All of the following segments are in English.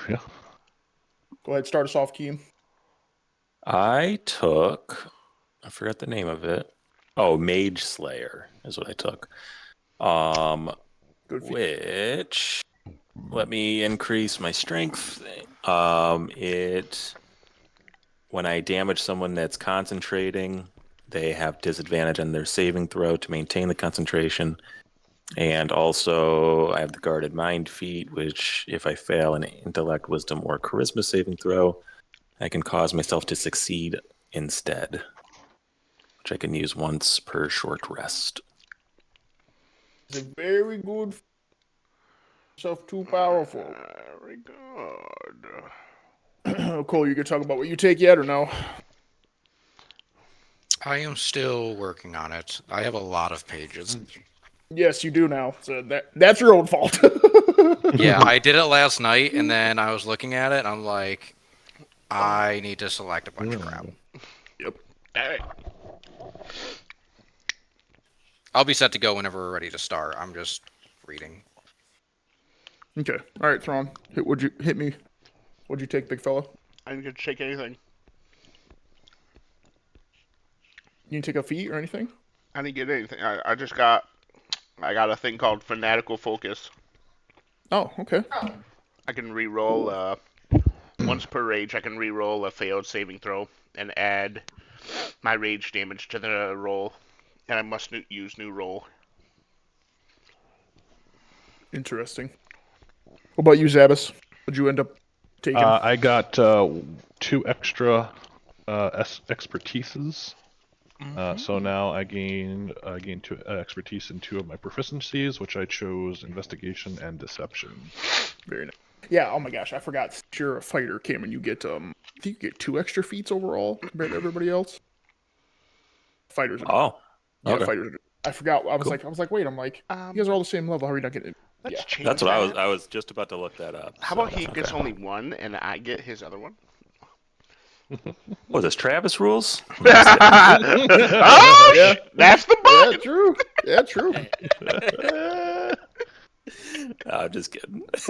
Yeah. Go ahead, start us off, Keem. I forgot the name of it. Oh, Mage Slayer is what I took. Um, Good feat. which let me increase my strength. It when I damage someone that's concentrating, they have disadvantage on their saving throw to maintain the concentration. And also, I have the guarded mind feat, which if I fail an intellect, wisdom, or charisma saving throw, I can cause myself to succeed instead, which I can use once per short rest. It's a very good. Yourself too powerful. Very good. Cole, you can talk about what you take yet or no? I am still working on it. I have a lot of pages. Yes, you do now. So that's your own fault. Yeah, I did it last night, and then I was looking at it, and I'm like, I need to select a bunch of crap. Yep. Hey. I'll be set to go whenever we're ready to start. I'm just reading. Okay. All right, Thrawn. Would you hit me? What'd you take, big fella? I didn't get to shake anything. You didn't take a feat or anything? I didn't get anything. I got a thing called Fanatical Focus. Oh, okay. I can re-roll once per rage. I can re-roll a failed saving throw and add my rage damage to the roll, and I must use new roll. Interesting. What about you, Zabas? What'd you end up taking? I got 2 extra expertises. So now I gained 2 expertise in 2 of my proficiencies, which I chose investigation and deception. Very nice. Yeah. Oh my gosh, I forgot. Since you're a fighter, Cameron, you get I think you get 2 extra feats overall compared to everybody else. Fighters. Oh, Yeah, okay. fighters. I forgot. I was Cool. like, wait. I'm like, you guys are all the same level. How are you not getting it? Let's Yeah. change That's what that. I was just about to look that up. How so about he that's gets okay. only one and I get his other one? What is this, Travis rules? Oh, Yeah. that's the Yeah. bug. True. Yeah. True. I'm just kidding. What's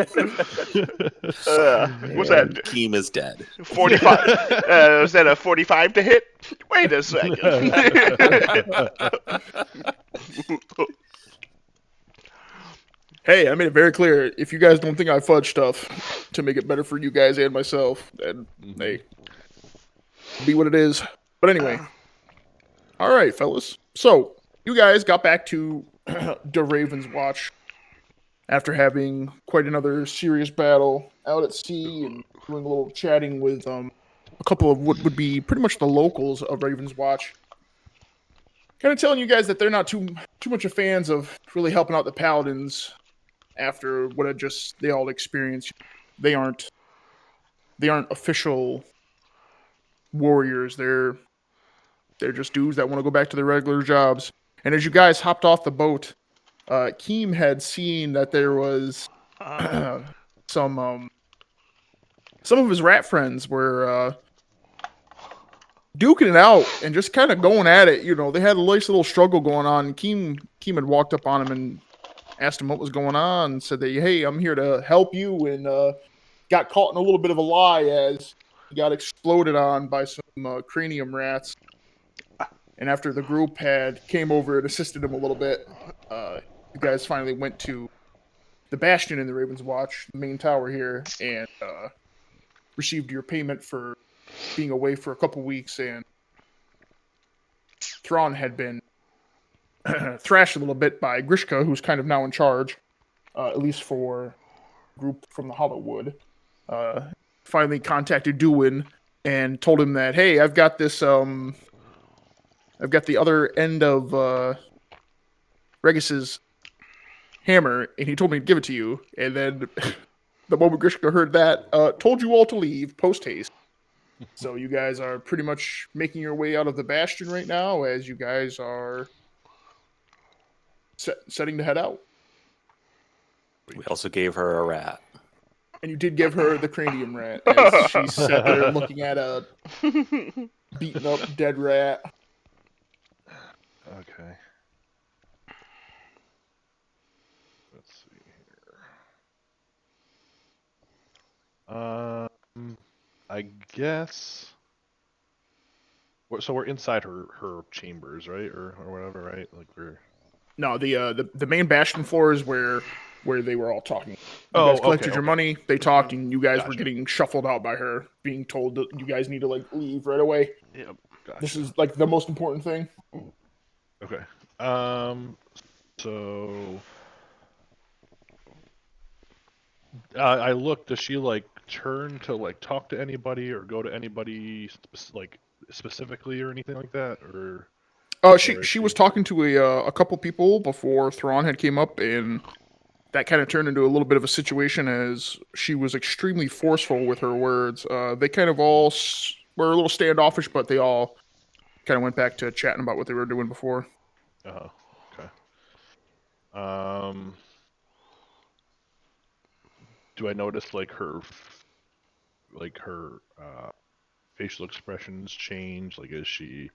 that? Keem is dead. 45. Was that a 45 to hit? Wait a second. Hey, I made it very clear. If you guys don't think I fudge stuff to make it better for you guys and myself, then hey, be what it is. But anyway, all right, fellas. So you guys got back to the Ravens Watch after having quite another serious battle out at sea and doing a little chatting with a couple of what would be pretty much the locals of Ravens Watch. Kind of telling you guys that they're not too much of fans of really helping out the paladins after what had just they all experienced. They aren't official warriors. They're just dudes that want to go back to their regular jobs. And as you guys hopped off the boat, Keem had seen that there was some of his rat friends were duking it out and just kind of going at it. You know, they had a nice little struggle going on. Keem had walked up on him and asked him what was going on and said that, hey, I'm here to help you, and got caught in a little bit of a lie as he got exploded on by some cranium rats. And after the group had came over and assisted him a little bit, you guys finally went to the Bastion in the Ravens Watch, the main tower here, and received your payment for being away for a couple weeks. And Thrawn had been thrashed a little bit by Grishka, who's kind of now in charge, at least for group from the Hollowwood. Finally contacted Duwin and told him that, hey, I've got this I've got the other end of Regis's hammer, and he told me to give it to you. And then the moment Grishka heard that, told you all to leave post haste. So you guys are pretty much making your way out of the Bastion right now as you guys are setting to head out. We also gave her a rat. And you did give her the cranium rat as she sat there looking at a beaten up dead rat. Okay. Let's see here. I guess. So we're inside her chambers, right, or whatever, right? Like we're. No, the main bastion floor is where they were all talking. You Oh, guys collected okay, your okay. money. They talked, and you guys were Gotcha. getting shuffled out by her, being told that you guys need to like leave right away. Yep. Gotcha. This is like the most important thing. Okay. So I look. Does she like turn to like talk to anybody or go to anybody like specifically or anything like that, or? She Or is she she? was talking to a couple people before Thrawn had came up, and that kind of turned into a little bit of a situation as she was extremely forceful with her words. They kind of all were a little standoffish, but they all kind of went back to chatting about what they were doing before. Oh, okay. Um, do I notice like her facial expressions change? Like, is she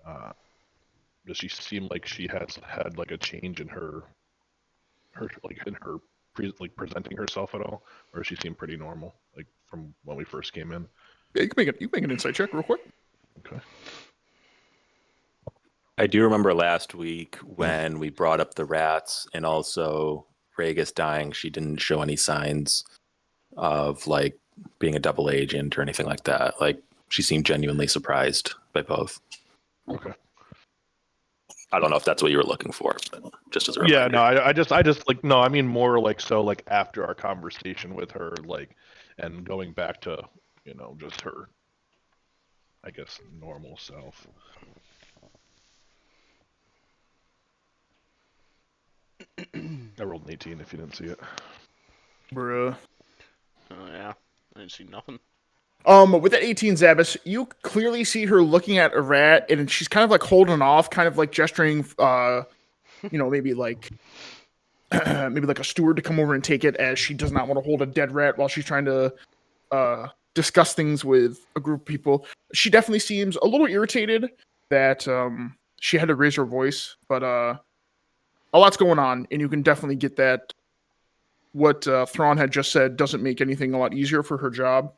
uh, does she seem like she has had like a change in her like in her presenting herself at all, or does she seem pretty normal like from when we first came in? Yeah, you can make an insight check real quick. Okay. I do remember last week when we brought up the rats and also Ragus dying, she didn't show any signs of like being a double agent or anything like that. Like she seemed genuinely surprised by both. Okay. I don't know if that's what you were looking for, but just as a Yeah, reminder. no, I just like no, I mean more like so like after our conversation with her, like, and going back to just her, I guess, normal self. I rolled an 18 if you didn't see it. Bruh. Oh yeah, I didn't see nothing. With that 18 Zabas, you clearly see her looking at a rat, and she's kind of like holding off, kind of like gesturing, maybe like maybe like a steward to come over and take it, as she does not want to hold a dead rat while she's trying to discuss things with a group of people. She definitely seems a little irritated that she had to raise her voice, but a lot's going on, and you can definitely get that. What Thrawn had just said doesn't make anything a lot easier for her job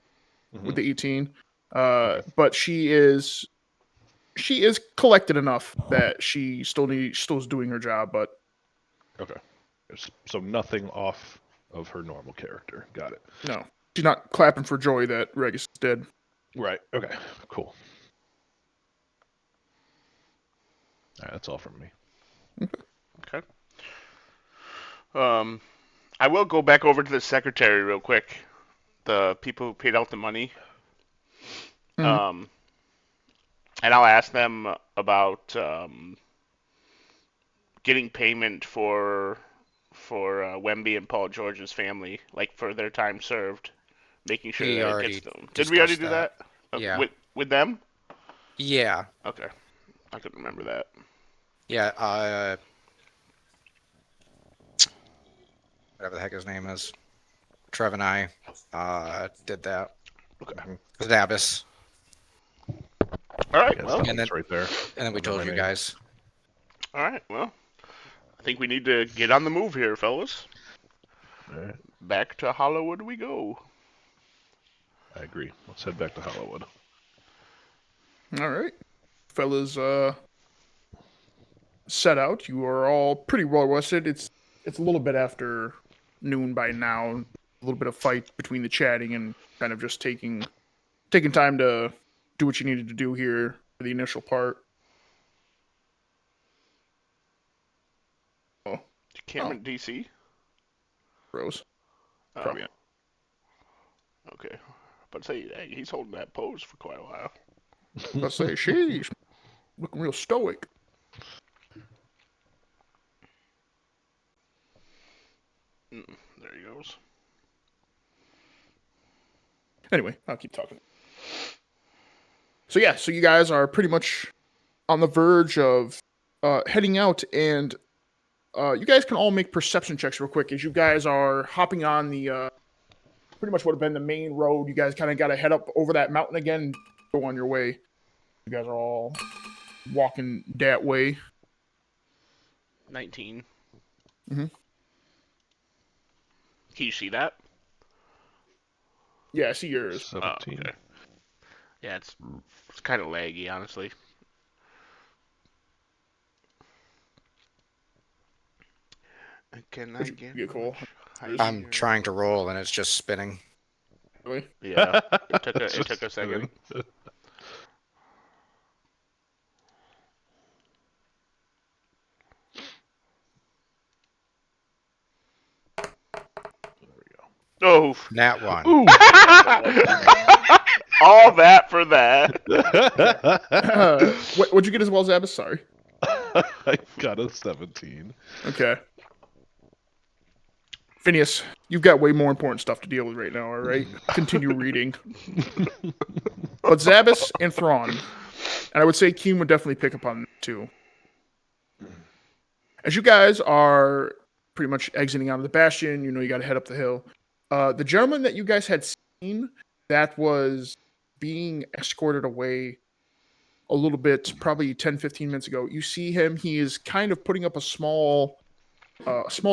with the 18. Okay. But she is collected enough that she still is doing her job, but Okay. So nothing off of her normal character. Got it. no, she's not clapping for joy that Regis is dead. Right. Okay. Cool. All right. That's all from me. Okay. I will go back over to the secretary real quick. The people who paid out the money. Mhm. And I'll ask them about getting payment for Wemby and Paul George's family, like for their time served, making sure We that it gets already to them. Did we already discussed do that. that? Okay, Yeah. With them? Yeah. Okay, I couldn't remember that. Yeah. Whatever the heck his name is. Trev and I did that. Okay. With Abbas. All right, Yeah, well, it's And then- right there. And then we Under told my you name. guys. all right, well, I think we need to get on the move here, fellas. All right. Back to Hollywood we go. I agree. Let's head back to Hollywood. All right, fellas, set out. You are all pretty well rested. It's a little bit after noon by now. A little bit of fight between the chatting and kind of just taking time to do what you needed to do here for the initial part. Oh, Cameron, DC? Rose. Oh, Probably not. okay. But say, hey, he's holding that pose for quite a while. Let's say she's looking real stoic. There he goes. Anyway, I'll keep talking. So yeah, so you guys are pretty much on the verge of heading out, and you guys can all make perception checks real quick as you guys are hopping on the pretty much would have been the main road. You guys kind of got to head up over that mountain again, and go on your way. You guys are all walking that way. 19. Mhm. Can you see that? Yeah, I see yours. 17. okay. Yeah, it's kind of laggy, honestly. Can I What'd get you get, Cole? much I'm higher? trying to roll and it's just spinning. Really? Yeah, it It's took a just second. kidding. There we go. Oh. Nat 1. Ooh. All that for that. What'd you get as well, Zabas? Sorry. I got a 17. Okay. Phineas, you've got way more important stuff to deal with right now, all right? Continue reading. But Zabas and Thrawn, and I would say Keen would definitely pick up on that too. As you guys are pretty much exiting out of the bastion, you know you got to head up the hill. The gentleman that you guys had seen that was being escorted away a little bit, probably 10, 15 minutes ago, you see him. He is kind of putting up a small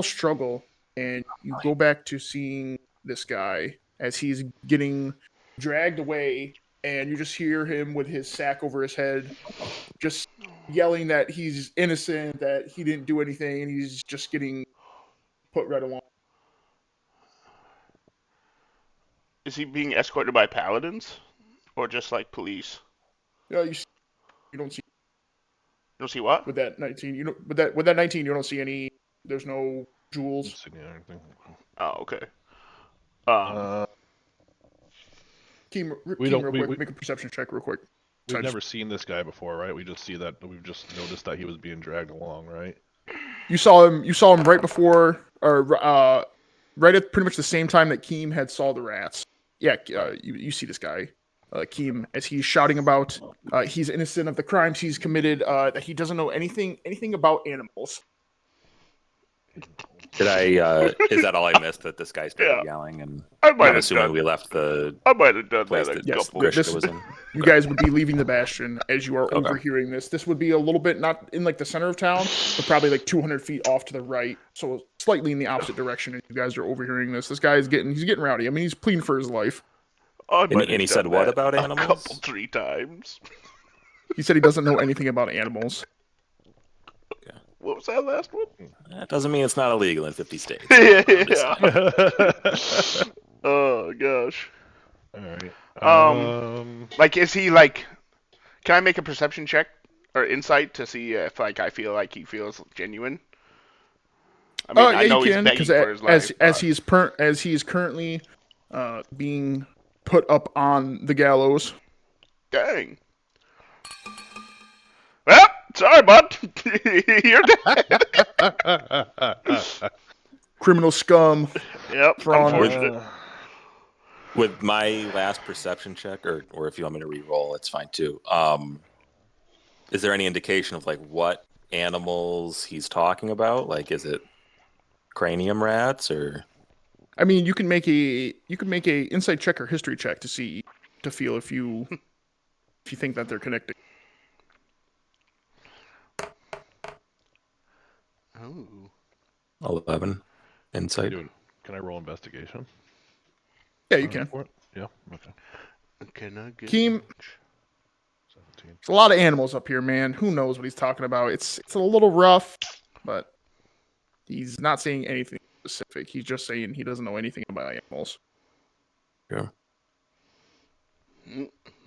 struggle, and you go back to seeing this guy as he's getting dragged away, and you just hear him with his sack over his head, just yelling that he's innocent, that he didn't do anything, and he's just getting put right along. Is he being escorted by paladins? Or just like police? You know, you don't see You don't see what? with that 19. You know, with that 19, you don't see any. There's no jewels. Insignia or anything. Oh, okay. Keem, We Keem don't- real we- quick. we- Make a perception check real quick. We've So I just- never seen this guy before, right? We just noticed that he was being dragged along, right? You saw him. You saw him right before, or right at pretty much the same time that Keem had saw the rats. Yeah, you see this guy, Keem, as he's shouting about he's innocent of the crimes he's committed. That he doesn't know anything about animals. Did I? Is that all I missed? That this guy started Yeah. yelling, and I might I'm have assuming done. we left the I might have done place that a that Yes, couple. this- Grishka was in. You guys would be leaving the bastion as you are Okay. overhearing this. This would be a little bit not in like the center of town, but probably like 200 feet off to the right, so slightly in the opposite direction. And you guys are overhearing this. This guy is he's getting rowdy. I mean, he's pleading for his life. I And, might have he done said what that about a animals? couple, 3 times. He said he doesn't know anything about animals. What was that last one? That doesn't mean it's not illegal in 50 states. Yeah. Oh gosh. Alright. Like, is he like? Can I make a perception check or insight to see if like I feel like he feels genuine? I mean, Yeah, I know you he's can, begging because for his life. as he is currently being put up on the gallows. Dang. Well, sorry, bud. You're dead. Criminal scum. Yep. Thrawn. Unfortunate. With my last perception check, or if you want me to re-roll, it's fine too. Is there any indication of like what animals he's talking about? Like, is it cranium rats or? I mean, you can make a insight check or history check to feel if you think that they're connected. Ooh. 11 insight. Dude, can I roll investigation? Yeah, you can. For it? Yeah, okay. Can I get Keem- much? 17. There's a lot of animals up here, man. Who knows what he's talking about? It's a little rough, but he's not saying anything specific. He's just saying he doesn't know anything about animals. Yeah.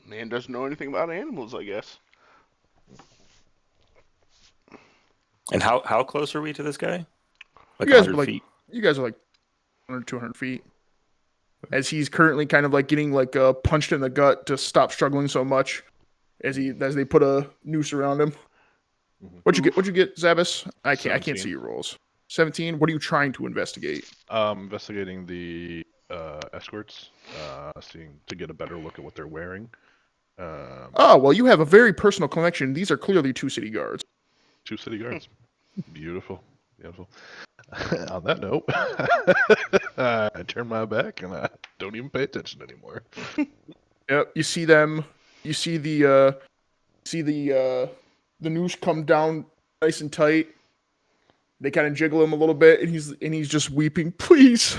Man doesn't know anything about animals, I guess. And how close are we to this guy? Like You guys 100 are like feet. you guys are like 100, 200 feet. As he's currently kind of like getting like punched in the gut to stop struggling so much, as they put a noose around him. Mhm. What'd you get, Zabas? I can't 17. see your rolls. 17. What are you trying to investigate? Investigating the escorts, seeing to get a better look at what they're wearing. Oh, well, you have a very personal connection. These are clearly 2 city guards. 2 city guards. Beautiful. On that note, I turn my back and I don't even pay attention anymore. Yep. You see them. You see the noose come down nice and tight. They kind of jiggle him a little bit, and he's just weeping. Please,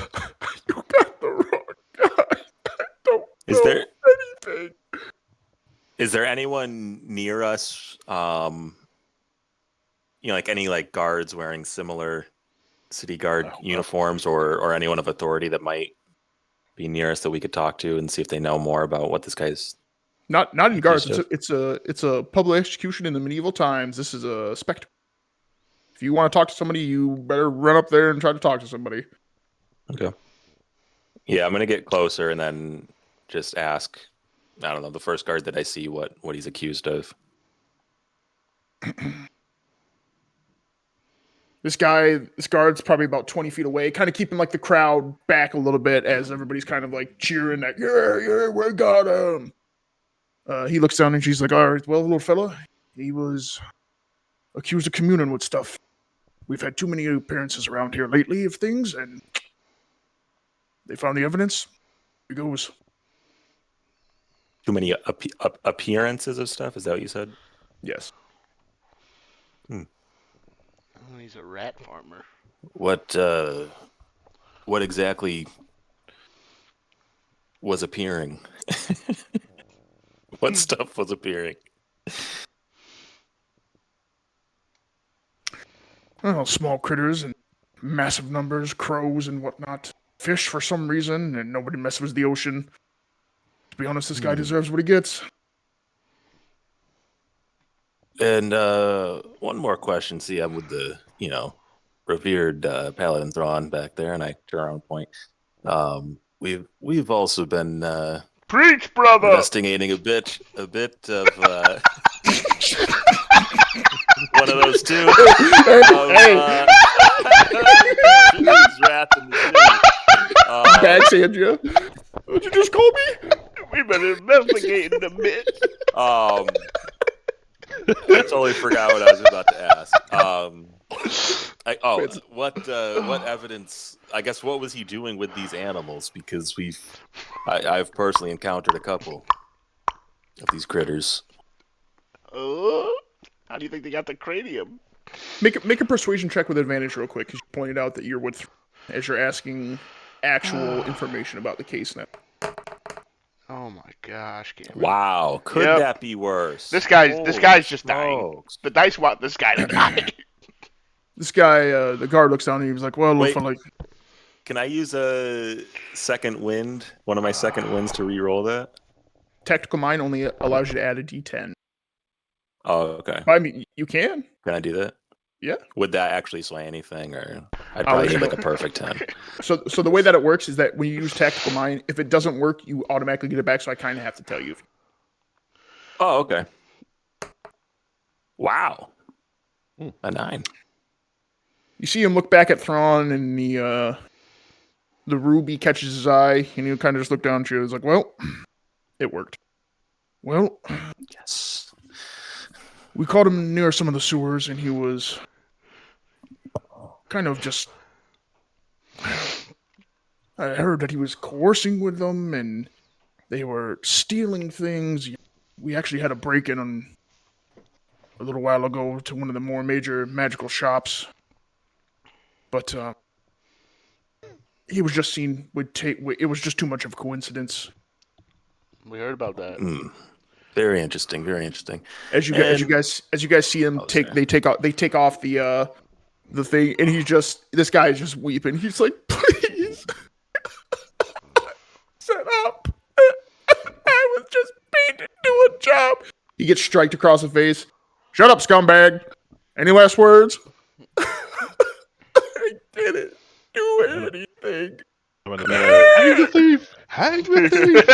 you got the wrong guy. Is there anything. is there anyone near us? Like any like guards wearing similar city guard uniforms, or anyone of authority that might be near us that we could talk to and see if they know more about what this guy's Not in guards. accused of? It's a public execution in the medieval times. This is a spectacle. If you want to talk to somebody, you better run up there and try to talk to somebody. Okay. Yeah, I'm gonna get closer and then just ask. I don't know, the first guard that I see what he's accused of. This guard's probably about 20 feet away, kind of keeping like the crowd back a little bit as everybody's kind of like cheering that, yeah, we got him. He looks down and she's like, all right, well, little fella, he was accused of communing with stuff. We've had too many appearances around here lately of things, and they found the evidence. Here goes. Too many appearances of stuff? Is that what you said? Yes. Oh, he's a rat farmer. What exactly was appearing? What stuff was appearing? Well, small critters and massive numbers, crows and whatnot. Fish for some reason, and nobody messes with the ocean. To be honest, this guy deserves what he gets. And one more question. See, I'm with the revered Paladin Thrawn back there, and I turn around and point. We've also been Preach, brother. investigating a bit of one of those two. Hey. These rats in the city. Backhand you. What'd you just call me? We've been investigating a bit. I totally forgot what I was about to ask. What evidence? I guess what was he doing with these animals? Because I've personally encountered a couple of these critters. How do you think they got the cranium? Make a persuasion check with advantage real quick, because you pointed out that you're with as you're asking actual information about the case now. Oh my gosh, Cameron. Wow, could that be worse? This guy's just dying. The dice want this guy to die. This guy, the guard looks down and he was like, well, Wait. like, Can I use a second wind? One of my second winds to re-roll that? tactical mind only allows you to add a d10. Oh, okay. I mean, you can. Can I do that? Yeah. Would that actually sway anything, or I'd probably get like a perfect 10? So the way that it works is that when you use tactical mind, if it doesn't work, you automatically get it back. So I kind of have to tell you. Oh, okay. Wow. A 9. You see him look back at Thrawn, and the ruby catches his eye, and he'll kind of just look down at you. He's like, well, it worked. Well, Yes. we caught him near some of the sewers, and he was kind of just... I heard that he was coercing with them, and they were stealing things. We actually had a break-in on a little while ago to one of the more major magical shops. But he was just seen it was just too much of a coincidence. We heard about that. Very interesting. Very interesting. As you guys see him they take off the thing, and this guy is just weeping. He's like, please, set up. I was just paid to do a job. He gets striked across the face. Shut up, scumbag. Any last words? I didn't do anything. Hang the thief! Hang the thief!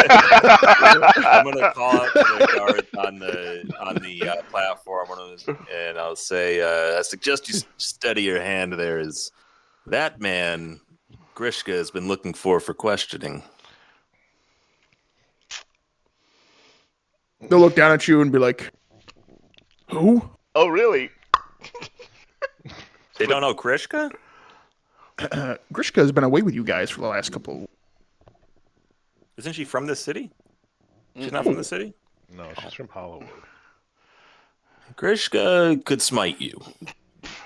I'm gonna call out to the guards on the platform, and I'll say, I suggest you steady your hand there. Is that man Grishka has been looking for questioning? They'll look down at you and be like, who? Oh, really? They don't know Grishka? Grishka has been away with you guys for the last couple. Isn't she from this city? She's not from the city? No, she's from Hollywood. Grishka could smite you.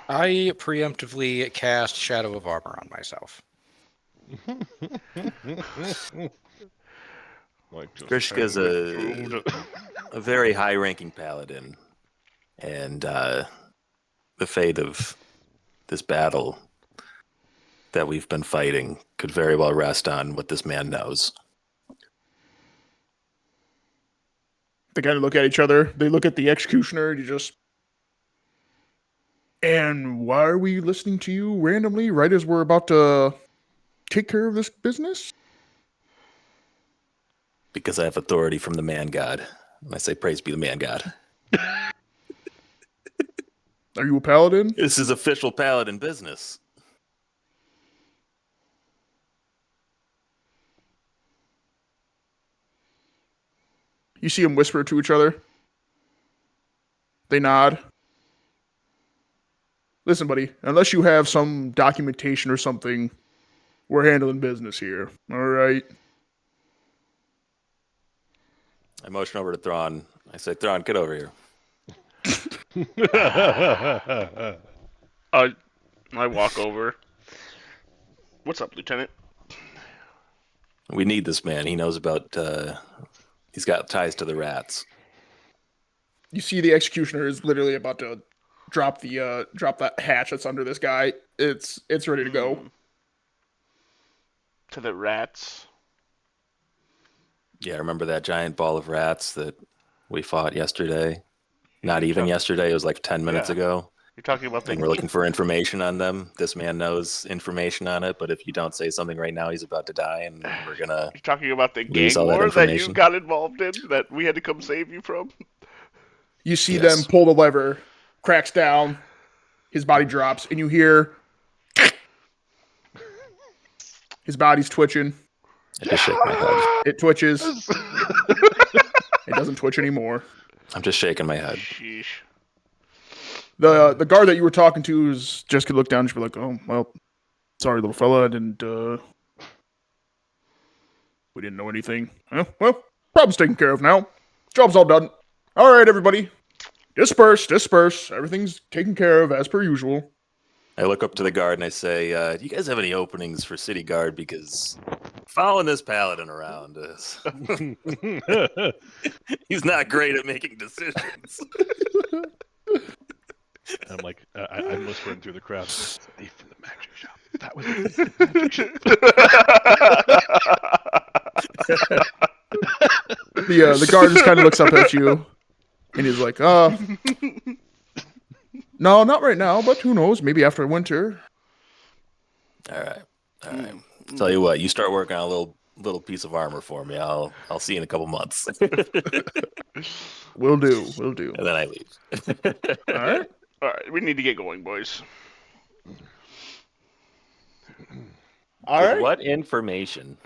I preemptively cast Shadow of Armor on myself. Like just Grishka's having it a very high-ranking paladin, and the fate of this battle that we've been fighting could very well rest on what this man knows. They kind of look at each other. They look at the executioner. And you just. And why are we listening to you randomly right as we're about to take care of this business? Because I have authority from the man god. And I say, praise be the man god. Are you a paladin? This is official paladin business. You see them whisper to each other. They nod. Listen, buddy, unless you have some documentation or something, we're handling business here. All right. I motion over to Thrawn. I say, Thrawn, get over here. I walk over. What's up, Lieutenant? We need this man. He knows about. He's got ties to the rats. You see the executioner is literally about to drop that hatch that's under this guy. It's ready to go. To the rats. Yeah, remember that giant ball of rats that we fought yesterday? Not even yesterday. It was like 10 minutes ago. You're talking about the. And we're looking for information on them. This man knows information on it, but if you don't say something right now, he's about to die, and we're gonna. You're talking about the lose gang all that war that you information. got involved in that we had to come save you from. You see Yes. them pull the lever, cracks down, his body drops, and you hear his body's twitching. I just shake my head. It twitches. It doesn't twitch anymore. I'm just shaking my head. Sheesh. The guard that you were talking to is just could look down and just be like, "Oh well, sorry, little fella, I didn't. We didn't know anything. Well, problem's taken care of now. Job's all done. All right, everybody, disperse. Everything's taken care of as per usual." I look up to the guard and I say, "Do you guys have any openings for city guard? Because following this paladin around is he's not great at making decisions." I'm like, I'm whispering through the crowd. Safe from the magic shop. That was the magic shop. The guard just kind of looks up at you, and he's like, no, not right now, but who knows? Maybe after winter." All right. Tell you what, you start working on a little piece of armor for me. I'll see you in a couple months. Will do. And then I leave. All right. All right, we need to get going, boys. All right. What information,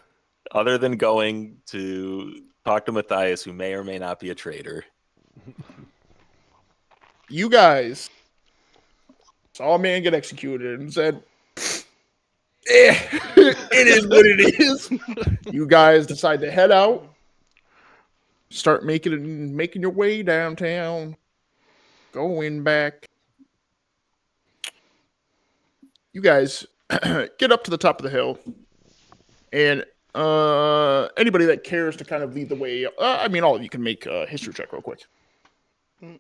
other than going to talk to Matthias, who may or may not be a traitor? You guys saw a man get executed and said, it is what it is. You guys decide to head out, start making your way downtown, going back. You guys get up to the top of the hill, and anybody that cares to kind of lead the way, all of you can make a history check real quick.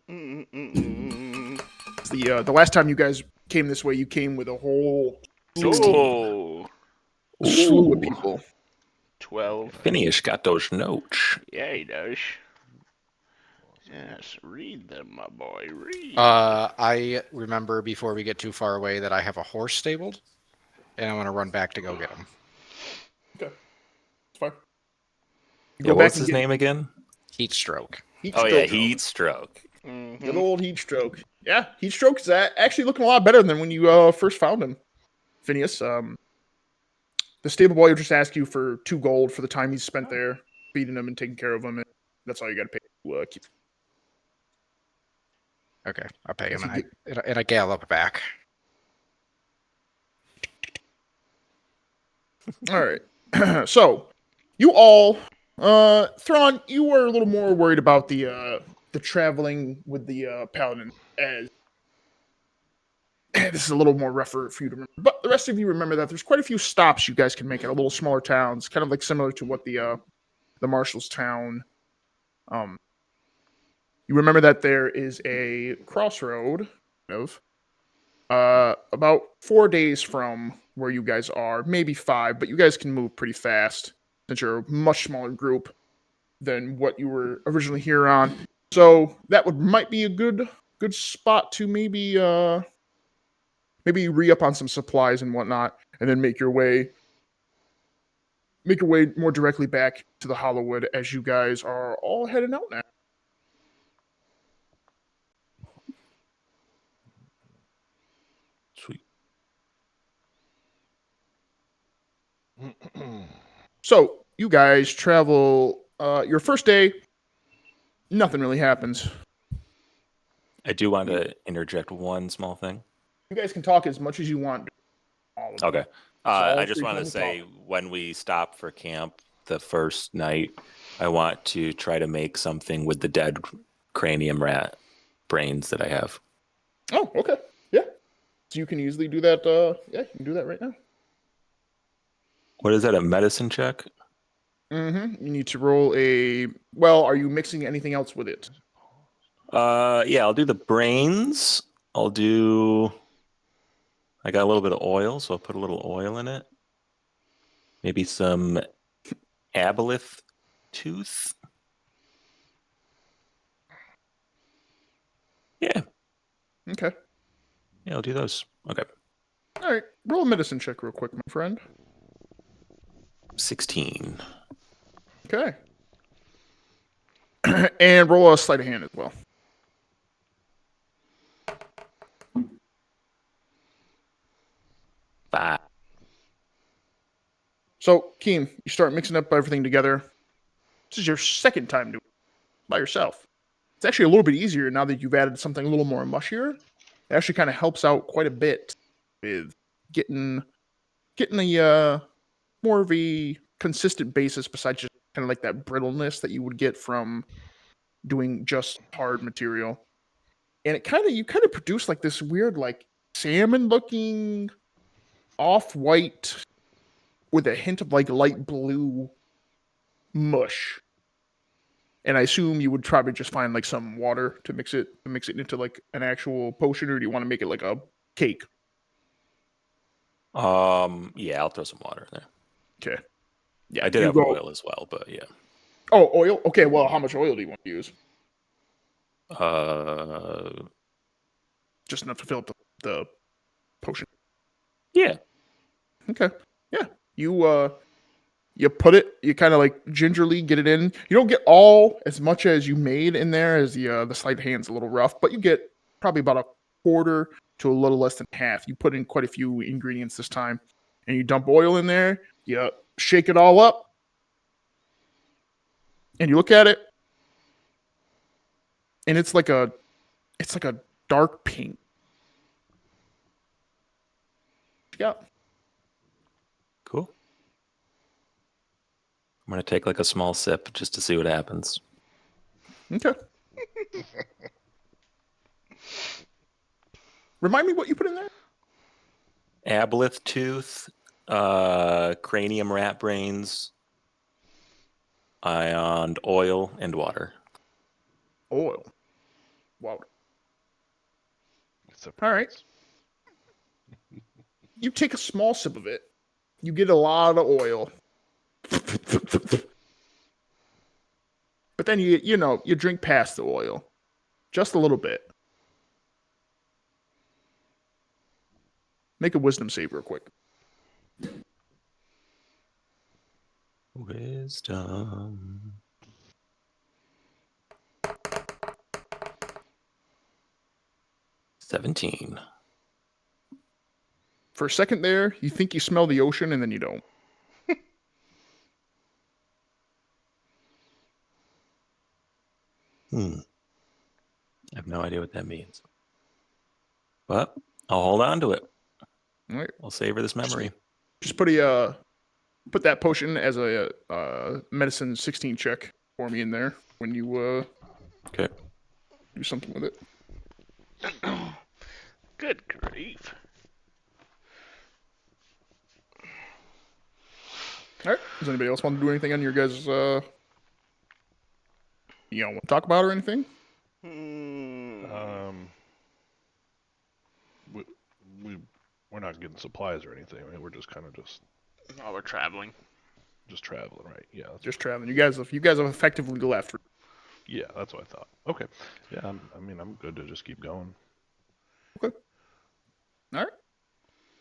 The last time you guys came this way, you came with a whole Oh, slew of people. 12. Phineas got those notes. Yeah, he does. Yes, read them, my boy. Read. I remember before we get too far away that I have a horse stabled, and I want to run back to go get him. Okay, it's fine. You Yeah, what's his name again? Heat stroke. Heat Oh, stroke. yeah, heat stroke. Good old heat stroke. Yeah, heat stroke is actually looking a lot better than when you first found him, Phineas. The stable boy will just ask you for 2 gold for the time he's spent there, feeding him and taking care of him. And that's all you got to pay to keep. Okay, I'll pay him, Yes, and I gallop back. All right. So, you all, Thrawn, you were a little more worried about the traveling with the paladin, as this is a little more rougher for you to remember. But the rest of you remember that there's quite a few stops you guys can make at a little smaller towns, kind of like similar to what the the marshal's town. You remember that there is a crossroad of about 4 days from where you guys are, maybe 5, but you guys can move pretty fast since you're a much smaller group than what you were originally here on. So that might be a good spot to maybe re-up on some supplies and whatnot, and then make your way more directly back to the Hollowood as you guys are all heading out now. Sweet. So you guys travel. Your first day, nothing really happens. I do want to interject one small thing. You guys can talk as much as you want. All of it. Okay. all I just free want time to to say talk. when we stop for camp the first night, I want to try to make something with the dead cranium rat brains that I have. Oh, okay. Yeah. So you can easily do that. Yeah, you can do that right now. What is that, a medicine check? Mm-hmm. You need to roll a. Well, are you mixing anything else with it? Yeah, I'll do the brains. I got a little bit of oil, so I'll put a little oil in it. Maybe some aboleth tooth. Yeah. Okay. Yeah, I'll do those. Okay. All right. Roll a medicine check real quick, my friend. 16. Okay. And roll a sleight of hand as well. 5. So, Keem, you start mixing up everything together. This is your second time doing it by yourself. It's actually a little bit easier now that you've added something a little more mushier. It actually kind of helps out quite a bit with getting a more of a consistent basis besides just kind of like that brittleness that you would get from doing just hard material. And you kind of produce like this weird like salmon looking off white with a hint of like light blue mush. And I assume you would probably just find like some water to mix it into like an actual potion, or do you want to make it like a cake? Yeah, I'll throw some water in there. Okay. Yeah, I did you have go. oil as well, but yeah. Oh, oil. Okay, well, how much oil do you want to use? Uh, Just enough to fill up the potion. yeah. Okay. Yeah. You put it. You kind of like gingerly get it in. You don't get all as much as you made in there, as the sleight of hand's a little rough, but you get probably about a quarter to a little less than half. You put in quite a few ingredients this time, and you dump oil in there. You shake it all up, and you look at it, and it's like a dark pink. Yeah. Cool. I'm gonna take like a small sip just to see what happens. Okay. Remind me what you put in there. Aboleth tooth, cranium rat brains, and oil and water. Oil. Wow. All right. You take a small sip of it. You get a lot of oil. But then you drink past the oil. Just a little bit. Make a wisdom save real quick. Wisdom. 17. For a second there, you think you smell the ocean, and then you don't. I have no idea what that means. But I'll hold on to it. All right. I'll savor this memory. Just put that potion as a medicine 16 check for me in there when you Okay. do something with it. Good grief. All right. Does anybody else want to do anything on your guys' you want to talk about or anything? We, we we're not getting supplies or anything. I mean, we're just kind of Oh, we're traveling. just traveling, right? Yeah, Just traveling. You guys have effectively left. yeah, that's what I thought. Okay, yeah, I mean, I'm good to just keep going. Okay. All right.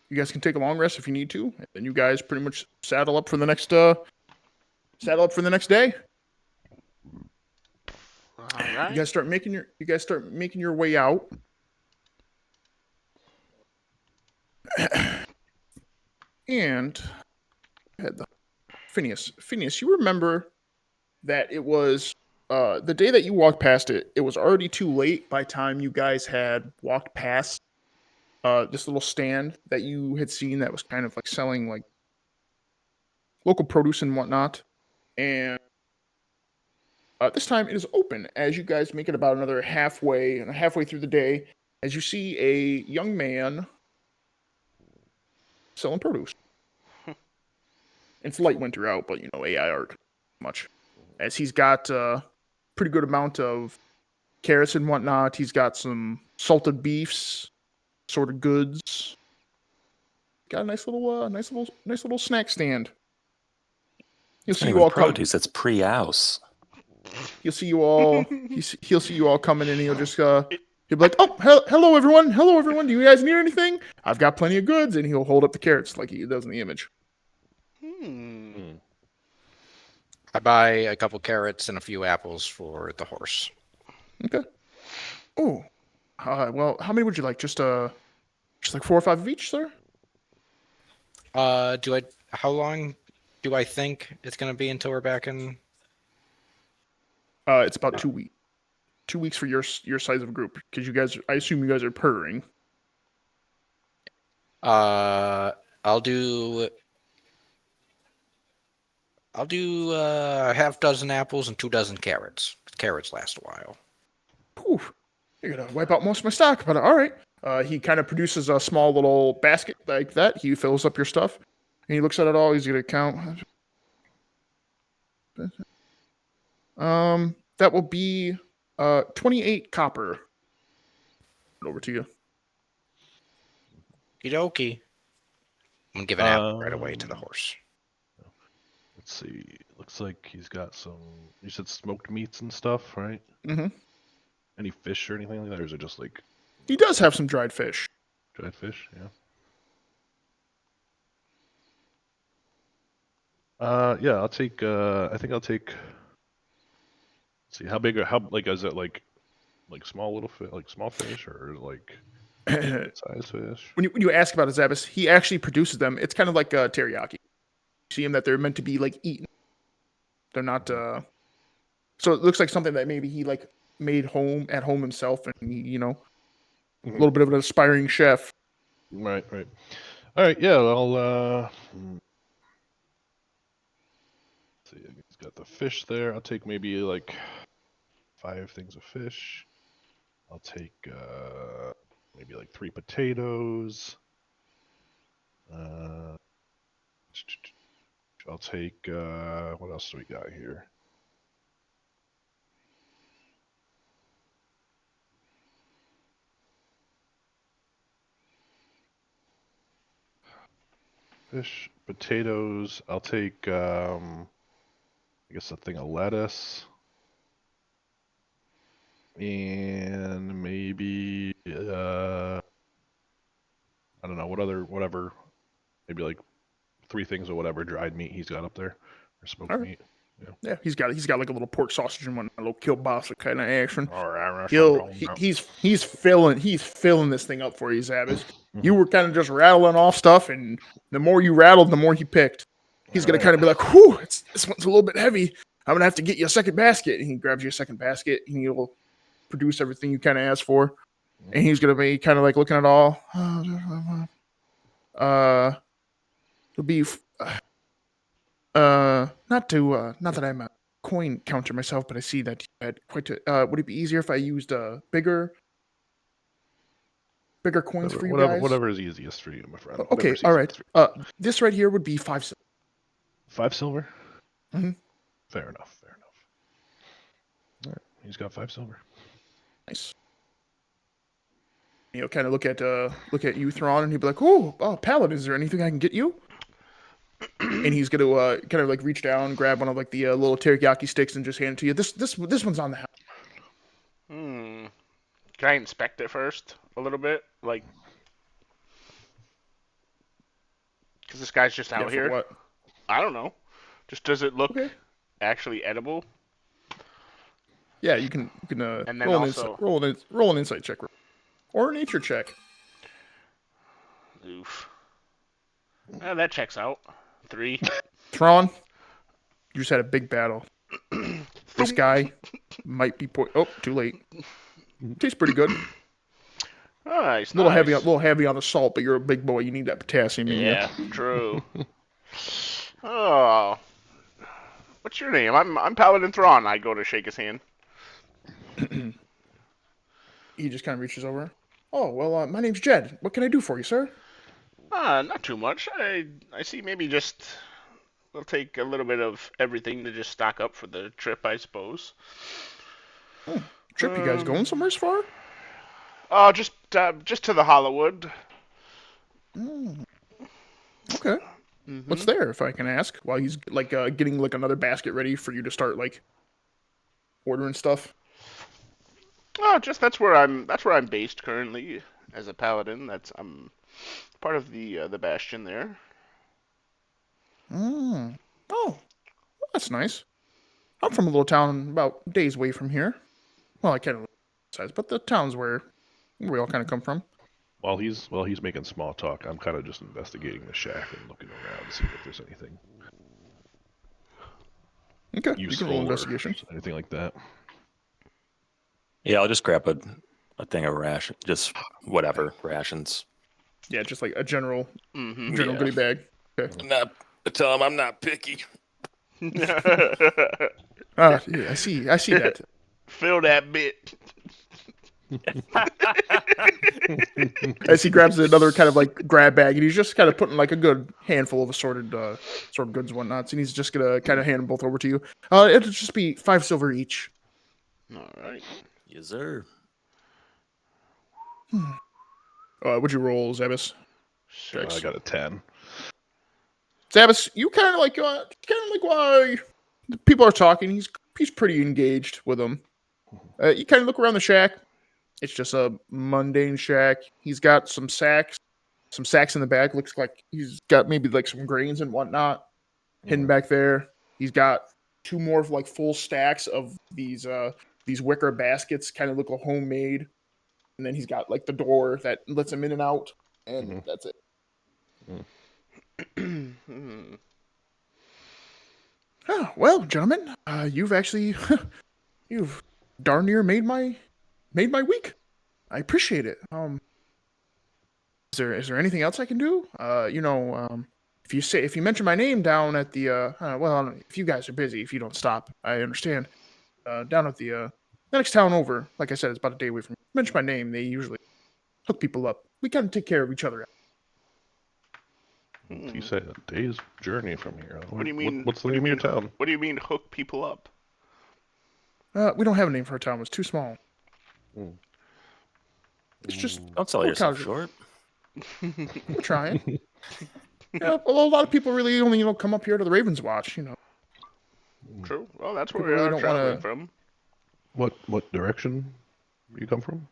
You guys can take a long rest if you need to, and then you guys pretty much saddle up for the next day. All right. You guys start making your way out. And Phineas, you remember that it was the day that you walked past it. It was already too late by the time you guys had walked past this little stand that you had seen that was kind of like selling like local produce and whatnot. And this time it is open as you guys make it about another halfway through the day, as you see a young man selling produce. It's light winter out, but AI art much. As he's got a pretty good amount of carrots and whatnot. He's got some salted beefs, sort of goods. Got a nice little snack stand. He'll It's see not you even all come. produce. It's pre-house. He'll see you all. He'll see you all coming in, and he'll just he'll be like, "Oh, hello everyone, hello everyone. Do you guys need anything? I've got plenty of goods." And he'll hold up the carrots like he does in the image. I buy a couple carrots and a few apples for the horse. Okay. Oh, well, how many would you like? Just like 4 or 5 of each, sir. How long do I think it's gonna be until we're back in? It's about 2 weeks. 2 weeks for your size of a group, because I assume you guys are purring. I'll do a half dozen apples and 2 dozen carrots. Carrots last a while. Poof. You're gonna wipe out most of my stock, but all right. He kind of produces a small little basket like that. He fills up your stuff, and he looks at it all. He's gonna count. That will be 28 copper. Over to you. Okie. I'm gonna give an apple right away to the horse. Let's see. Looks like he's got some. You said smoked meats and stuff, right? Mm-hmm. Any fish or anything like that, or is it just like He does have some dried fish. dried fish? Yeah. Yeah. I'll take. I think I'll take. Let's see. How big? Or how like is it like small little fish, like small fish, or like size fish? When you ask about a Zabas, he actually produces them. It's kind of like teriyaki. You see them that they're meant to be like eaten. They're not. So it looks like something that maybe he like made at home himself, and a little bit of an aspiring chef. Right. Right. All right. Yeah. I'll. See. He's got the fish there. I'll take maybe like 5 things of fish. I'll take maybe like 3 potatoes. I'll take what else do we got here? Fish, potatoes. I'll take I guess a thing of lettuce. And maybe I don't know, whatever maybe like 3 things of whatever dried meat he's got up there. Or smoked meat. Yeah, he's got like a little pork sausage and one, a little kielbasa kind of action. He's filling this thing up for you, Zabas. You were kind of just rattling off stuff, and the more you rattled, the more he picked. He's gonna kind of be like, "Whew, this one's a little bit heavy. I'm gonna have to get you a second basket." And he grabs you a second basket, and he'll produce everything you kind of asked for. And he's gonna be kind of like looking at all. It'll be not that I'm a coin counter myself, but I see that you had quite a. Would it be easier if I used bigger coins for you guys? Whatever is easiest for you, my friend. Okay, all right. This right here would be 5 silver. 5 silver? Mm-hmm. Fair enough. All right. He's got 5 silver. Nice. He'll kind of look at you, Thrawn, and he'll be like, "Oh, Paladin, is there anything I can get you?" And he's gonna kind of like reach down, grab one of like the little teriyaki sticks, and just hand it to you. This one's on the house. Hmm. Can I inspect it first a little bit? Like, because this guy's just Yeah, out for here. what? I don't know. Just does it look Okay. actually edible? Yeah, you can And then roll also, roll an insight check or a nature check. oof. That checks out. 3. Thrawn, you just had a big battle. This guy might be oh, too late. Tastes pretty good. Nice, A nice. little heavy on the salt, but you're a big boy. You need that potassium in you. Yeah, true. Oh, what's your name? I'm Paladin Thrawn. I go to shake his hand. He just kind of reaches over. Oh, well, my name's Jed. What can I do for you, sir? Not too much. I see maybe just we'll take a little bit of everything to just stock up for the trip, I suppose. Trip, you guys going somewhere far? Oh, just to the Hollywood. Okay. Mm-hmm. What's there, if I can ask? While he's like getting like another basket ready for you to start like ordering stuff. Oh, just that's where I'm based currently as a paladin. I'm part of the bastion there. Oh, well, that's nice. I'm from a little town about days away from here. Well, I kind of size, but the town's where we all kind of come from. While he's making small talk, I'm kind of just investigating the shack and looking around, seeing if there's anything Okay, you can roll useful or investigation. anything like that. Yeah, I'll just grab a thing of ration, just whatever rations. Yeah, just like a general Mm-hmm. general Yeah. goodie bag. Okay. I'm not tell him I'm not picky. Yeah, I see that. Fill that bit. As he grabs another kind of like grab bag, and he's just kind of putting like a good handful of assorted goods and whatnots, and he's just gonna kind of hand them both over to you. It'll just be 5 silver each. All right. Yes, sir. Would you roll, Zabas? Sure. I got a 10. Zabas, you kind of like why people are talking. He's pretty engaged with them. You kind of look around the shack. It's just a mundane shack. He's got some sacks in the back. Looks like he's got maybe like some grains and whatnot hidden back there. He's got 2 more like full stacks of these wicker baskets, kind of look like homemade. And then he's got like the door that lets him in and out, and that's it. Hmm. Oh, well, gentlemen, you've actually you've darn near made my week. I appreciate it. Is there anything else I can do? If you mention my name down at the well, if you guys are busy, if you don't stop, I understand. Down at the next town over, like I said, it's about a day away from. Mention my name, they usually hook people up. We kind of take care of each other. You say a day's journey from here. What do you mean? What's the what do name you of your mean- town? What do you mean hook people up? We don't have a name for a town. It's too small. It's just Don't sell little yourself towns- short. We're trying. Yeah, well, a lot of people really only come up here to the Ravens Watch. True. Well, that's where People we really are don't traveling wanna- from. What direction you come from?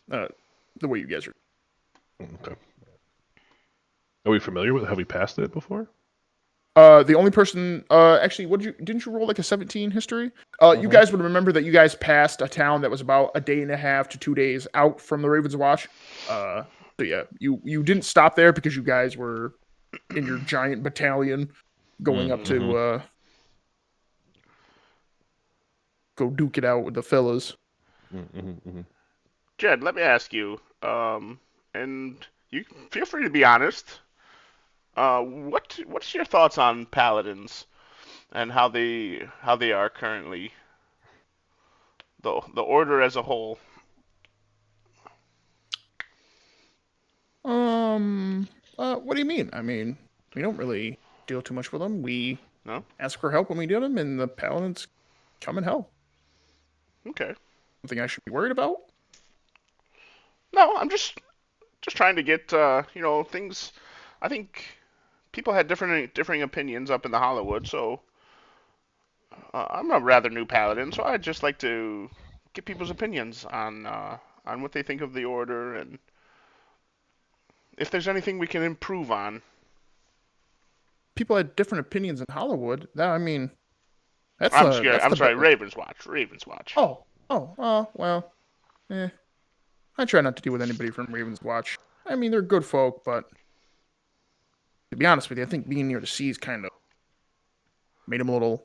The way you guys are. Okay. Are we familiar with? Have we passed it before? The only person, actually, didn't you roll like a 17 history? You guys would remember that you guys passed a town that was about a day and a half to 2 days out from the Ravens Watch. So yeah, you didn't stop there because you guys were in your giant battalion going up to go duke it out with the fellas. Jed, let me ask you, and you feel free to be honest. What's your thoughts on paladins and how they are currently, the order as a whole? What do you mean? I mean, we don't really deal too much with them. We No. ask for help when we need them, and the paladins come and help. Okay. Something I should be worried about? No, I'm just trying to get things. I think people had differing opinions up in the Hollywood, so I'm a rather new paladin, so I'd just like to get people's opinions on what they think of the order and if there's anything we can improve on. People had different opinions in Hollywood. I mean, that's I'm scared. that's I'm the sorry, best. Ravens Watch. Ravens Watch. Well, eh. I try not to deal with anybody from Ravens Watch. I mean, they're good folk, but to be honest with you, I think being near the seas kind of made them a little.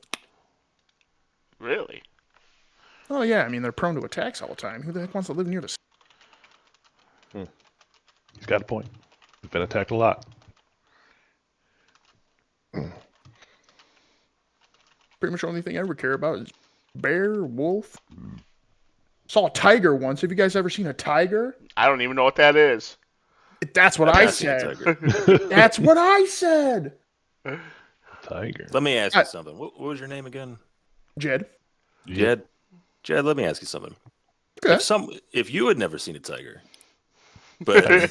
Really? Oh yeah, I mean they're prone to attacks all the time. Who the heck wants to live near the sea? He's got a point. We've been attacked a lot. Pretty much the only thing I ever care about is bear, wolf. Saw a tiger once. Have you guys ever seen a tiger? I don't even know what that is. That's what I've I not seen a said. tiger. That's what I said. Tiger. Let me ask you something. What was your name again? Jed. Jed. Jed, let me ask you something. Okay. If you had never seen a tiger, but you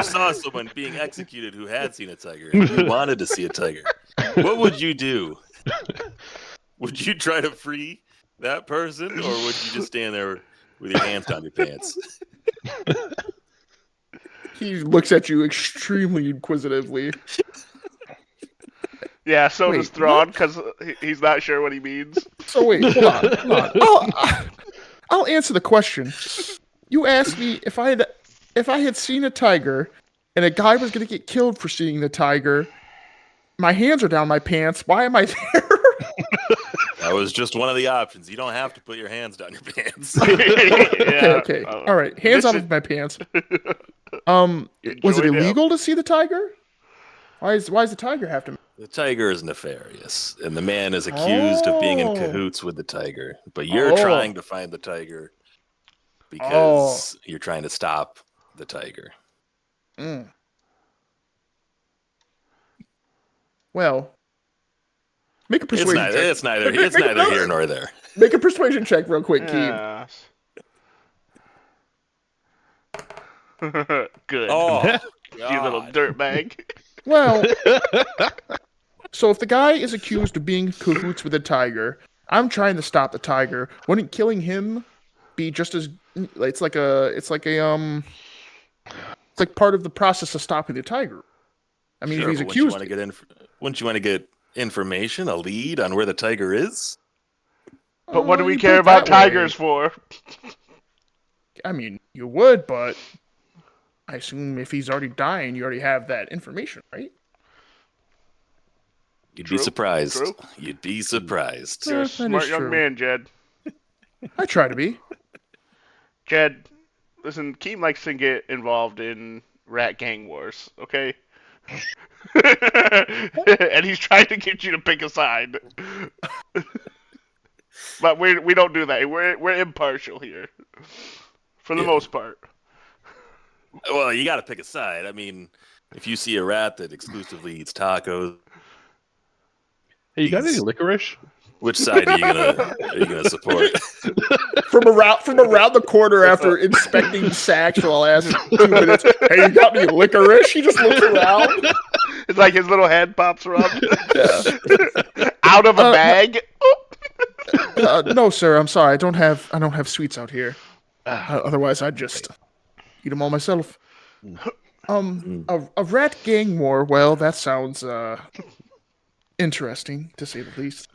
saw someone being executed who had seen a tiger, and you wanted to see a tiger, what would you do? Would you try to free that person, or would you just stand there with your hands down your pants? He looks at you extremely inquisitively. Yeah, so Wait, does Thrawn because he's not sure what he means. So wait, hold on. I'll answer the question. You asked me if I had seen a tiger, and a guy was going to get killed for seeing the tiger. My hands are down my pants. Why am I there? That was just one of the options. You don't have to put your hands down your pants. Okay. All right, hands out of my pants. Was it Enjoyed it. illegal to see the tiger? Why does the tiger have to? The tiger is nefarious, and the man is accused of being in cahoots with the tiger. But you're trying to find the tiger because you're trying to stop the tiger. Well, make a persuasion check. It's neither here nor there. Make a persuasion check real quick, Keem. Yes. Good. Oh, You little dirtbag. Well, so if the guy is accused of being in cahoots with a tiger, I'm trying to stop the tiger. Wouldn't killing him be just as it's like part of the process of stopping the tiger? I mean, sure, if he's but accused, wouldn't you want to get information, a lead on where the tiger is? But what do we you care put it about that way. tigers for? I mean, you would, but I assume if he's already dying, you already have that information, right? You'd True, be surprised. true. You'd be surprised. You're a that smart is young true. man, Jed. I try to be. Jed, listen, Keem likes to get involved in rat gang wars, okay? And he's trying to get you to pick a side. But we don't do that. We're impartial here. For the most part. Well, you got to pick a side. I mean, if you see a rat that exclusively eats tacos, Hey, you got any licorice? which side are you gonna support? From around the corner after inspecting sacks for the last 2 minutes. Hey, you got any licorice? He just looks around. It's like his little head pops up. Out of a bag. No, sir. I'm sorry. I don't have sweets out here. Otherwise, I'd just eat them all myself. A rat gang war. Well, that sounds interesting to say the least.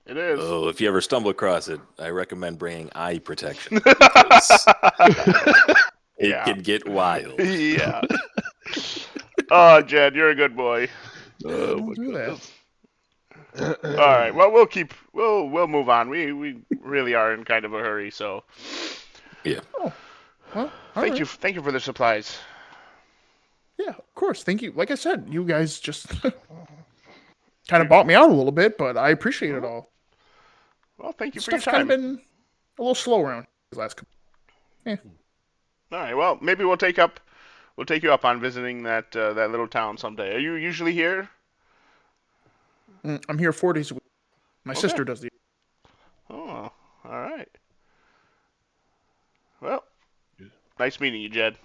It is. Oh, if you ever stumble across it, I recommend bringing eye protection because it can get wild. Yeah. Oh, Jed, you're a good boy. Don't do that. All right. Well, we'll move on. We really are in kind of a hurry, so Yeah. Oh, well, thank you for the supplies. Yeah, of course. Thank you. Like I said, you guys just kind of bought me out a little bit, but I appreciate it all. Well, thank you for your Stuff's kind time. of been a little slow around these last couple. All right. Well, maybe we'll take you up on visiting that little town someday. Are you usually here? I'm here 4 days a week. My sister does the. Oh, all All right. Well, nice meeting you, Jed.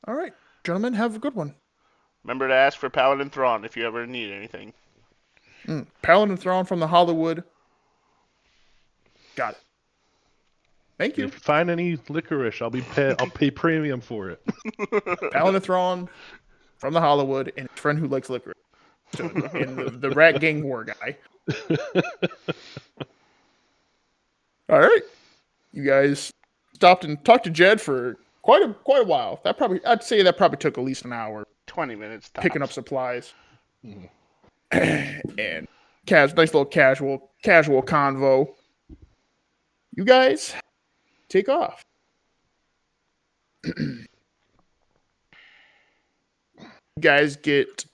All right, gentlemen, have a good one. Remember to ask for Paladin Thrawn if you ever need anything. Paladin Thrawn from the Hollywood. Got it. Thank And you. if you find any licorice, I'll pay premium for it. Paladin Thrawn from the Hollywood and his friend who likes licorice. And the rat gang war guy. All right. You guys stopped and talked to Jed for quite a while. I'd say that probably took at least an hour 20 minutes tops. picking up supplies. Mhm. And nice little casual convo. You guys take off. You guys get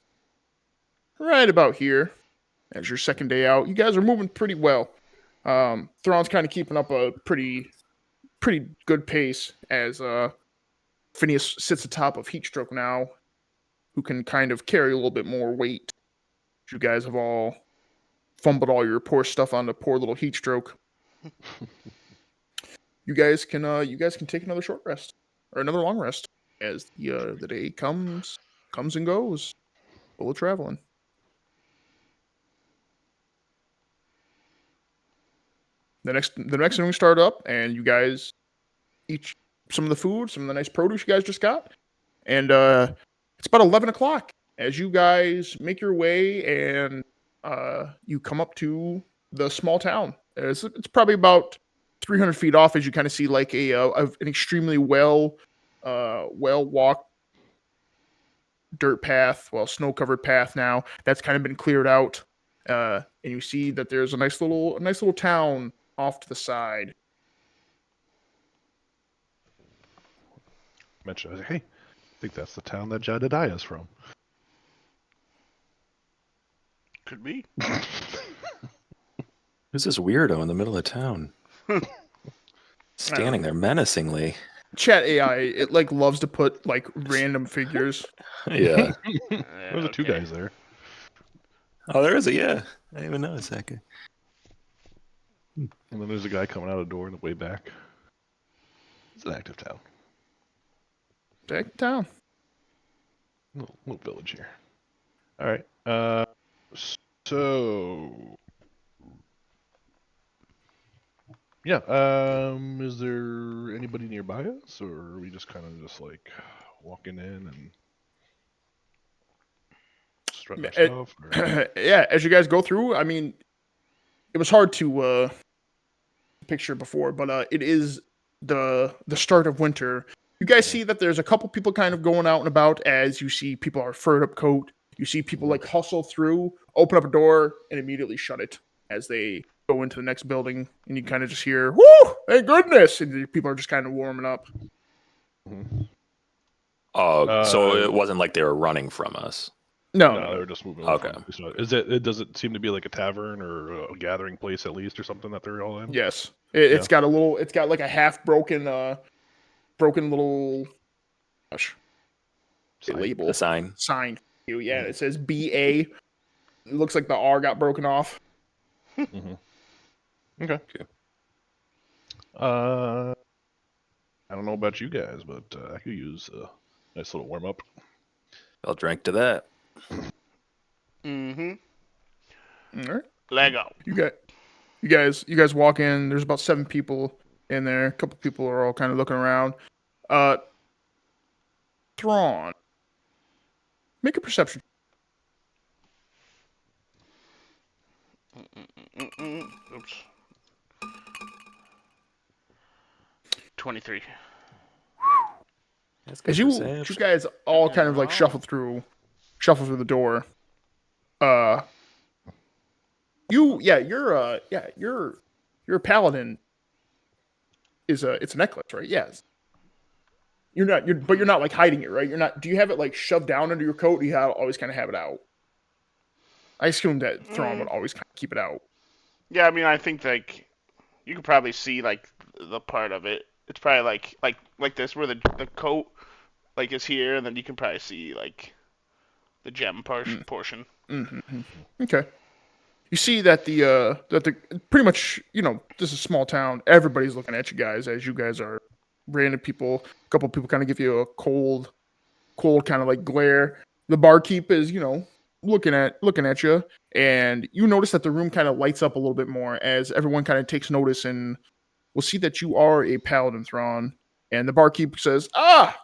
right about here as your second day out. You guys are moving pretty well. Thrawn's kind of keeping up a pretty good pace as Phineas sits atop of Heatstroke now, who can kind of carry a little bit more weight. You guys have all fumbled all your poor stuff on the poor little Heatstroke. You guys can take another short rest or another long rest as the day comes and goes, full of traveling. The next morning start up, and you guys eat some of the food, some of the nice produce you guys just got, and it's about 11 o'clock as you guys make your way and you come up to the small town. It's probably about 300 feet off as you kind of see like an extremely well walked dirt path, snow covered path now that's kind of been cleared out, and you see that there's a nice little town off to the side. Mention, I was like, hey, I think that's the town that Jedediah is from. Could be. Who's this weirdo in the middle of town? Standing there menacingly. Chat AI, it like loves to put like random figures. Yeah. There's the two guys there. Oh, there is a yeah. I didn't even notice that guy. And then there's a guy coming out of the door on the way back. It's an active town. Back to town. Little village here. All right. So yeah. Is there anybody nearby us, or are we just kind of just like walking in and strutting our stuff? Or... Yeah, as you guys go through, I mean, it was hard to picture before, but it is the start of winter. You guys see that there's a couple people kind of going out and about as you see people are furred up coat. You see people like hustle through, open up a door, and immediately shut it as they go into the next building. And you kind of just hear, "Woo! Thank goodness!" And the people are just kind of warming up. Oh, so it wasn't like they were running from us. No, they were just moving. Okay. So does it seem to be like a tavern or a gathering place at least, or something that they're all in? Yes, it's got like a half broken little label. The sign. Yeah, it says BA. It looks like the R got broken off. Okay. I don't know about you guys, but I could use a nice little warm up. I'll drink to that. Mm-hmm. All right. Lego. You guys walk in. There's about 7 people in there. A couple people are all kind of looking around. Thrawn, make a perception. Oops. 23. That's As you guys all kind of like shuffle through the door. Your paladin is it's a necklace, right? Yes. But you're not like hiding it, right? You're not. Do you have it like shoved down under your coat? Or do you always kind of have it out? I assume that Thrawn would always kind of keep it out. Yeah, I mean, I think like you could probably see like the part of it. It's probably like this where the coat like is here, and then you can probably see like the gem portion. Mm-hmm. Okay. You see that the pretty much, this is a small town. Everybody's looking at you guys as you guys are random people. A couple people kind of give you a cold kind of like glare. The barkeep is, looking at you, and you notice that the room kind of lights up a little bit more as everyone kind of takes notice and will see that you are a paladin, Thrawn. And the barkeep says, "Ah,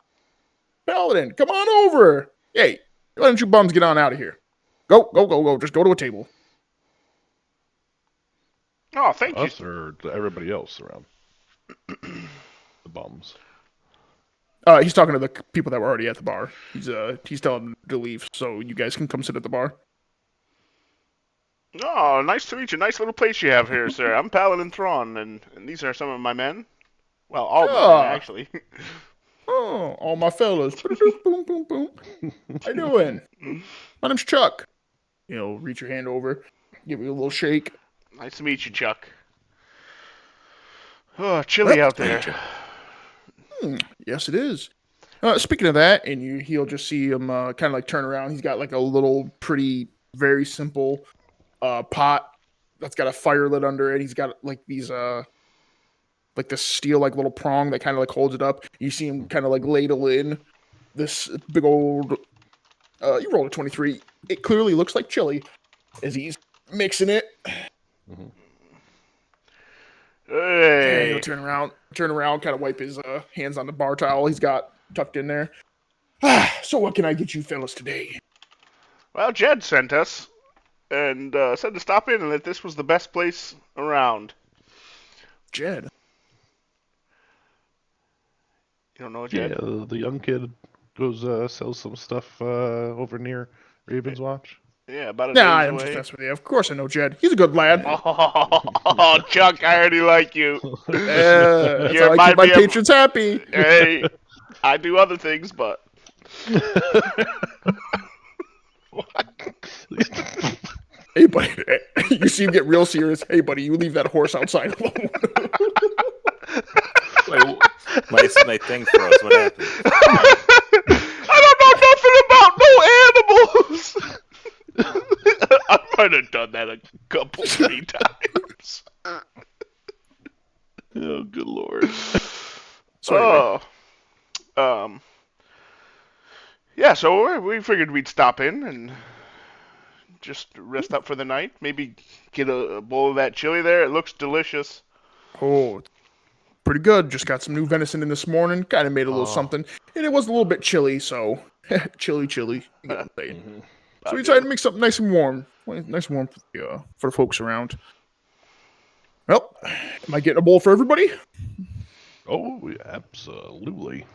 paladin, come on over. Hey, why don't you bums get on out of here? Go, go, go, go. Just go to a table." Oh, thank you. Us or to everybody else around? The bums. He's talking to the people that were already at the bar. He's telling them to leave so you guys can come sit at the bar. Oh, nice to meet you. Nice little place you have here, sir. I'm Paladin Thrawn, and these are some of my men. Well, all my men, Ah, actually. oh, all my fellas. Boom, boom, boom. How you doing? My name's Chuck. Reach your hand over, give you a little shake. Nice to meet you, Chuck. Oh, chilly Well, out there. Yes, it is. Speaking of that, and he'll just see him kind of like turn around. He's got like a little pretty, very simple pot that's got a fire lit under it. He's got like these like this steel like little prong that kind of like holds it up. You see him kind of like ladle in this big old. You rolled a 23. It clearly looks like chili as he's mixing it. Mm-hmm. Hey. He'll turn around, kind of wipe his hands on the bar towel he's got tucked in there. So what can I get you fellas today? Well, Jed sent us and said to stop in and that this was the best place around. Jed. You don't know Jed? Yeah, the young kid goes sells some stuff over near Raven's Watch. Yeah, about a Nah, day's I'm just away. messing with you. Of course I know Jed. He's a good lad. Oh, Chuck, I already like you. That's You how I remind keep my me of- patrons happy. Hey, I do other things, but Hey, buddy. You see him get real serious. Hey, buddy, you leave that horse outside alone. Wait, my thing froze. What happened? I don't know nothing about no animals. I might have done that a couple, 3 times. Oh, good lord. So anyway, Yeah, so we figured we'd stop in and just rest up for the night. Maybe get a bowl of that chili there. It looks delicious. oh, it's pretty good. Just got some new venison in this morning. Kind of made a little something. And it was a little bit chilly, so chilly. You get what I'm saying. Mm-hmm. So we decided to make something nice and warm. Nice and warm for the folks around. Well, am I getting a bowl for everybody? Oh, absolutely.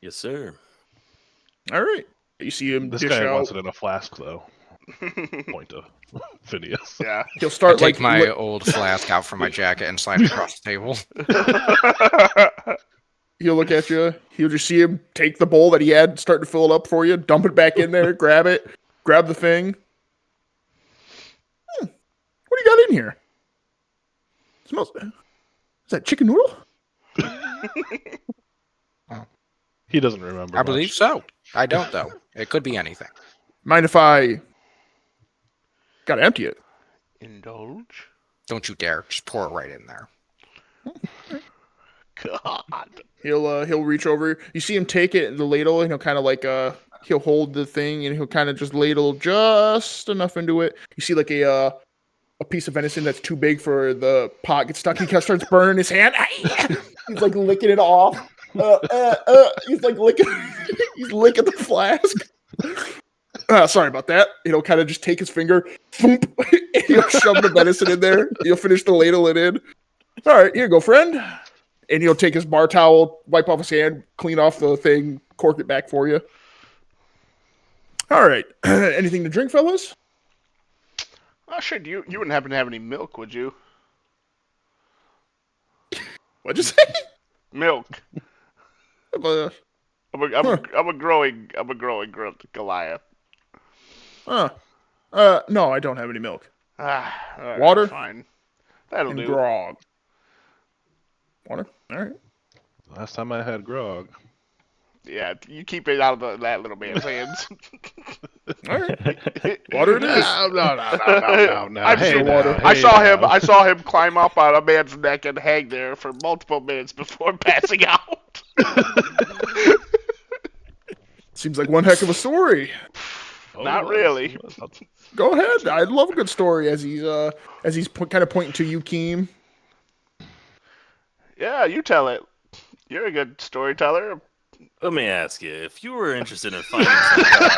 Yes, sir. All right. You see him This dish guy out. wants it in a flask, though. Point to Phineas. Yeah. He'll I start take like my old flask out from my jacket and slide it across the table. he'll look at you. He'll just see him take the bowl that he had, start to fill it up for you, dump it back in there, grab the thing. What do you got in here? Smells. Is that chicken noodle? He doesn't remember. I believe much. so. I don't, though. It could be anything. Mind if I gotta empty it? Indulge. Don't you dare. Just pour it right in there. God. He'll reach over. You see him take it in the ladle, and he'll kind of like he'll hold the thing, and he'll kind of just ladle just enough into it. You see like a piece of venison that's too big for the pot gets stuck. He kind of starts burning his hand. He's like licking it off. He's like licking. He's licking the flask. Sorry about that. He'll kind of just take his finger. Thump, and he'll shove the venison in there. He'll finish the ladle it in. All right, here you go, friend. And he'll take his bar towel, wipe off his hand, clean off the thing, cork it back for you. All right. Anything to drink, fellas? Oh, shit, you wouldn't happen to have any milk, would you? What'd you say? Milk. Huh. I'm a growing Goliath. No, I don't have any milk. All right, Water? Fine. That'll And do. grog. Water? All right. Last time I had grog. Yeah, you keep it out of that little man's hands. All right, water it is. No. I'm Hey, sure. water. now, I hey, saw him. now. I saw him climb up on a man's neck and hang there for multiple minutes before passing out. Seems like one heck of a story. Oh, Not it was, really. it was. Go ahead. I love a good story as he's kind of pointing to you, Keem. Yeah, you tell it. You're a good storyteller. Let me ask you, if you were interested in finding some God,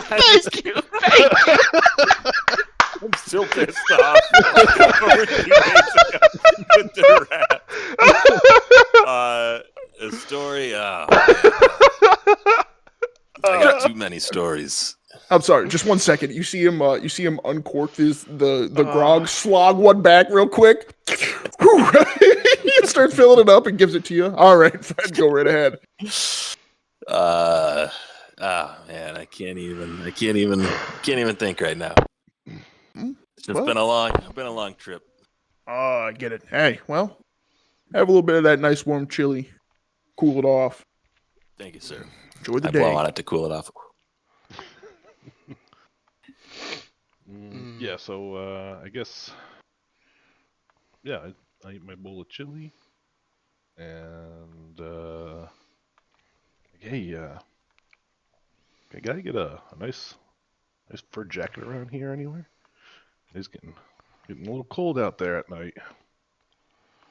Thank you. Thank you. I'm still pissed off over 2 days ago with the rat. A story. I got too many stories. I'm sorry. Just 1 second. You see him. You see him uncork the grog, slog one back real quick. Whew. He starts filling it up and gives it to you. All right, Fred, go right ahead. Man, I can't even think right now. It's just Well- been a long trip. Oh, I get it. Hey, well, have a little bit of that nice warm chili. Cool it off. Thank you, sir. Enjoy the I blow day. on it to cool it off. Yeah, so I guess, yeah, I eat my bowl of chili, and hey, I gotta get a nice fur jacket around here anywhere. It's getting a little cold out there at night.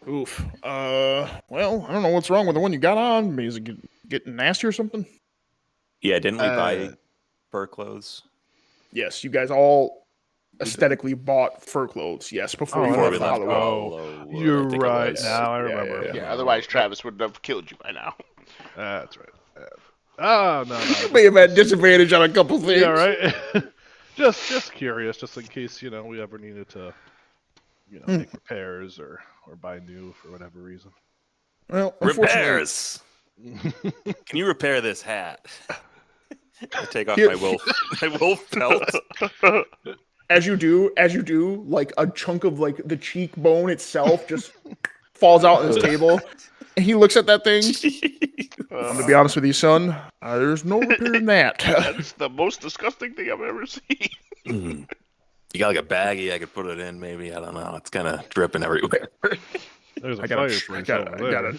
Oof. Well, I don't know what's wrong with the one you got on. Is it getting nasty or something? Yeah, didn't we buy Uh, fur clothes? Yes, you guys all aesthetically bought fur clothes. Yes, before Oh, you Before left we the left Hollywood. Hollow, You're I think it right. was. Now I Yeah, remember. yeah, Yeah, otherwise Travis would have killed you by now. That's right. Oh no, You may have had disadvantage on a couple things. Yeah, right. just curious, just in case we ever needed to, make repairs or buy new for whatever reason. Well, unfortunately, Repairs. Can you repair this hat? I take off Here- my wolf pelt. as you do, like a chunk of like the cheekbone itself just falls out on his table, and he looks at that thing. I'm gonna be honest with you, son. There's no repairing that. That's the most disgusting thing I've ever seen. You got like a baggie I could put it in, maybe. I don't know. It's kind of dripping everywhere. There's a I got a, fireplace over there.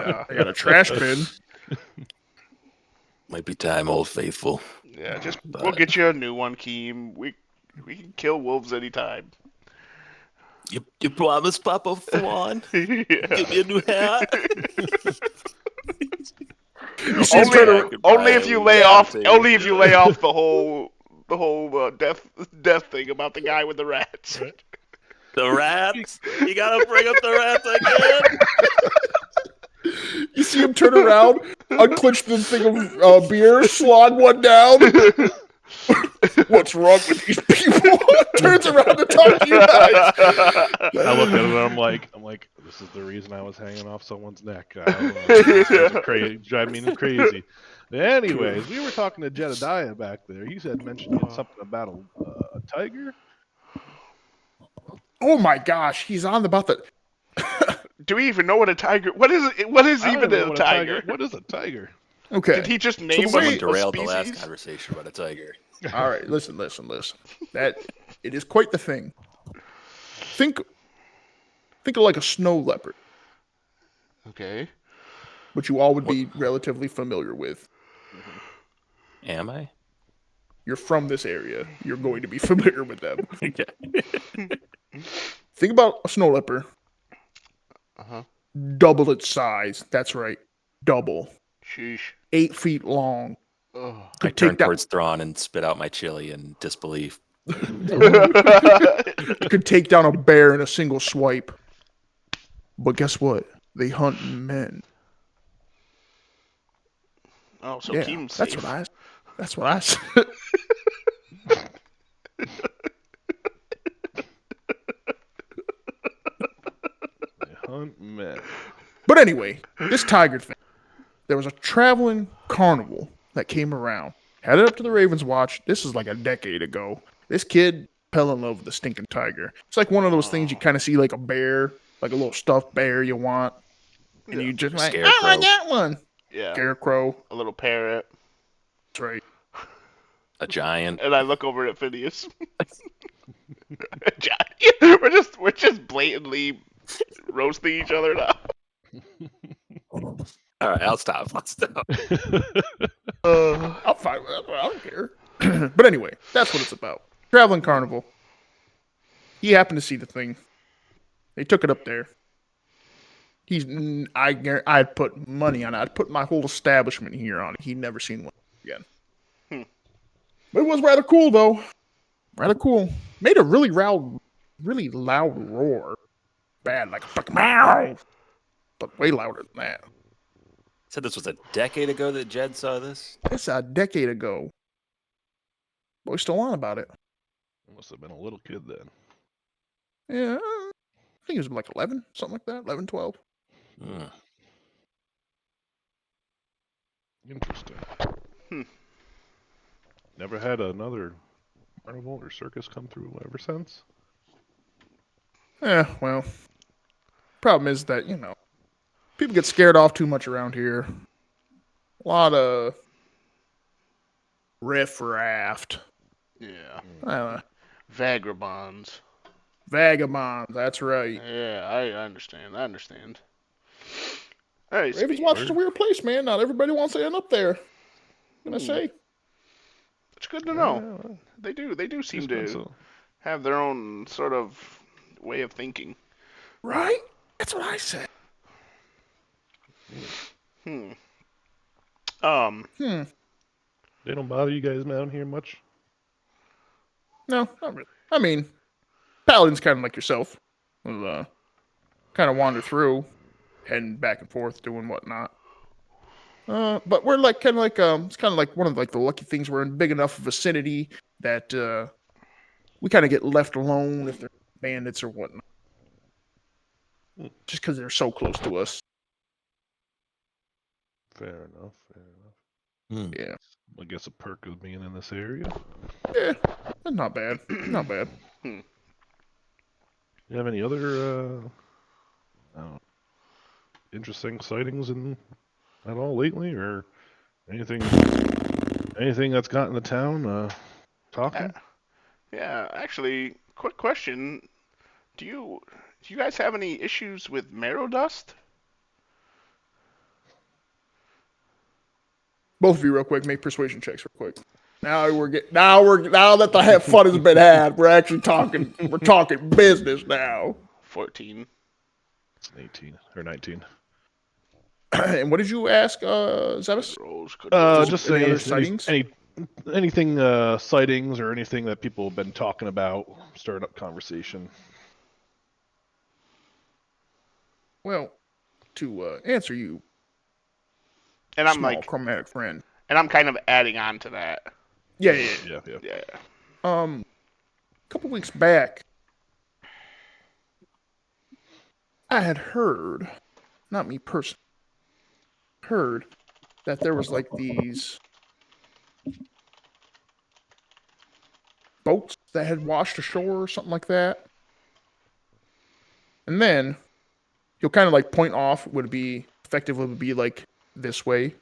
yeah. I got a trash bin. Might be time, Old Faithful. Yeah, we'll get you a new one, Keem. We can kill wolves anytime. You promised, Papa Fwan? Yeah. Give me a new hat? You see him turn around. Only if you lay off the whole death thing about the guy with the rats. Right. The rats? You gotta bring up the rats again? You see him turn around, unclench the thing of beer, slog one down. What's wrong with these people? Turns around to talk to you guys. I look at it and I'm like, this is the reason I was hanging off someone's neck. I don't know. These guys are crazy, drive me crazy. Anyways, we were talking to Jedediah back there. He said mentioned something about a tiger. Oh my gosh, he's on about the. Do we even know what a tiger? What is it? What is I don't even know a what tiger? What is a tiger? Okay. Did he just name the Someone way- a derailed the last species? conversation about a tiger. All right, listen. That it is quite the thing. Think of like a snow leopard, Okay. which you all would be relatively familiar with. Am I? You're from this area. You're going to be familiar with them. Yeah. Think about a snow leopard. Uh-huh. Double its size. That's right. Double. Sheesh. 8 feet long. Ugh. I Could turn take down, towards Thrawn and spit out my chili in disbelief. could take down a bear in a single swipe. But guess what? They hunt men. Oh, so Yeah, Keem's that's safe. what I said. They hunt men. But anyway, this tiger thing. There was a traveling carnival that came around. Headed up to the Ravens Watch. This is like a decade ago. This kid fell in love with the stinking tiger. It's like one of those things you kind of see like a bear, like a little stuffed bear you want. And you just like, Scarecrow. oh, I got one. Yeah, Scarecrow. a little parrot. That's right. A giant. And I look over at Phineas. Yeah, we're just blatantly roasting each other now. All right, I'll stop. I'll stop. I'm fine with that. I don't care. But anyway, that's what it's about. Traveling carnival. He happened to see the thing. They took it up there. I'd put money on it. I'd put my whole establishment here on it. He'd never seen one again. Hmm. But it was rather cool, though. Rather cool. Made a really loud roar. Bad, like a fucking meow. But way louder than that. Said this was a decade ago that Jed saw this. It's a decade ago. But we're still on about it. Must have been a little kid then. Yeah, I think it was like 11, something like that. 11, 12. Hmm. Interesting. Hmm. Never had another carnival or circus come through ever since. Yeah, well, problem is that, people get scared off too much around here. A lot of riff-raft. Yeah. Uh, Vagabonds. vagabonds, that's right. Yeah, I understand. I understand. All right, Raven's Watch is a weird place, man. Not everybody wants to end up there. What can I say? It's good to know. They do seem to have their own sort of way of thinking. Right? That's what I said. Hmm. They don't bother you guys down here much? No, not really. I mean, Paladin's kind of like yourself. We'll kind of wander through, heading back and forth, doing whatnot. But we're like it's kind of like one of like the lucky things. We're in big enough vicinity that we kind of get left alone if they're bandits or whatnot, just because they're so close to us. Fair enough. Fair enough. Hmm. Yeah, I guess a perk of being in this area. yeah, that's not bad. Not bad. You have any other I don't know, interesting sightings at all lately, or anything that's gotten the town talking? Yeah, actually, quick question. Do you guys have any issues with marrow dust? Both of you, real quick, make persuasion checks, real quick. Now that the fun has been had, we're actually talking. We're talking business now. 14. It's an 18 or 19. And what did you ask, Zevis? Just any other sightings? Anything sightings or anything that people have been talking about, stirring up conversation. Well, to answer you, And I'm small like, chromatic friend. and I'm kind of adding on to that. Yeah. Yeah. A couple weeks back, I had heard, not me personally, heard that there was like these boats that had washed ashore or something like that. And then he'll kind of like point off would be like this way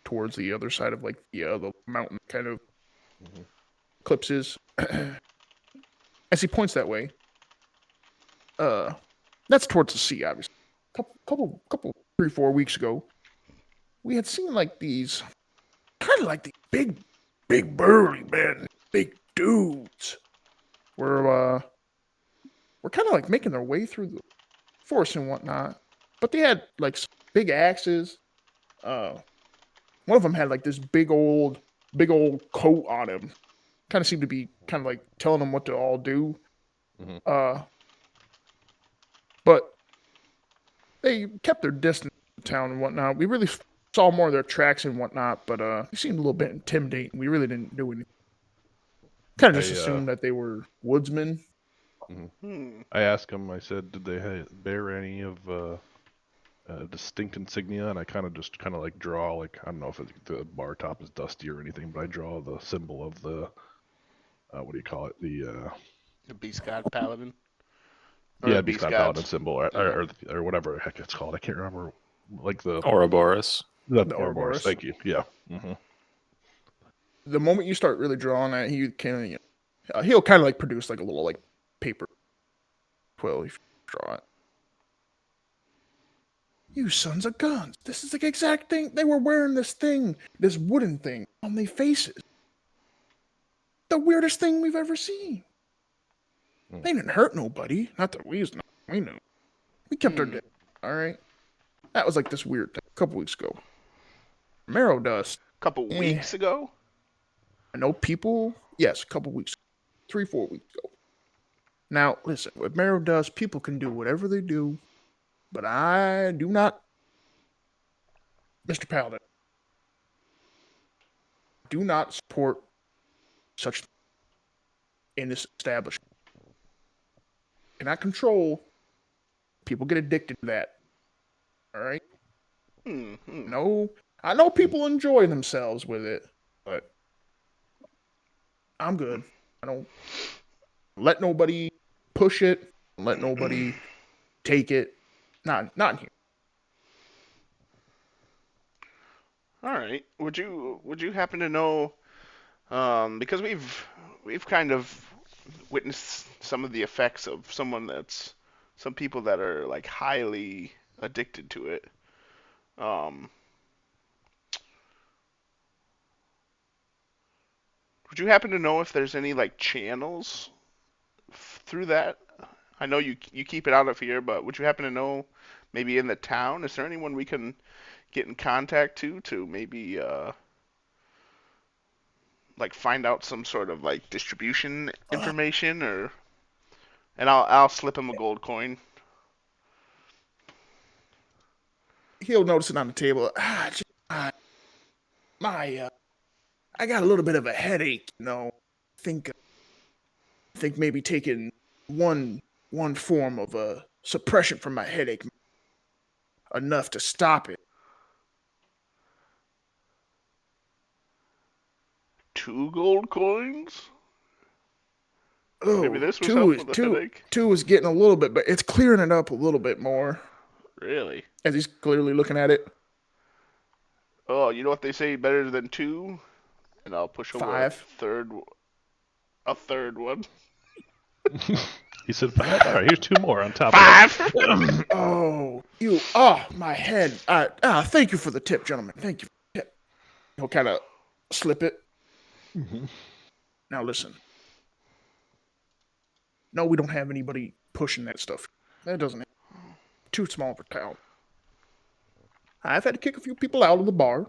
towards the other side of like the mountain kind of eclipses. As he points that way, that's towards the sea, obviously. Couple 3-4 weeks ago, we had seen like these kind of like these big burly men, big dudes. Were kind of like making their way through the forest and whatnot, but they had like big axes. One of them had like this big old coat on him. Kind of seemed to be kind of like telling them what to all do. Mm-hmm. But they kept their distance from the town and whatnot. We really saw more of their tracks and whatnot, but they seemed a little bit intimidating. We really didn't do anything. Kind of just assumed that they were woodsmen. I asked him. I said, "Did they bear any of distinct insignia?" And I kind of like draw, like, I don't know if the bar top is dusty or anything, but I draw the symbol of the what do you call it? The Beast God Paladin. Beast God Paladin symbol, or whatever the heck it's called. I can't remember like the Ouroboros. the The Ouroboros. Ouroboros. Thank you. Yeah. The moment you start really drawing that, he can, he'll kind of like produce like a little like paper quill if you draw it. You sons of guns! This is the exact thing they were wearing. This wooden thing on their faces. The weirdest thing we've ever seen. They didn't hurt nobody. Not that we knew. We kept our dick. All right. That was like this weird thing a couple weeks ago. Marrow dust. Couple weeks ago. I know people. Yes, a couple weeks, 3-4 weeks ago. Now listen, with marrow dust, people can do whatever they do, but I do not, Mr. Paladin, do not support such in this establishment. Cannot control. People get addicted to that. All right. No, I know people enjoy themselves with it, but I'm good. I don't let nobody push it. Let nobody take it. Not in here. All right. Would you happen to know? Because we've kind of witnessed some of the effects of some people that are like highly addicted to it. Um, would you happen to know if there's any like channels through that? I know you keep it out of here, but would you happen to know maybe in the town? Is there anyone we can get in contact to maybe like find out some sort of like distribution information or and I'll slip him a gold coin. He'll notice it on the table. I got a little bit of a headache. Think maybe taking one form of a suppression for my headache enough to stop it. 2 gold coins? Maybe Oh, this was two helping is with the two headache. two is getting a little bit, but it's clearing it up a little bit more Really? as he's clearly looking at it. Oh, you know what they say better than 2? And I'll push over Five. a third one. He said 5. All right, here's 2 more on top of 5. that. My head. Thank you for the tip, gentlemen. Thank you for the tip. He'll kind of slip it. Now listen. No, we don't have anybody pushing that stuff. That doesn't happen. Too small of a town. I've had to kick a few people out of the bar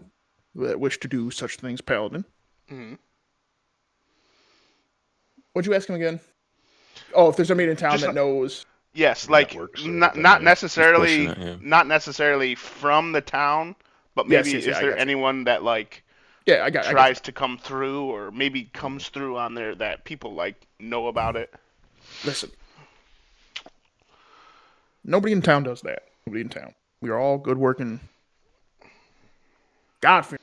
that wish to do such things, Paladin. What'd you ask him again? Oh, if there's somebody in town Just that knows. Yes, like Networks or not anything, not yeah. necessarily Pushing it, yeah. not necessarily from the town, but Yes, maybe yes, yeah, is I there got you. anyone that like Yeah, I got you. tries to come through or maybe comes through on there that people like know about it? Listen. Nobody in town does that. Nobody in town. We are all good working, God-fearing,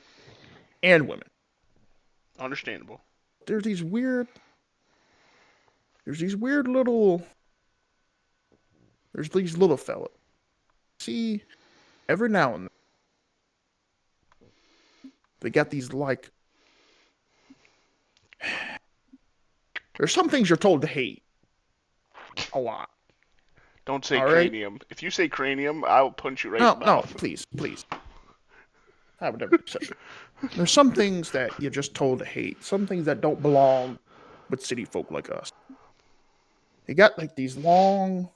and women. Understandable. There's these weird. There's these weird little. There's these little fellas. See, every now and then, they got these like. There's some things you're told to hate. A lot. Don't say All right? cranium. If you say cranium, I will punch you right in No, the no, mouth. please. I would never do such. There's some things that you're just told to hate. Some things that don't belong with city folk like us. They got like these long.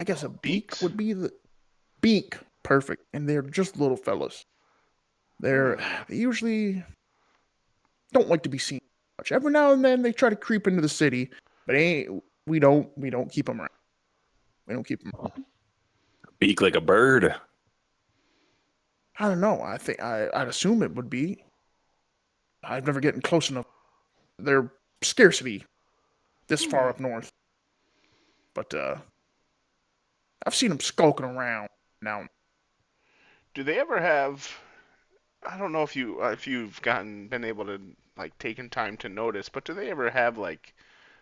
I guess a beak Beaks? would be the beak. Perfect. And they're just little fellas. They usually don't like to be seen much. Every now and then they try to creep into the city, but we don't keep them around. We don't keep them around. Beak like a bird. I don't know. I think I'd assume it would be. I've never gotten close enough. They're scarcity this far up north, but I've seen them skulking around now. Do they ever have? I don't know if you've been able to like taken time to notice, but do they ever have like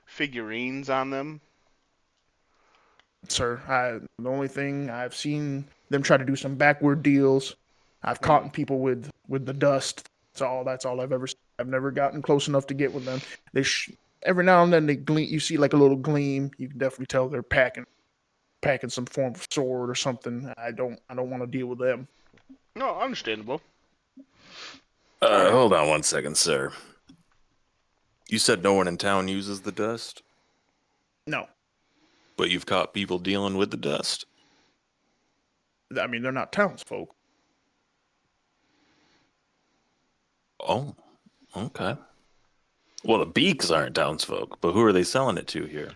figurines on them? sir. The only thing I've seen them try to do some backward deals. I've caught people with the dust. That's all I've ever seen. I've never gotten close enough to get with them. Every now and then they gleam. You see like a little gleam. You can definitely tell they're packing some form of sword or something. I don't want to deal with them. No, understandable. Alright. Hold on one second, sir. You said no one in town uses the dust, No, but you've caught people dealing with the dust. I mean they're not townsfolk. Oh, okay. Well, the Beaks aren't townsfolk, but who are they selling it to here?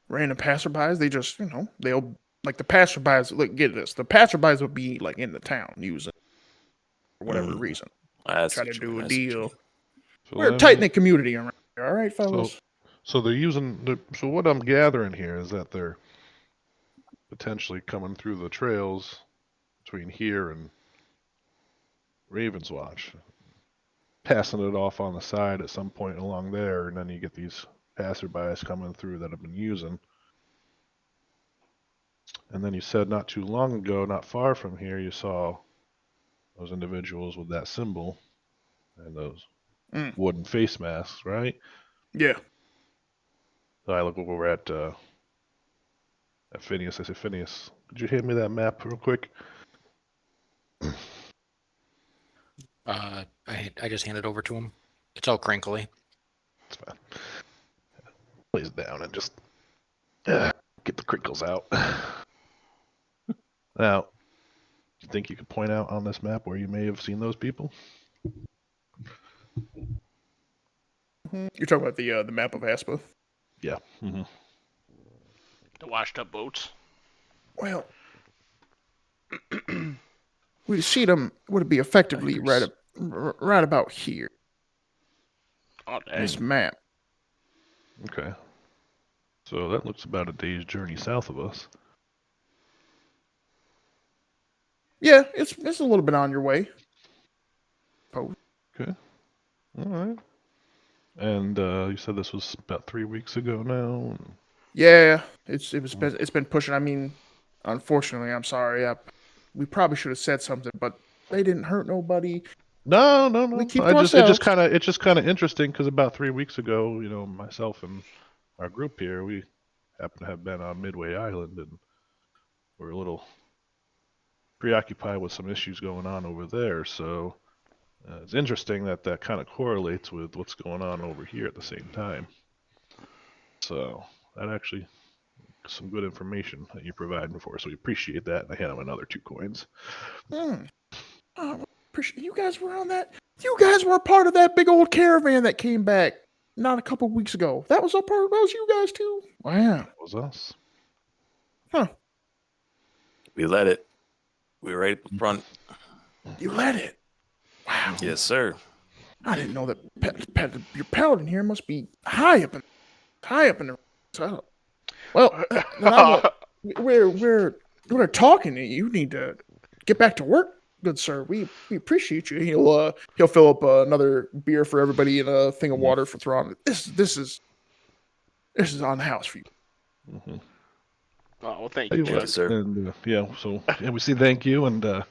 Random passerbys. They just they'll like the passerbys. Look, get this. The passerbys will be like in the town using it for whatever reason. I Try see to what you do mean, a I see what you deal. mean. So We're a then- tight knit community around here. All right, fellas. So they're using. So what I'm gathering here is that they're potentially coming through the trails between here and Ravenswatch, passing it off on the side at some point along there, and then you get these passerbys coming through that have been using. And then you said not too long ago, not far from here, you saw those individuals with that symbol and those Mm. wooden face masks, right? Yeah. So I look over at Phineas. I say, Phineas, could you hand me that map real quick? I just handed over to him. It's all crinkly. It's fine. Plays it down and just get the crinkles out. Now, do you think you could point out on this map where you may have seen those people? You're talking about the map of Aspa. Yeah. Mm-hmm. The washed up boats. Well, we see them. Would it be effectively Bikers. right about here? Oh, dang. This map. Okay. So that looks about a day's journey south of us. Yeah, it's a little bit on your way. Oh, Okay. All right. And you said this was about 3 weeks ago now. yeah. It's been pushing. I mean, unfortunately, I'm sorry. We probably should have said something, but they didn't hurt nobody. No. We keep to It ourselves. just kind of interesting because about 3 weeks ago, myself and our group here, we happen to have been on Midway Island, and we're a little preoccupied with some issues going on over there. So it's interesting that that kind of correlates with what's going on over here at the same time. So that actually some good information that you're providing for us. So we appreciate that. And I hand him another 2 coins. Oh, appreciate you guys were on that. You guys were a part of that big old caravan that came back not a couple weeks ago. That was you guys too. Wow. That was us. Huh. We let it. We were right at the front. You led it. Wow. Yes, sir. I didn't know that your paladin here must be high up in the. So, well, then I won't. We're talking. You need to get back to work, good sir. We appreciate you. He'll fill up another beer for everybody and a thing of water for Thrawn. This is on the house for you. Mm-hmm. Oh, well, thank Hey, you, Thank you, Chuck. sir. And we say thank you, and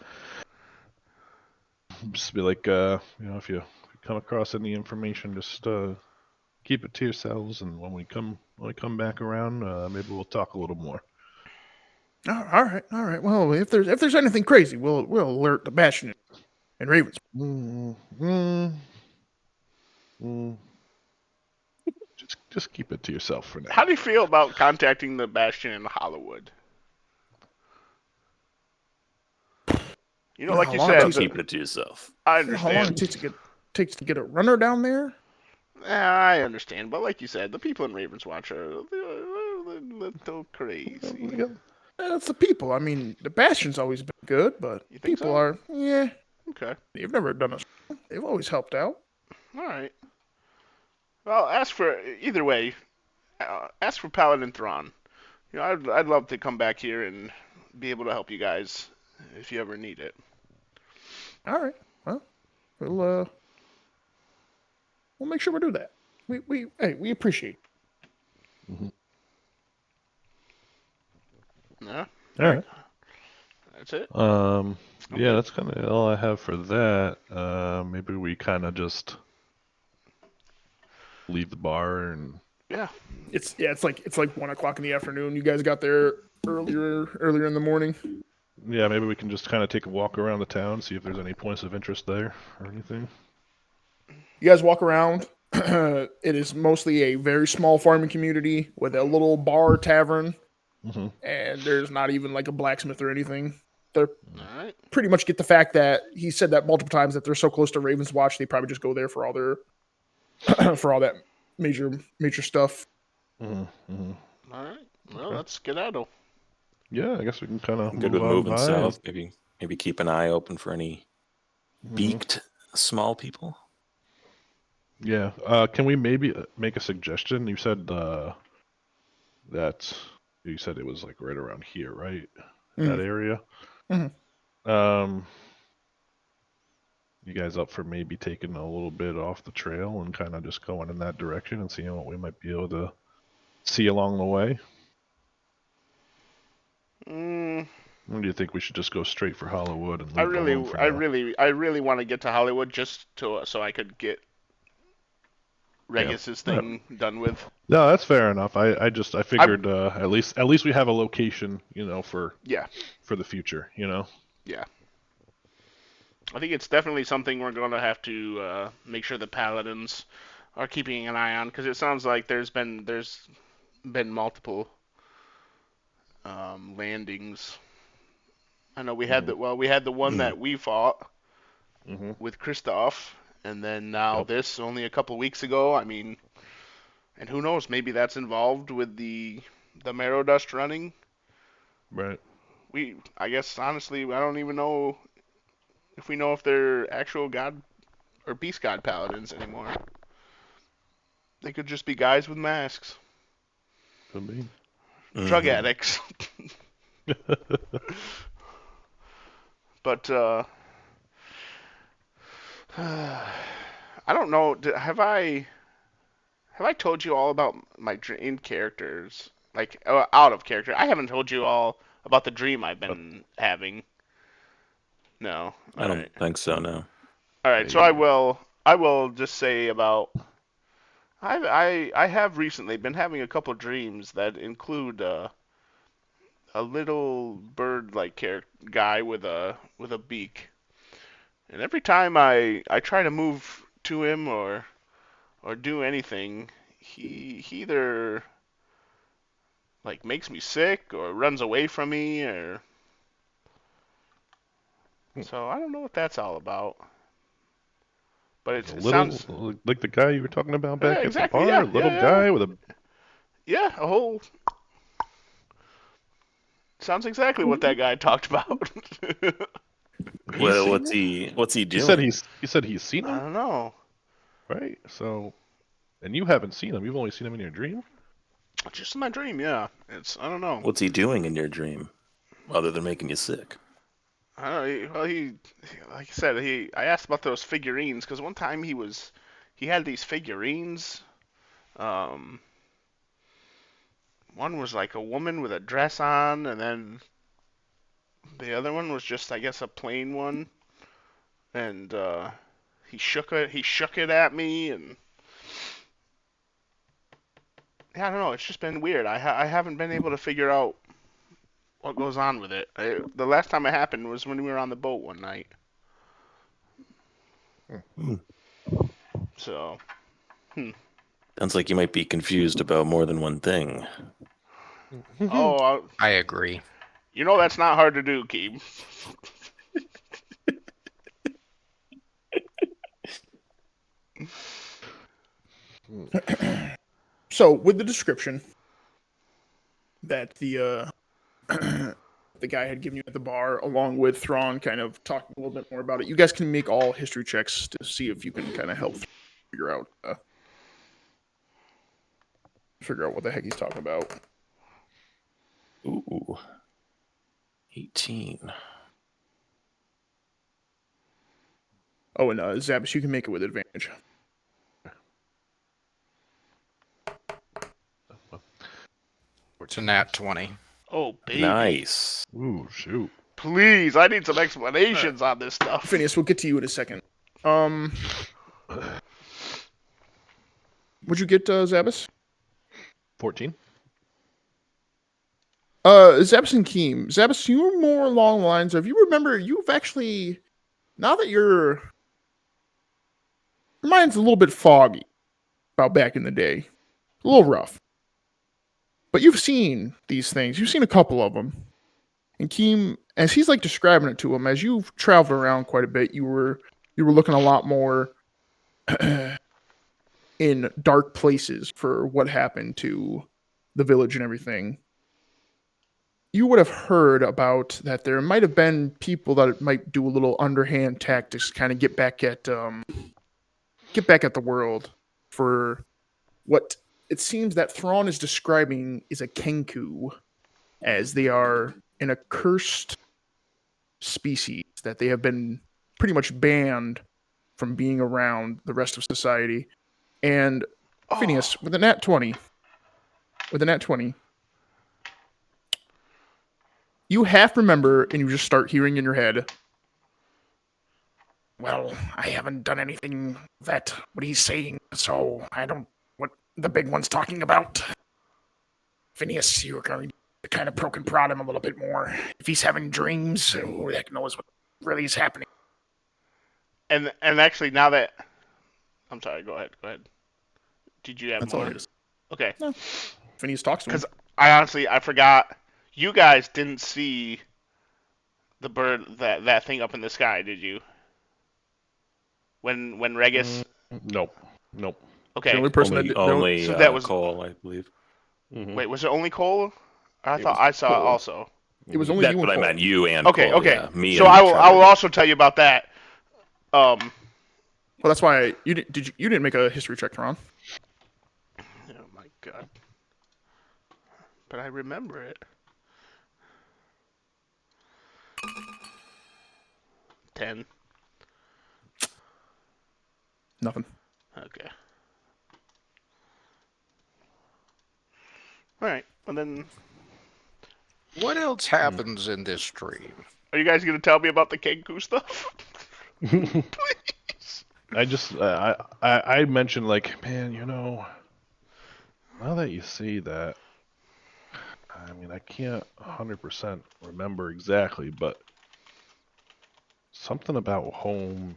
just be like, if you come across any information, just keep it to yourselves, and when we come back around, maybe we'll talk a little more. All right. Well, if there's anything crazy, we'll alert the Bastion and Ravens. Just keep it to yourself for now. How do you feel about contacting the Bastion in Hollywood? Well, Like how you long said, does Keep it to yourself. I You know how long it understand. takes to get a runner down there? I understand, but like you said, the people in Ravenswatch are a little crazy. That's the people. I mean, the Bastion's always been good, but You think people so? are. Yeah, Okay, they've never done us. They've always helped out. all right. Well, either way. Ask for Paladin Thrawn. I'd love to come back here and be able to help you guys if you ever need it. All right. Well, we'll make sure we do that. We appreciate it. Mm-hmm. Yeah. All right. That's it. Yeah, good. that's kind of all I have for that. Maybe we kind of just leave the bar and Yeah. It's like 1 o'clock in the afternoon. You guys got there earlier in the morning. yeah, maybe we can just kind of take a walk around the town, see if there's any points of interest there or anything. You guys walk around. It is mostly a very small farming community with a little bar tavern, Mm-hmm. and there's not even like a blacksmith or anything. They're All right. pretty much get the fact that he said that multiple times that they're so close to Ravens Watch, they probably just go there for all their for all that major stuff. Mm-hmm. Mm-hmm. All right. Well, Okay. let's skedaddle. Yeah, I guess we can kind of I'm good move with on moving by. south. Maybe keep an eye open for any Mhm. beaked small people. Yeah. Can we maybe make a suggestion? You said that you said it was like right around here, right? That area. Mhm. Um, you guys up for maybe taking a little bit off the trail and kind of just going in that direction and seeing what we might be able to see along the way? Mm, Or do you think we should just go straight for Hollywood and I leave it alone for now? really want to get to Hollywood just to so I could get Regus's thing done with. No, that's fair enough. I figured at least we have a location, for Yeah. the future, Yeah. I think it's definitely something we're going to have to make sure the paladins are keeping an eye on because it sounds like there's been multiple landings. I know we had the one that we fought Mm-hmm. with Kristoff, and then now Yep. this only a couple weeks ago. I mean, and who knows? Maybe that's involved with the marrow dust running. Right. I guess honestly, I don't even know if we know if they're actual god or beast god paladins anymore. They could just be guys with masks, Could be. drug addicts. But I don't know. Have I told you all about my dream characters? Like out of character. I haven't told you all about the dream I've been having. No. I All don't right. think so. No. All right. So I will. I will just say about. I have recently been having a couple dreams that include a little bird-like guy with a beak, and every time I try to move to him or do anything, he either like makes me sick or runs away from me or so I don't know what that's all about. But A it little, sounds like the guy you were talking about yeah, back at the exactly, bar, yeah, a little guy with a. yeah, a whole sounds exactly what that guy talked about. He's Well, seen him. what's he He said doing? he's seen I him, don't know. right? So, and you haven't seen him. You've only seen him in your dream. Just in my dream, yeah. I don't know. What's he doing in your dream, other than making you sick? I don't know. Well, like I said, I asked about those figurines because one time he had these figurines. Um, one was like a woman with a dress on, and then the other one was just, I guess, a plain one. And he shook it at me, and yeah, I don't know. It's just been weird. I haven't been able to figure out what goes on with it. The last time it happened was when we were on the boat one night. Hmm. So, Sounds like you might be confused about more than one thing. oh, I agree. you know that's not hard to do, Keeb. So with the description that the the guy had given you at the bar, along with Thrawn, kind of talking a little bit more about it, you guys can make all history checks to see if you can kind of help figure out what the heck he's talking about. Ooh, 18. Oh, and Zabas, you can make it with advantage. It's a nat 20. Oh, baby. Nice. Ooh, shoot. Please, I need some explanations on this stuff. Phineas, we'll get to you in a second. Would you get Zabas? 14. Zabas and Keem. Zabas, you were more along the lines of, you remember, you've actually, now that your mind's a little bit foggy about back in the day, a little rough. But you've seen these things. You've seen a couple of them. And Keem, as he's like describing it to him, as you've traveled around quite a bit, you were looking a lot more in dark places for what happened to the village and everything. You would have heard about that there might have been people that might do a little underhand tactics, kind of get back at the world for what it seems that Thrawn is describing is a Kenku, as they are an accursed species that they have been pretty much banned from being around the rest of society. And Phineas, with a nat 20, you half remember and you just start hearing in your head, well, I haven't done anything that what he's saying, so I don't what the big one's talking about. Phineas, you're going to kind of poke and prod him a little bit more. If he's having dreams, who the heck knows what really is happening. And actually, now that I'm sorry, go ahead. Did you have That's more? all it is. Okay. No. Phineas talks to him. Because I forgot. You guys didn't see the bird, that thing up in the sky, did you? When Regis. Nope. The only Okay. person Only, that only So that was- Cole, I believe. Mm-hmm. Wait, was it only Cole? I It thought was I saw it Cole. also. it was only That's you and what I Cole. meant. You and Okay. Cole. Okay. Yeah. Me So and I will Trevor. also tell you about that. Well, that's why you didn't make a history check, Thrawn. Oh my god. But I remember it. 10. Nothing. Okay. All right. And then, What else happens in this dream? are you guys gonna tell me about the Kenku stuff? Please. I just I mentioned like, man, now that you say that, I mean, I can't 100% remember exactly, but something about home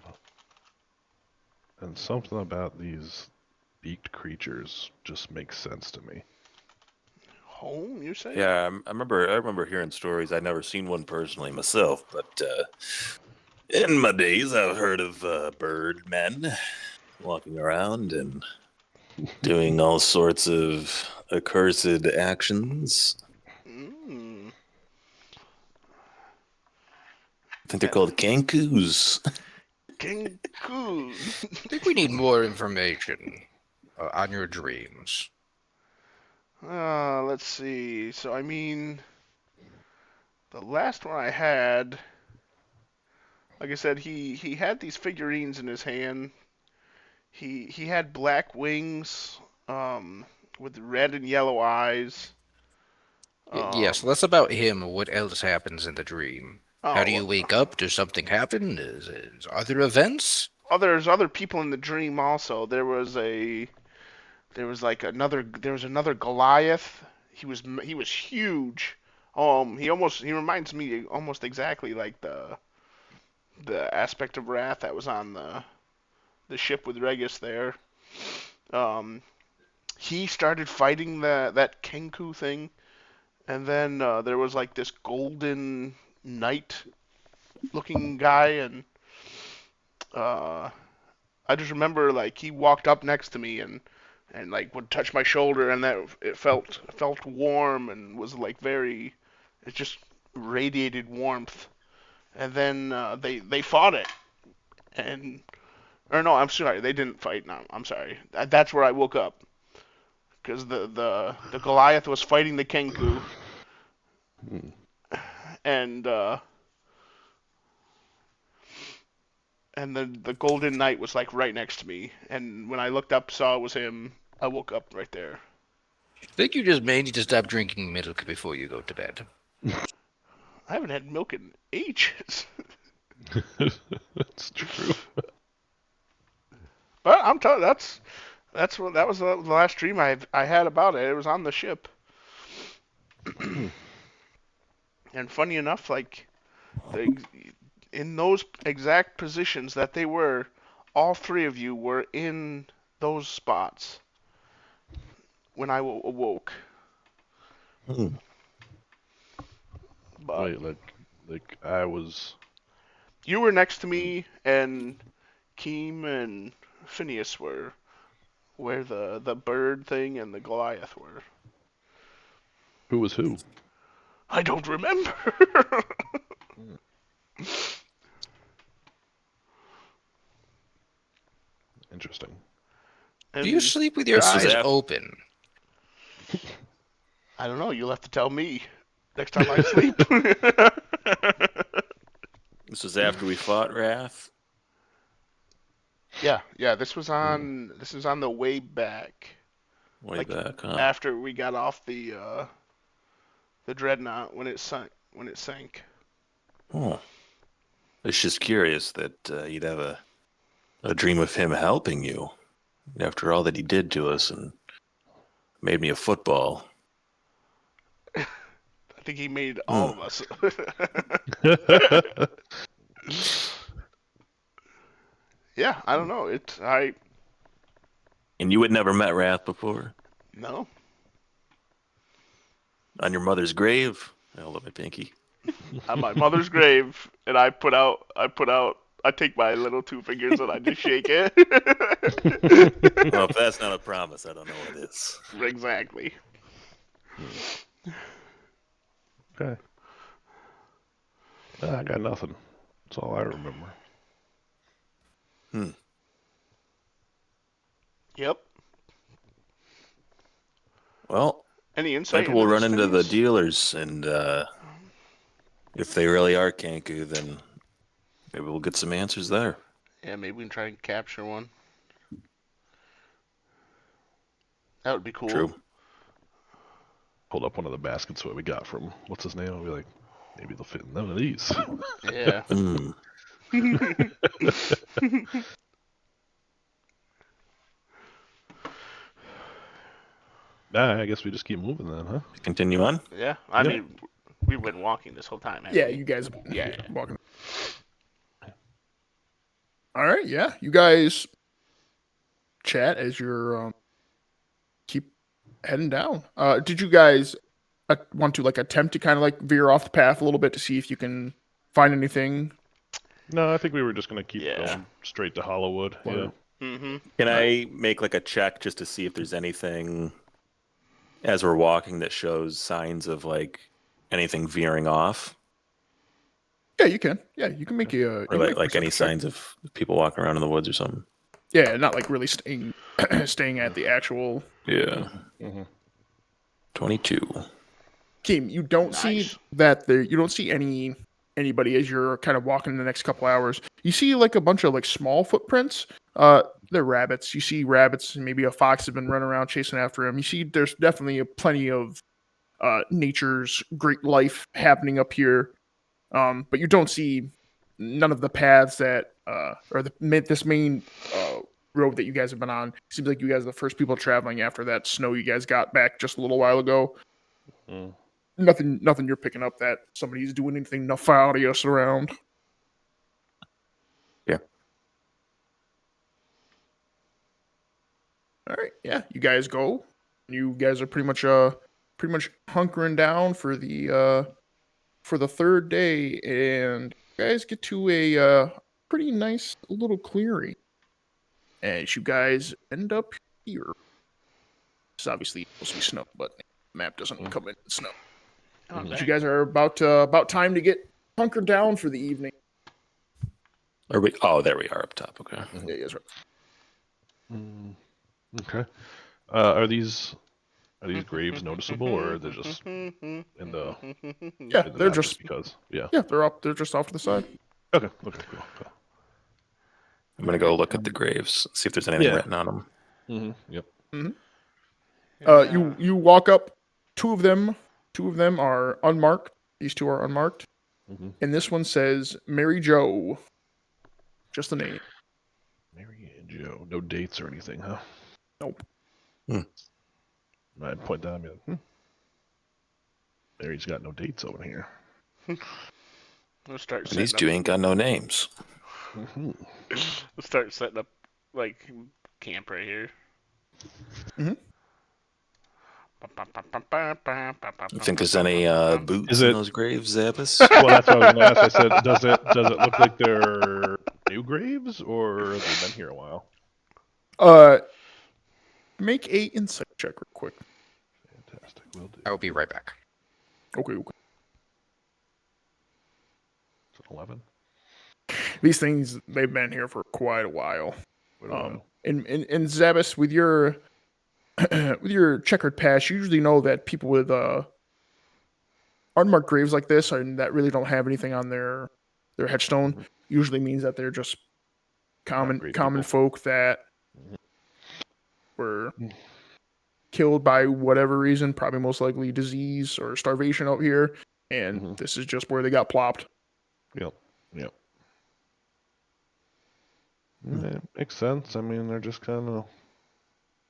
and something about these beaked creatures just makes sense to me. Home, you say? Yeah, I remember hearing stories. I'd never seen one personally myself, but in my days, I've heard of bird men walking around and doing all sorts of accursed actions. Mm. I think they're called Kenkus. Kenku. I think we need more information on your dreams. Let's see. So I mean, the last one I had, like I said, he had these figurines in his hand. He had black wings, with red and yellow eyes. Yes, less about him. What else happens in the dream? How do you wake up? Does something happen? Is other events? Oh, there's other people in the dream also. There was another Goliath. He was huge. He reminds me almost exactly like the aspect of wrath that was on the ship with Regis there. He started fighting that Kenku thing, and then there was like this golden knight looking guy, and I just remember like he walked up next to me and like would touch my shoulder, and that it felt warm and was like it just radiated warmth. And then they fought it, and or no, I'm sorry, they didn't fight. No, I'm sorry. That's where I woke up, because the Goliath was fighting the Kenku, and the Golden Knight was like right next to me, and when I looked up, saw it was him, I woke up right there. think you just may need to stop drinking milk before you go to bed. I haven't had milk in ages. That's true. But I'm telling you, that was the last dream I had about it. It was on the ship. And funny enough, like the in those exact positions that they were, all three of you were in those spots when I awoke. Hmm. But Wait, like I was. you were next to me, and Keem and Phineas were where the bird thing and the Goliath were. Who was who? I don't remember. Interesting. Do you And sleep with your This was eyes after. open? I don't know. You'll have to tell me next time I sleep. This was after we fought Wrath. yeah. This was on the way back. Way Like back, huh? after we got off the dreadnought when it sank. Oh. It's just curious that you'd have a dream of him helping you after all that he did to us and made me a football. I think he made all of us. Yeah, I don't know. And you had never met Wrath before? No. On your mother's grave? I hold up my pinky. On my mother's grave, and I take my little two fingers and I just shake it. Well, if that's not a promise, I don't know what is. Exactly. Okay. I got nothing. That's all I remember. Yep. Well, Any insight maybe into we'll this, run into the Phineas? dealers, and if they really are Kanku, then maybe we'll get some answers there. Yeah, maybe we can try and capture one. That would be cool. True. Hold up one of the baskets that we got from what's his name? I'll be like, maybe they'll fit in none of these. Yeah. Mm. Nah, I guess we just keep moving then, huh? Continue on. Yeah. I Yeah. mean, we've been walking this whole time. haven't Yeah, we? you guys. Yeah. Walking. All right. Yeah, you guys chat as you're keep heading down. Did you guys want to like attempt to kind of like veer off the path a little bit to see if you can find anything? No, I think we were just gonna keep Yeah. going straight to Hollywood. Yeah. Mm-hmm. Can I make like a check just to see if there's anything as we're walking that shows signs of like anything veering off, Yeah, you can. Yeah, you can make a. or you can make a like any perception check. signs of people walking around in the woods or something? Yeah, not like really staying staying at the actual. Yeah. Mm-hmm. 22. Keem, you don't see Nice. that there. You don't see anybody as you're kind of walking the next couple hours. You see like a bunch of like small footprints. They're rabbits. You see rabbits, and maybe a fox has been running around chasing after him. You see there's definitely plenty of nature's great life happening up here. But you don't see none of the paths that or this main road that you guys have been on. Seems like you guys are the first people traveling after that snow you guys got back just a little while ago. Mm. Nothing you're picking up that somebody's doing anything nefarious around. Yeah. All right, yeah, you guys go. You guys are pretty much hunkering down for the third day, and you guys get to a pretty nice little clearing. As you guys end up here, it's obviously supposed to be snow, but the map doesn't come in snow. Oh, But dang. you guys are about time to get hunkered down for the evening. Are we? Oh, there we are up top. Okay. Yeah, you guys are. Okay. Are these graves noticeable, or are they just in the? Yeah, in the they're map just because yeah. they're up. They're just off to the side. Okay. Okay. Cool. I'm gonna go look at the graves, see if there's anything Yeah. written on them. Mm-hmm. Yep. You walk up. Two of them are unmarked. These two are unmarked, and this one says Mary Jo. Just the name. Mary and Joe. No dates or anything, huh? Nope. I point that out. Mary's got no dates over here. We'll start And these setting two up. ain't got no names. We'll start setting up like camp right here. You think there's any boots in those graves, Zappis? Well, that's what I was going to ask. I said, does it look like they're new graves, or have they been here a while? Make a insight check real quick. Fantastic, will do. I will be right back. Okay. It's an 11. These things, they've been here for quite a while. And Zabas, with your with your checkered past, you usually know that people with unmarked graves like this and that really don't have anything on their headstone usually means that they're just common people. folk that were killed by whatever reason, probably most likely disease or starvation out here, and this is just where they got plopped. Yep. It makes sense. I mean, they're just kind of.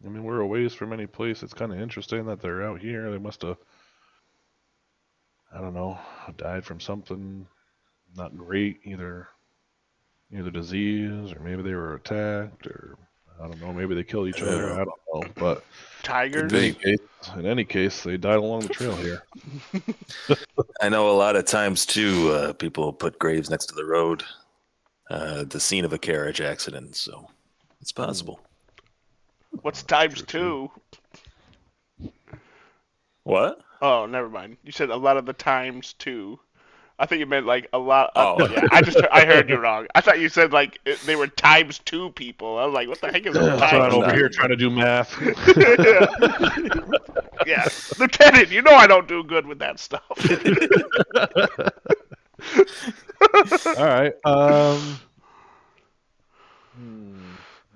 I mean, we're a ways from any place. It's kind of interesting that they're out here. They must have, I don't know, died from something not great, either disease, or maybe they were attacked, or I don't know, maybe they killed each other. I don't know, but Tigers. in any case, they died along the trail here. I know a lot of times too. People put graves next to the road, the scene of a carriage accident. So it's possible. What's times 2? What? Oh, never mind. You said a lot of the times 2. I think you meant like a lot. Oh. Yeah. I heard you wrong. I thought you said like they were times 2 people. I was like, what the heck is a That's why I'm times over 2? here trying to do math. Yeah, Lieutenant, you know I don't do good with that stuff. All right.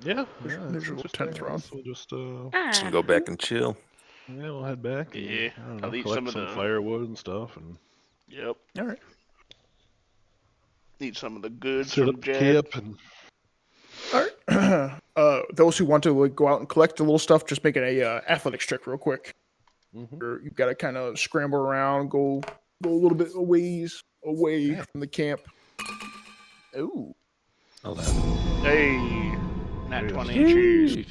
Yeah. There's your little 10th round. We'll just Just go back and chill. yeah, we'll head back. And, Yeah, I don't I'll know, eat collect some of the- firewood and stuff, and Yep. All right. Need some of the goods set from up Jack. camp and. All right. Those who want to go out and collect the little stuff, just make an athletics check real quick. You've got to kind of scramble around, go a little bit away from the camp. Ooh. 11. Hey, nat 20. Jeez.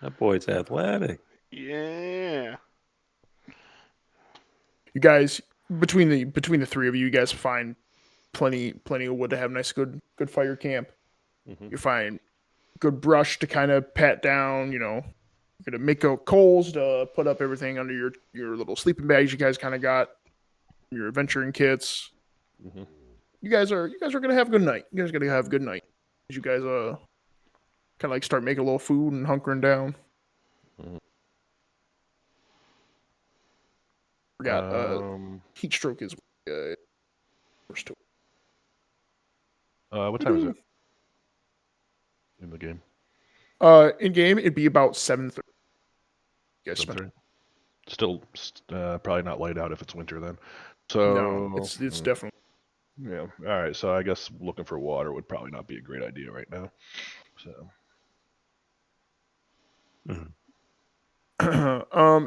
That boy's athletic. Yeah. You guys, between the three of you, you guys find plenty of wood to have a nice good fire camp. You find good brush to kind of pat down. You're gonna make out coals to put up everything under your little sleeping bags you guys kind of got, your adventuring kits. You guys are gonna have a good night. You guys are gonna have a good night. You guys kind of like start making a little food and hunkering down. Forgot heat stroke is first to what time is it in the game? in game it'd be about 7:30. Yes, 7:30? Still probably not light out if it's winter then. So no, it's definitely. Yeah. All right. So I guess looking for water would probably not be a great idea right now. So.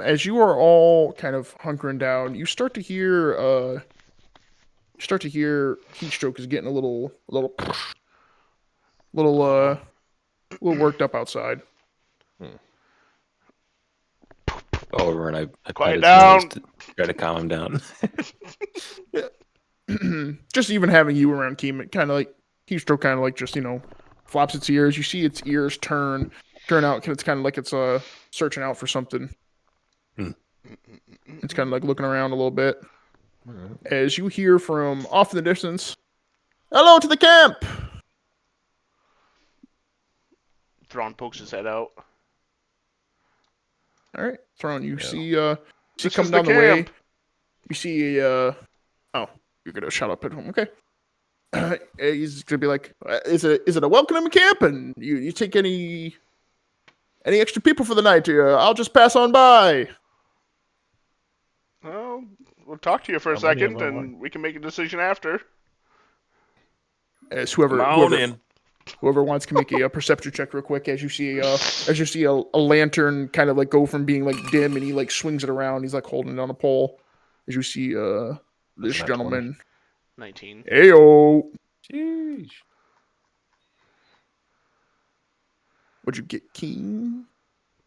As you are all kind of hunkering down, you start to hear heat stroke is getting a little worked up outside. Over and I Quiet pet his down. nose to try to calm him down. Just even having you around, Keem, kind of like heat stroke, kind of like just flops its ears. You see its ears turn out, and it's kind of like it's searching out for something. It's kind of like looking around a little bit. As you hear from off in the distance, "Hello to the camp!" Thrawn pokes his head out. All right, Thrawn, you see This coming is down the way. camp. You see oh, you're gonna shout up at him. Okay. He's gonna be like, is it a welcoming camp? And you take any Any extra people for the night? I'll just pass on by. Well, we'll talk to you for a How many am second, I and wanting? we can make a decision after. As Come on in. whoever wants can make a perception check real quick as you see a lantern kind of like go from being like dim and he like swings it around. He's like holding it on a pole. As you see this Nat gentleman. 19. Heyo. Jeez. What'd you get, King?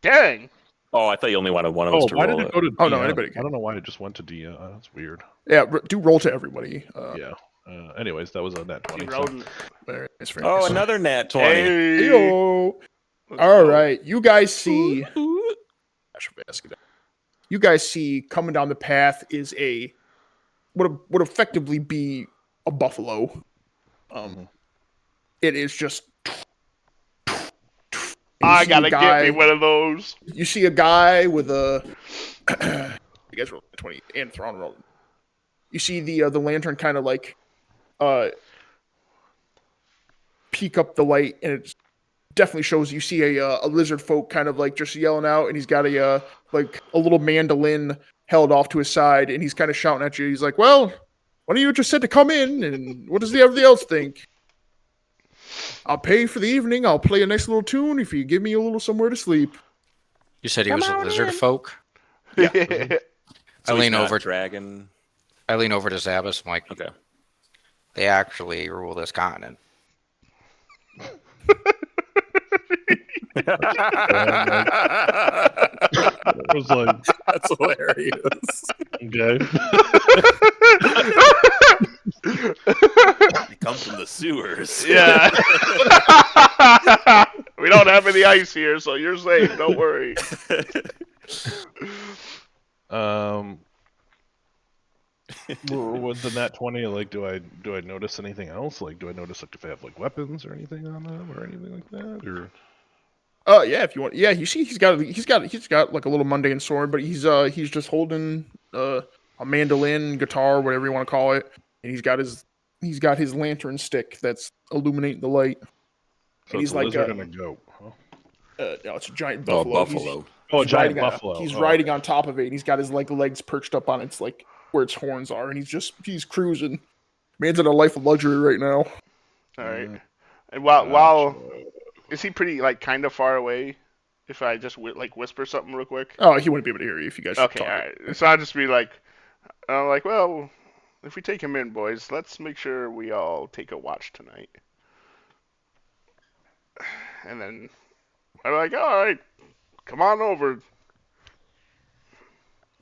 Dang. Oh, I thought you only wanted one of us to Why roll did it it. go to DM? Oh, no, anybody I can. don't know why it just went to DM. That's weird. Yeah, do roll to everybody. Yeah. Anyways, that was a nat 20. You So. rodent. Very nice, very Oh, nice. another nat 20. Hey. Heyo. Let's All go. right, you guys see. Ooh. You guys see coming down the path is a would effectively be a buffalo. It is just. I gotta get me one of those. You see a guy with a. You guys roll 20 and Thrawn rolled. You see the lantern kind of like peek up the light, and it definitely shows. You see a lizard folk kind of like just yelling out, and he's got a like a little mandolin held off to his side, and he's kind of shouting at you. He's like, "Well, why don't you just said to come in? And what does everybody else think? I'll pay for the evening. I'll play a nice little tune if you give me a little somewhere to sleep." You said he was a lizard folk? Yeah. So I he's lean not over. dragon. I lean over to Zabas. I'm like, Okay. they actually rule this continent. It was like, That's hilarious. okay. They come from the sewers. Yeah. We don't have any ice here, so you're safe. Don't worry. With the nat 20, like, do I notice anything else? Like, do I notice like if they have like weapons or anything on them or anything like that? Or Yeah, if you want. Yeah, you see, he's got like a little mundane sword, but he's just holding a mandolin, guitar, whatever you want to call it, and he's got his lantern stick that's illuminating the light. so And it's he's a like, lizard and a goat. Huh? No, it's a giant Oh, buffalo. buffalo. Oh, a He's giant riding on- buffalo. he's Oh, riding on top of it, and he's got his like legs perched up on its like where its horns are, and he's cruising. Man's in a life of luxury right now. All right. Mm. And while Gotcha. is he pretty like kind of far away? If I just like whisper something real quick. Oh, he wouldn't be able to hear you if you guys. Okay. talk. All right. So I'll just be like, well, if we take him in, boys, let's make sure we all take a watch tonight. And then I'm like, all right, come on over.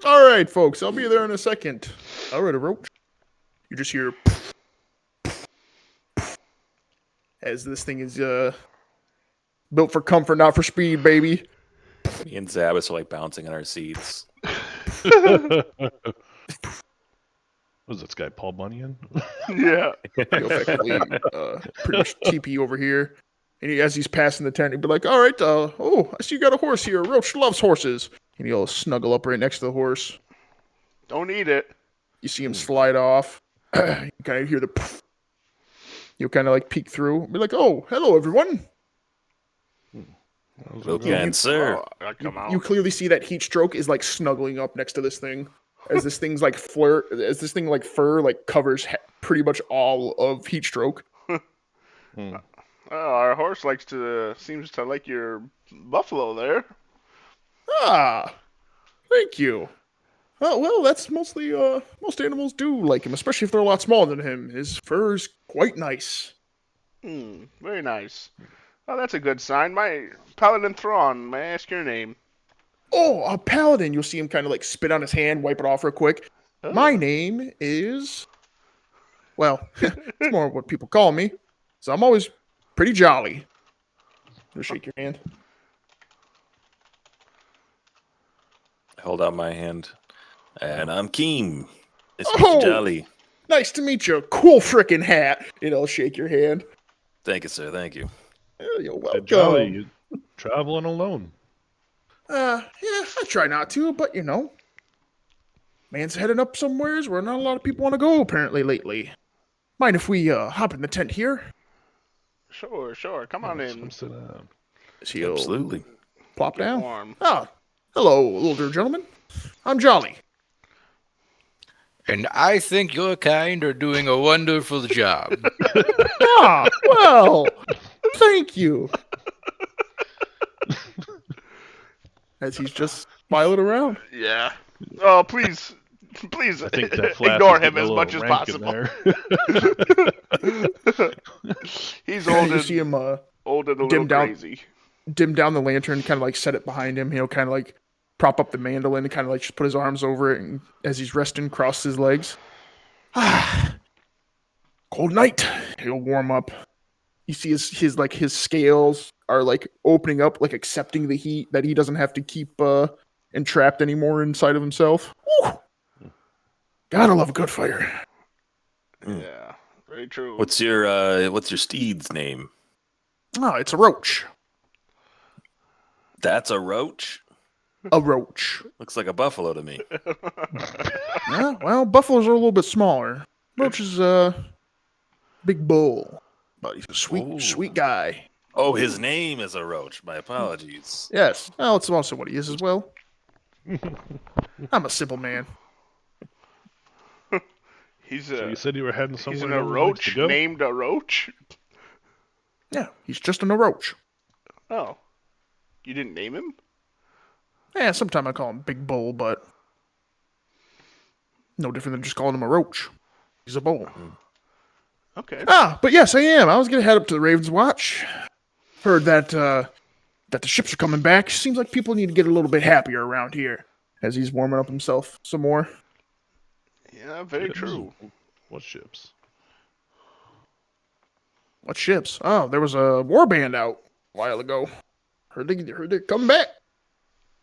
All right, folks, I'll be there in a second. All right, a roach. You just hear as this thing is built for comfort, not for speed, baby. Me and Zabas are like bouncing in our seats. Was this guy Paul Bunyan? Yeah. He'll effectively pretty much TP over here. And as he's passing the tent, he'll be like, all right, oh, I see you got a horse here. Roach loves horses. And he'll snuggle up right next to the horse. Don't eat it. You see him slide off. You kind of hear the poof. You'll kind of like peek through. Be like, oh, hello, everyone. Again, sir. Oh, come on. You clearly see that heat stroke is like snuggling up next to this thing. As this thing's like fur like covers pretty much all of heat stroke. Oh, our horse seems to like your buffalo there. Ah, thank you. Well, that's mostly most animals do like him, especially if they're a lot smaller than him. His fur is quite nice. Very nice. Oh, that's a good sign. My Paladin Thrawn, may I ask your name? Oh, a paladin. You'll see him kind of like spit on his hand, wipe it off real quick. Oh. My name is, well, it's more what people call me. So I'm always pretty jolly. Just shake your hand. I hold out my hand. And I'm Keem. It's Oh! Mr. Jolly. Nice to meet you. Cool frickin' hat. You know, shake your hand. Thank you, sir. Thank you. You're Hey, welcome. Jolly, you traveling alone? Yeah, I try not to, but you know, man's heading up somewheres where not a lot of people want to go apparently lately. Mind if we hop in the tent here? Sure. Come on in. Come sit down. He'll Absolutely. plop Get down. warm. Ah, hello, older gentlemen. I'm Jolly. And I think your kind are doing a wonderful job. Ah, well, thank you. As he's just smiling around. Yeah. Oh, please, I think that flash ignore is him getting a as little much as rank in possible. there. He's old You see and him a little dim down, crazy. dim down the lantern, kind of like set it behind him. He'll kind of like prop up the mandolin and kind of like just put his arms over it, and as he's resting, cross his legs. Ah, cold night. He'll warm up. You see his scales are like opening up, like accepting the heat that he doesn't have to keep entrapped anymore inside of himself. Woo! Gotta love a good fire. Yeah, very true. What's your steed's name? Oh, it's a roach. That's a roach? A roach. Looks like a buffalo to me. Yeah, well, buffaloes are a little bit smaller. Roach is a big bull, but he's a Ooh. sweet guy. Oh, his name is a roach. My apologies. Yes, well, it's also what he is as well. I'm a simple man. So you said you were heading he's somewhere. in a nobody likes to roach go? named a roach. Yeah, he's just a roach. Oh, you didn't name him? Yeah, sometimes I call him Big Bull, but no different than just calling him a roach. He's a bull. Okay. Ah, but yes, I am. I was gonna head up to the Ravens Watch. Heard that that the ships are coming back. Seems like people need to get a little bit happier around here. As he's warming up himself some more. Yeah, very Ships? true. What ships? What ships? Oh, there was a war band out a while ago. Heard they're coming back.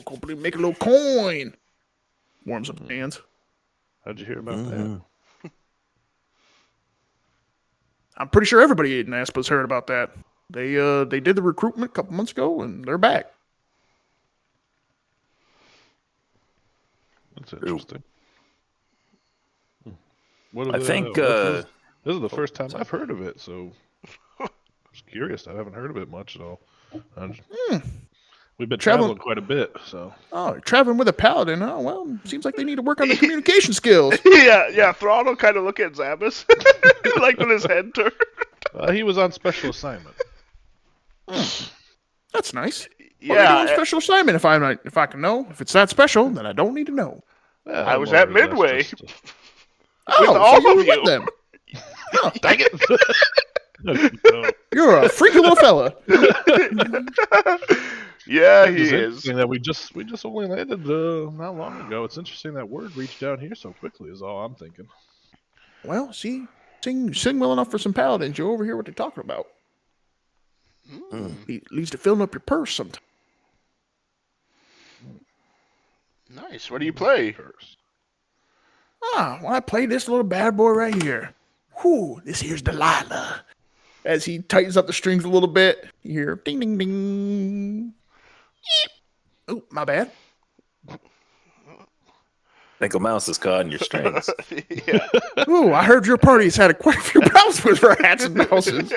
Hopefully make a little coin. Warms up the hands. How'd you hear about that? I'm pretty sure everybody in Aspa's heard about that. They did the recruitment a couple months ago and they're back. That's interesting. What I think this is the first time I've heard of it, so I was curious. I haven't heard of it much at all. We've been traveling quite a bit, so. Oh, traveling with a paladin. Oh, well, seems like they need to work on their communication skills. Yeah. Throttle kind of look at Zabas, like with his head turned. He was on special assignment. That's nice. Yeah, What are they doing special assignment? If I can know, if it's that special, then I don't need to know. I was at Midway. Just, Oh, With all so you of were you. with them. Oh, dang it! you're a freaky little fella. Yeah, he It's is. interesting that we just only landed not long ago. It's interesting that word reached down here so quickly. Is all I'm thinking. Well, see, sing well enough for some paladins. You overhear what they're talking about. Leads to filling up your purse sometimes. Nice. What do you play? First. Well, I play this little bad boy right here. Whew, this here's Delilah. As he tightens up the strings a little bit, you hear ding, ding, ding. Oh, my bad. I think a mouse is caught in your strings. Yeah. Ooh, I heard your party's had quite a few problems with rats and mouses.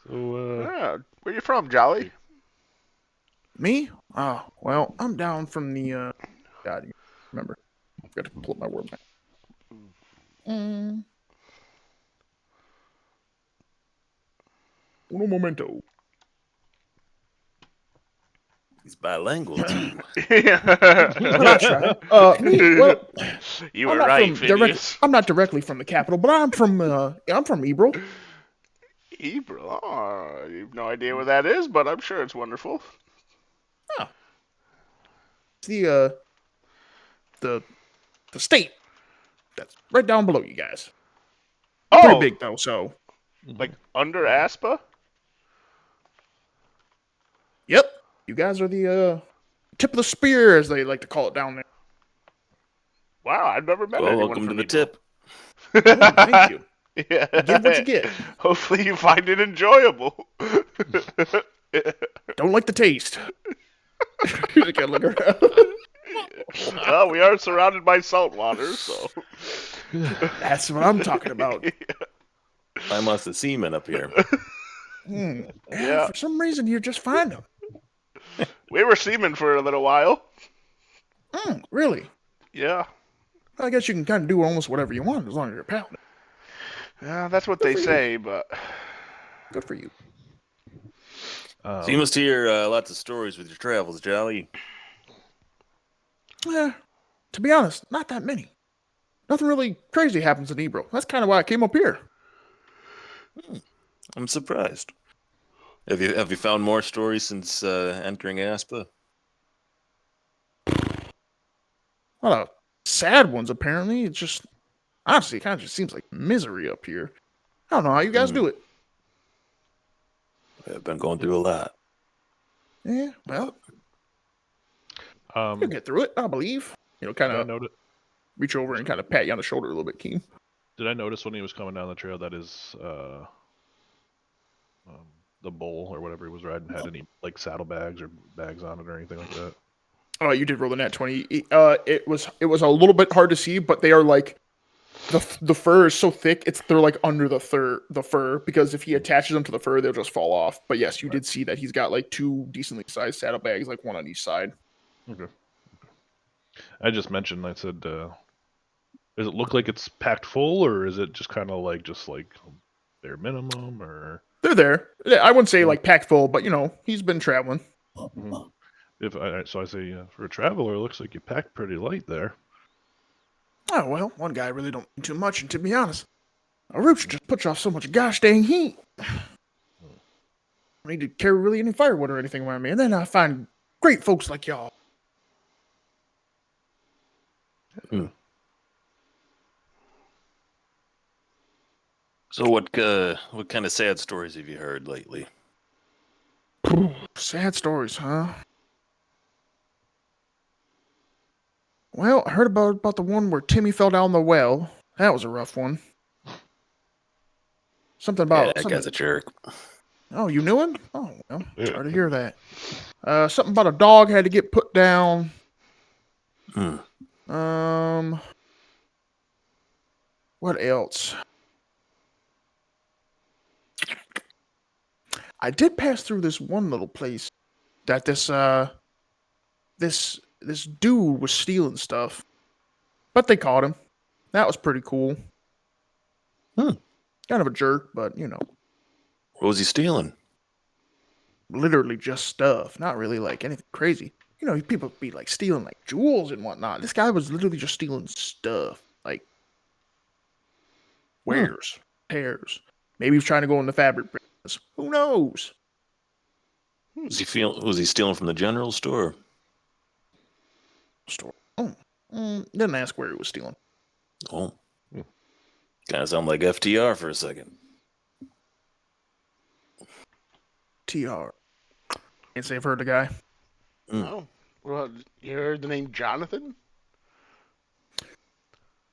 So, Yeah. Where you from, Jolly? Me? Oh, well, I'm down from the, God, remember. I've got to pull up my word map. Uno momento. He's bilingual too. Well, I try. Well, You I'm were not right, from direct, Phineas. I'm not directly from the capital, but I'm from Ebro. Hebrew. Oh, you have no idea where that is, but I'm sure it's wonderful. It's the state that's right down below you guys. Pretty Oh, big though, so like under Aspa? yep. You guys are the tip of the spear, as they like to call it down there. Wow, I've never met Well, anyone welcome to from the Hebrew. tip. Oh, thank you. Yeah. You get what you get. Hopefully you find it enjoyable. Don't like the taste. You just gotta look around. Well, we are surrounded by salt water, so. That's what I'm talking about. I must have semen up here. Yeah, for some reason you're just fine. We were seamen for a little while. Really? Yeah. I guess you can kind of do almost whatever you want as long as you're a paladin. Yeah, that's what Good they for you. say, but Good for you. So you must hear lots of stories with your travels, Jolly. Yeah, to be honest, not that many. Nothing really crazy happens in Ebro. That's kind of why I came up here. I'm surprised. Have you found more stories since entering Aspa? A lot of sad ones, apparently. It's just, honestly, it kind of just seems like misery up here. I don't know how you guys do it. I've been going through a lot. Yeah, well, you'll get through it, I believe. Kind of reach over and kind of pat you on the shoulder a little bit, Keen. Did I notice when he was coming down the trail that his the bull or whatever he was riding had any like saddlebags or bags on it or anything like that? Oh, you did roll the nat 20. It was a little bit hard to see, but they are like the fur is so thick, they're like under the fur because if he attaches them to the fur, they'll just fall off. But yes, you did see that he's got like 2 decently sized saddlebags, like one on each side. Okay. I just mentioned. I said, does it look like it's packed full, or is it just kind of like bare minimum, or? They're there. I wouldn't say like packed full, but he's been traveling. Mm-hmm. So I say, for a traveler, it looks like you packed pretty light there. Oh well, one guy really don't need too much, and to be honest, a roots just puts off so much gosh dang heat. I don't need to carry really any firewood or anything around me, and then I find great folks like y'all. So what kind of sad stories have you heard lately? Sad stories, huh? Well, I heard about the one where Timmy fell down the well. That was a rough one. Something about that guy's a jerk. Oh, you knew him? Oh, well, sorry to hear that. Something about a dog had to get put down. What else? I did pass through this one little place that this dude was stealing stuff, but they caught him. That was pretty cool. Kind of a jerk, but What was he stealing? Literally just stuff, not really like anything crazy. People be like stealing like jewels and whatnot. This guy was literally just stealing stuff, like wares, pairs. Maybe he's trying to go in the fabric business. Who knows? Was he stealing from the general store? Store. Didn't ask where he was stealing. Oh. Kind of sound like FTR for a second. TR. Can't say I've heard the guy. Oh. Well, you heard the name Jonathan?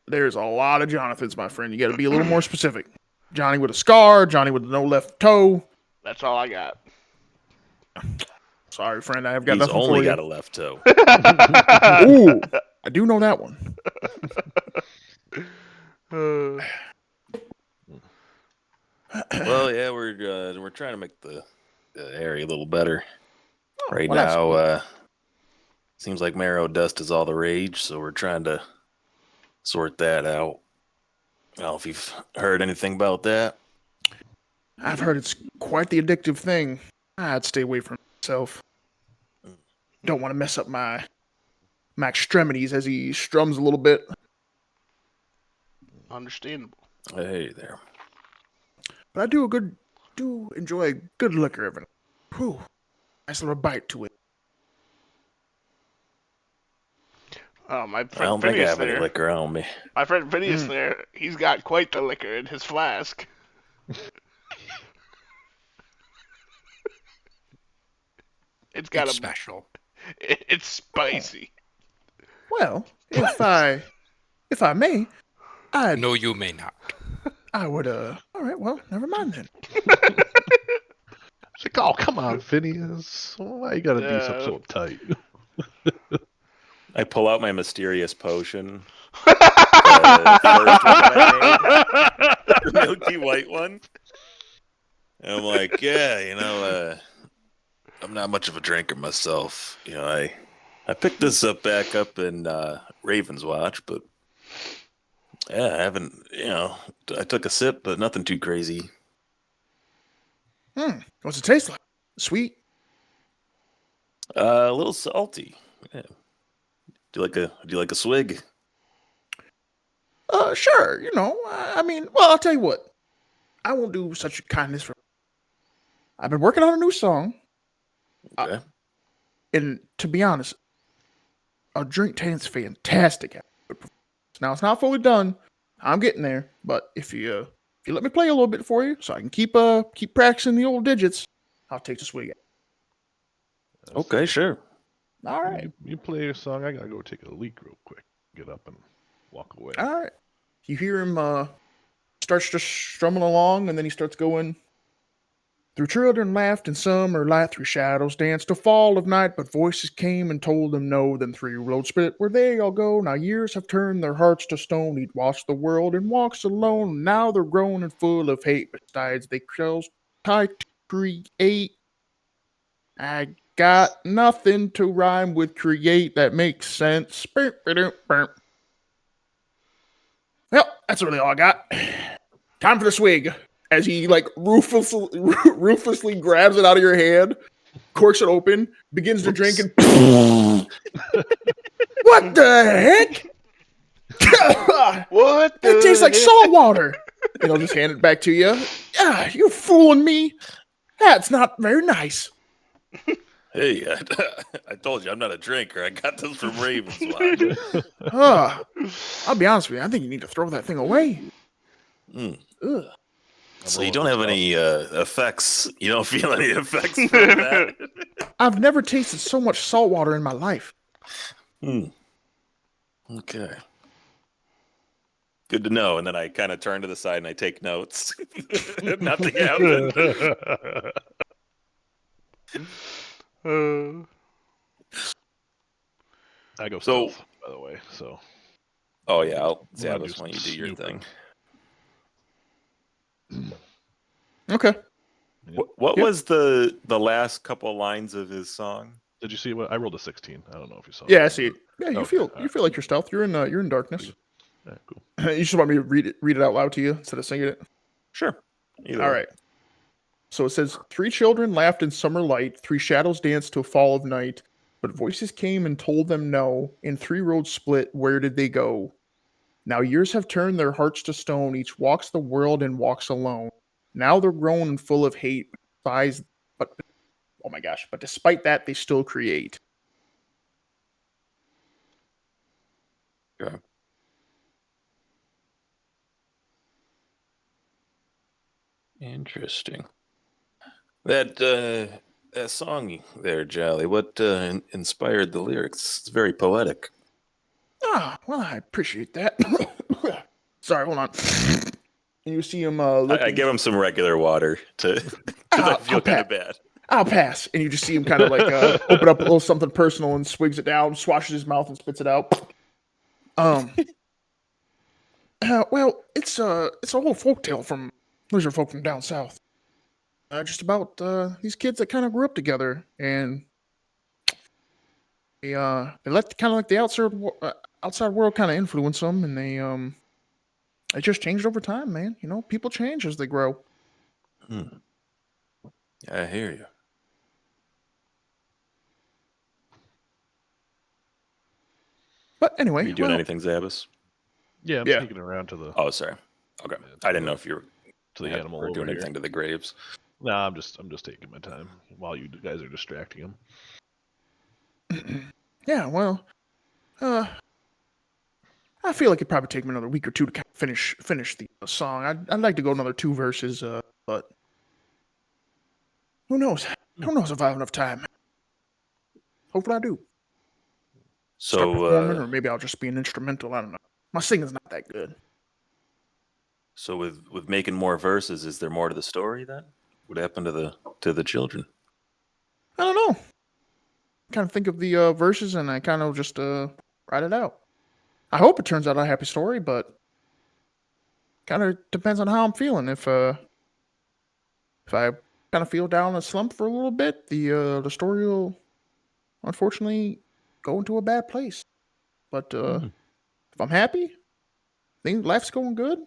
There's a lot of Jonathans, my friend. You got to be a little more specific. Johnny with a scar, Johnny with no left toe. That's all I got. Sorry, friend, I have got He's nothing for you. only got a left toe. Ooh, I do know that one. Well, yeah, we're trying to make the area a little better. Right well, now, seems like marrow dust is all the rage, so we're trying to sort that out. I don't know if you've heard anything about that. I've heard it's quite the addictive thing. I'd stay away from myself. Don't want to mess up my extremities as he strums a little bit. Understandable. Hey there. But I do enjoy a good liquor every night. Whew. Nice little bite to it. Oh, my I friend don't think I Phineas have any there. liquor on me. My friend Phineas there, he's got quite the liquor in his flask. It's got It's special. It's spicy. Well, if I may, No, you may not. I would, all right, well, never mind then. It's like, oh, come on, Phineas. Why you gotta be so uptight? I pull out my mysterious potion that first one that I made, the milky white one. And I'm like, yeah, I'm not much of a drinker myself. I picked this up back up in Ravens Watch, but yeah, I haven't. I took a sip, but nothing too crazy. What's it taste like? Sweet? A little salty. Yeah. Do you like a swig? Sure. I mean, well, I'll tell you what. I won't do such a kindness for. I've been working on a new song, Okay. and to be honest, a drink tastes fantastic. Now it's not fully done. I'm getting there, but if you let me play a little bit for you, so I can keep practicing the old digits, I'll take the swig. Okay, sure. All right. You play your song. I gotta go take a leak real quick. Get up and walk away. All right. You hear him starts just strumming along, and then he starts going. Through children laughed, and some are light through shadows danced. A fall of night, but voices came and told them no. Then three roads split where they all go. Now years have turned their hearts to stone. He'd watched the world and walks alone. Now they're grown and full of hate. Besides, they try to create. I got nothing to rhyme with create that makes sense. Well, that's really all I got. Time for the swig. As he ruthlessly grabs it out of your hand, corks it open, begins to drink, and what the heck? What? It tastes like salt water. And I'll just hand it back to you. Ah, you're fooling me. That's not very nice. Hey, I told you I'm not a drinker. I got this from Ravens Watch. I'll be honest with you. I think you need to throw that thing away. Ugh. So you don't have any effects? You don't feel any effects from that? I've never tasted so much salt water in my life. Okay. Good to know. And then I kind of turn to the side and I take notes. Nothing happened. I go stealth, by the way. So. Oh yeah, I'll I'm gonna Sabbath when you do your thing. Okay. What was the last couple lines of his song? Did you see what I rolled a 16? I don't know if you saw. Yeah, I see it. Yeah, you Okay, feel like you're stealth. You're in darkness. Yeah, cool. You just want me to read it out loud to you instead of singing it? Sure. All right. So it says, 3 children laughed in summer light, 3 shadows danced to a fall of night, but voices came and told them no, and 3 roads split, where did they go? Now years have turned their hearts to stone, each walks the world and walks alone. Now they're grown and full of hate, but oh my gosh, but despite that, they still create. Yeah. Interesting. That song there, Jolly, what inspired the lyrics? It's very poetic. Ah, well, I appreciate that. Sorry, hold on. And you see him looking. I give him some regular water because I feel kind of bad. I'll pass. And you just see him kind of like open up a little something personal and swigs it down, swashes his mouth and spits it out. Well, it's a old folktale from lizard folk from down south. Just about these kids that kind of grew up together, and they let kind of like the outside world kind of influence them, and they just changed over time, man. People change as they grow. I hear you. But anyway, are you doing anything, Zabas? Yeah, I'm sneaking around to the. Oh, sorry. Okay, I didn't know if you were to the animal or doing over anything here. to the graves. No, I'm just taking my time while you guys are distracting him. Yeah, well, I feel like it'd probably take me another week or two to kind of finish the song. I'd like to go another 2 verses, but who knows? Who knows if I have enough time? Hopefully, I do. Start performing, or maybe I'll just be an instrumental. I don't know. My singing's not that good. So with making more verses, is there more to the story then? What happened to the children? I don't know. I kind of think of the verses and I kind of just write it out. I hope it turns out a happy story, but kind of depends on how I'm feeling. If I kind of feel down in a slump for a little bit, the story will unfortunately go into a bad place. But if I'm happy, life's going good.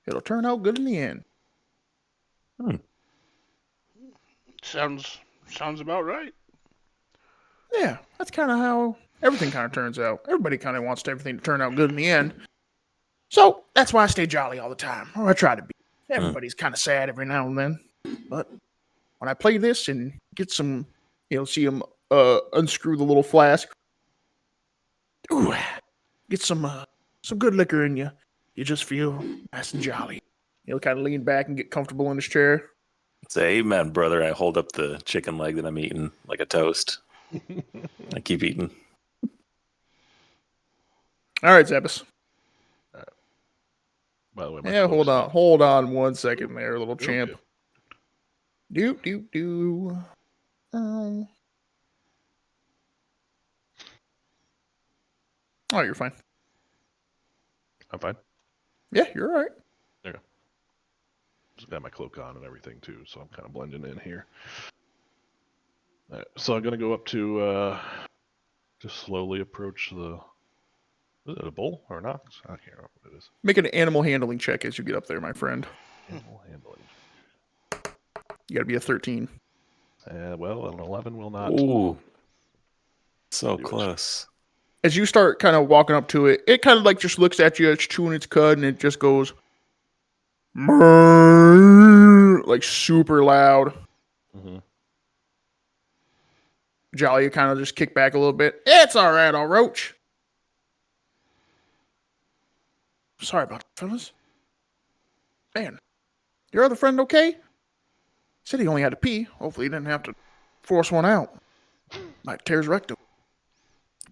It'll turn out good in the end. Sounds about right. Yeah, that's kind of how everything kind of turns out. Everybody kind of wants everything to turn out good in the end. So that's why I stay jolly all the time, or I try to be. Everybody's kind of sad every now and then, but when I play this and get some, see him unscrew the little flask, ooh, get some good liquor in you. You just feel nice and jolly. He'll kind of lean back and get comfortable in his chair. Say amen, brother. I hold up the chicken leg that I'm eating like a toast. I keep eating. All right, Zabbis. By the way, Yeah, hold on 1 second there, little champ. Okay. Do. Oh, you're fine. I'm fine. Yeah, you're all right. There you go. Just got my cloak on and everything too, so I'm kind of blending in here. All right, so I'm gonna go up to just slowly approach the. Is it a bull or an ox? I can't remember what it is. Make an animal handling check as you get up there, my friend. Animal handling. You got to be a 13. Well, an 11 will not. Ooh, so do it. close. As you start kind of walking up to it, it kind of like just looks at you, it's chewing its cud, and it just goes, like super loud. Mm-hmm. Jolly kind of just kick back a little bit. It's all right, all roach. Sorry about that, fellas. Man, your other friend okay? Said he only had to pee. Hopefully he didn't have to force one out. Might tear his rectum.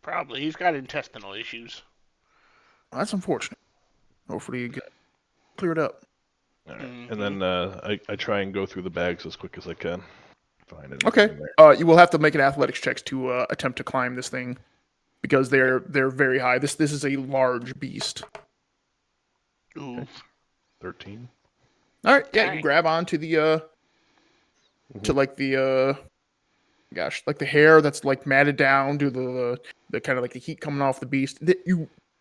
Probably. He's got intestinal issues. Well, that's unfortunate. Hopefully you get cleared up. All right. And then I try and go through the bags as quick as I can. Find anything Okay. in there. You will have to make an athletics checks to attempt to climb this thing because they're very high. This is a large beast. Ooh. 13. All right. Yeah, Dang. you grab onto the to like the like the hair that's like matted down to the kind of like the heat coming off the beast.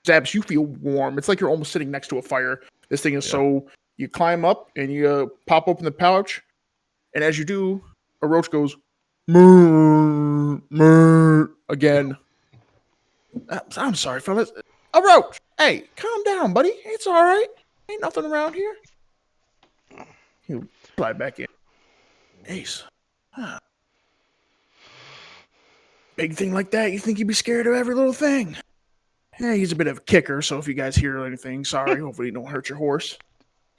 Zabs, you feel warm. It's like you're almost sitting next to a fire. This thing is so. You climb up and you pop open the pouch, and as you do, a roach goes, moo, again. I'm sorry, fellas. A roach. Hey, calm down, buddy. It's all right. Ain't nothing around here. He'll slide back in. Ace. Huh. Big thing like that, you think you'd be scared of every little thing. Yeah, he's a bit of a kicker, so if you guys hear anything, sorry. Hopefully you don't hurt your horse.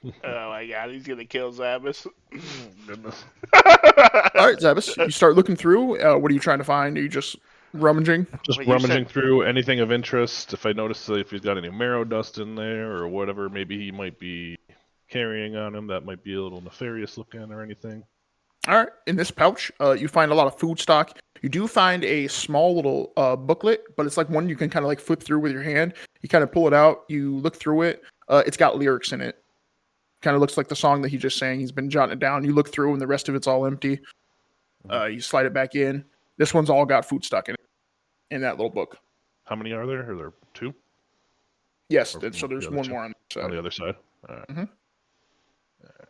Oh my god, he's gonna kill Zabbis. Oh, goodness. All right, Zabbis, you start looking through. What are you trying to find? Are you just rummaging? Just Wait, you rummaging said- through anything of interest. If I notice if he's got any marrow dust in there or whatever, maybe he might be carrying on him. That might be a little nefarious looking or anything. All right, in this pouch, you find a lot of food stock. You do find a small little booklet, but it's like one you can kind of like flip through with your hand. You kind of pull it out, you look through it. It's got lyrics in it. Kind of looks like the song that he just sang. He's been jotting it down. You look through, and the rest of it's all empty. You slide it back in. This one's all got food stock in it, in that little book. How many are there? Are there 2? Yes, Or so there's the other one two? more on the side. On the other side? All right. Mhm. All right.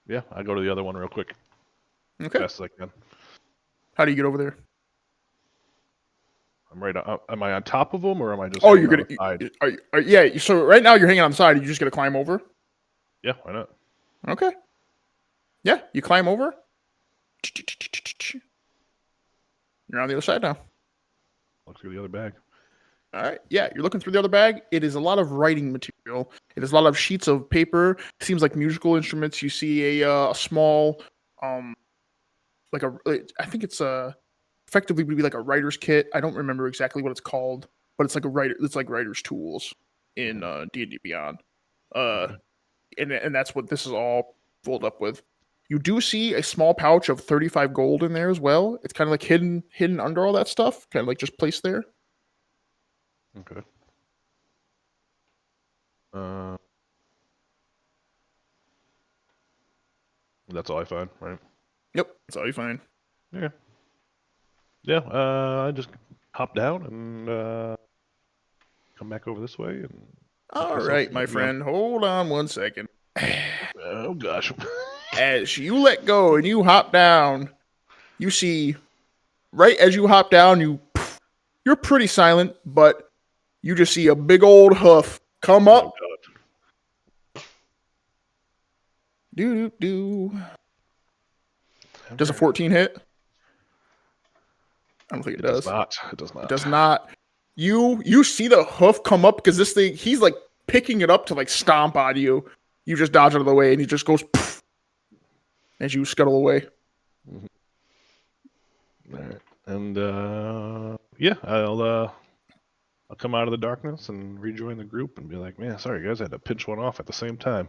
Yeah, I go to the other one real quick. Okay. Best I can. How do you get over there? I'm right. Am I on top of them or am I just? Oh, hanging you're on the gonna. side? Yeah. So right now you're hanging on the side. You just gonna climb over. Yeah, why not? Okay. Yeah, you climb over. You're on the other side now. Look through the other bag. All right. Yeah, you're looking through the other bag. It is a lot of writing material. It is a lot of sheets of paper. It seems like musical instruments. You see a small, like I think it's effectively would be like a writer's kit. I don't remember exactly what it's called, but it's like a writer. It's like writer's tools in D&D Beyond. And that's what this is all filled up with. You do see a small pouch of 35 gold in there as well. It's kind of like hidden under all that stuff, kind of like just placed there. Okay. That's all I find, right? Yep, that's all you find. Yeah. Yeah. I just hop down and come back over this way and. All right, my friend. Hold on one second. Oh gosh. As you let go and you hop down, you see right as you hop down, you're pretty silent, but you just see a big old hoof come up. Oh god. Do. Does a 14 hit? I don't think it does. It does not. It does not. You see the hoof come up because this thing, he's like picking it up to like stomp on you. You just dodge out of the way and he just goes poof, as you scuttle away. Mm-hmm. All right. And yeah, I'll come out of the darkness and rejoin the group and be like, man, sorry guys, I had to pinch one off at the same time.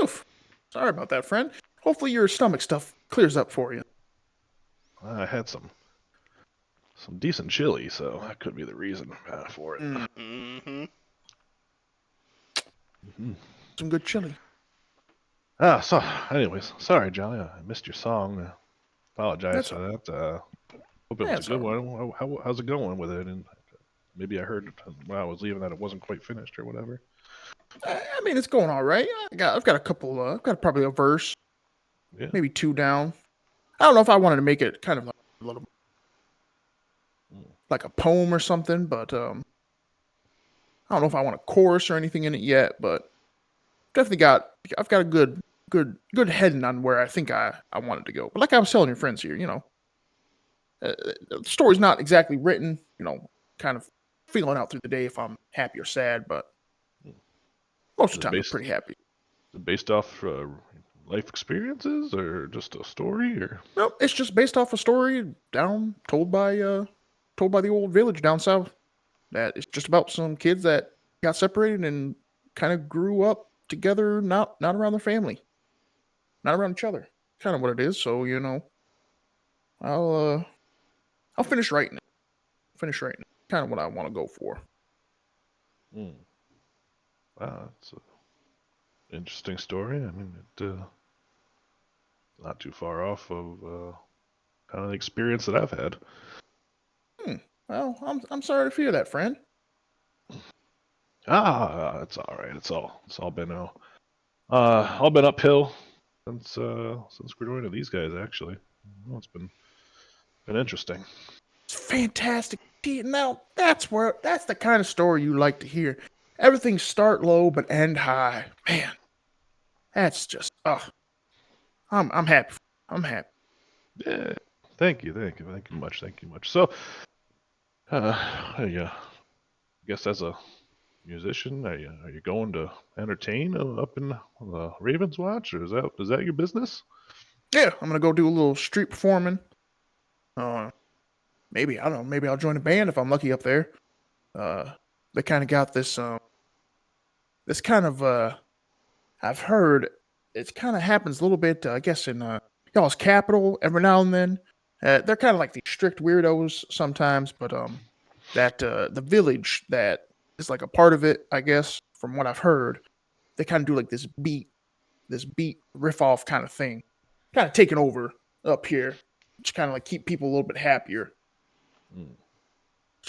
Oof. Sorry about that, friend. Hopefully your stomach stuff clears up for you. I had some decent chili, so that could be the reason for it. Mm-hmm. Mm-hmm. Some good chili. So anyways, sorry, Jolly, I missed your song. Apologize for that. Hope it was a good one. How's it going with it? And maybe I heard when I was leaving that it wasn't quite finished or whatever. I mean, it's going all right. I've got a couple. I've got probably a verse, maybe 2 down. I don't know if I wanted to make it kind of like a little, like a poem or something, but I don't know if I want a chorus or anything in it yet. But definitely I've got a good heading on where I think I wanted to go. But like I was telling your friends here, the story's not exactly written. Kind of feeling out through the day if I'm happy or sad, but most of the time I'm pretty happy. Is it based off life experiences or just a story? Or no, it's just based off a story told by the old village down south. That it's just about some kids that got separated and kind of grew up together, not around their family, not around each other. Kind of what it is. So I'll finish writing it. Kind of what I want to go for. Wow, that's an interesting story. I mean, not too far off of kind of the experience that I've had. Well, I'm sorry to hear that, friend. It's all right. It's all been all been uphill since we're joining these guys. Actually, well, it's been interesting. It's fantastic. Now that's the kind of story you like to hear. Everything start low but end high. Man, that's just I'm happy. I'm happy. Yeah. Thank you much. So, I guess as a musician, are you going to entertain up in the Ravens Watch, or is that your business? Yeah, I'm gonna go do a little street performing. Maybe I don't know. Maybe I'll join a band if I'm lucky up there. They kind of got this this kind of I've heard it kind of happens a little bit. I guess in y'all's capital every now and then. They're kind of like these strict weirdos sometimes, but that the village that is like a part of it, I guess, from what I've heard, they kind of do like this beat riff off kind of thing, kind of taking over up here, just kind of like keep people a little bit happier.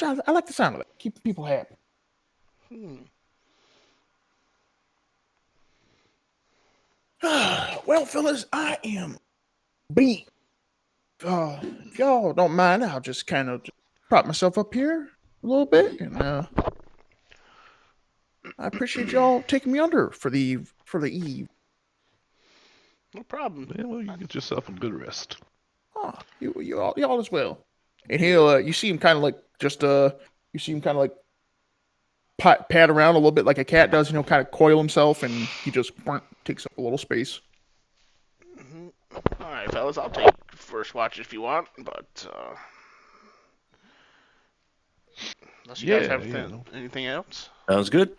I like the sound of that. Keep people happy. Well, fellas, I am beat. If y'all don't mind, I'll just kind of prop myself up here a little bit, and I appreciate y'all taking me under for the eve. No problem. Yeah, well, you get yourself a good rest. Oh, y'all as well. And he'll you see him kind of like pat around a little bit like a cat does, and he'll kind of coil himself, and he just takes up a little space. Mm-hmm. All right, fellas, I'll take first watch if you want, but unless you guys have anything else. Sounds good.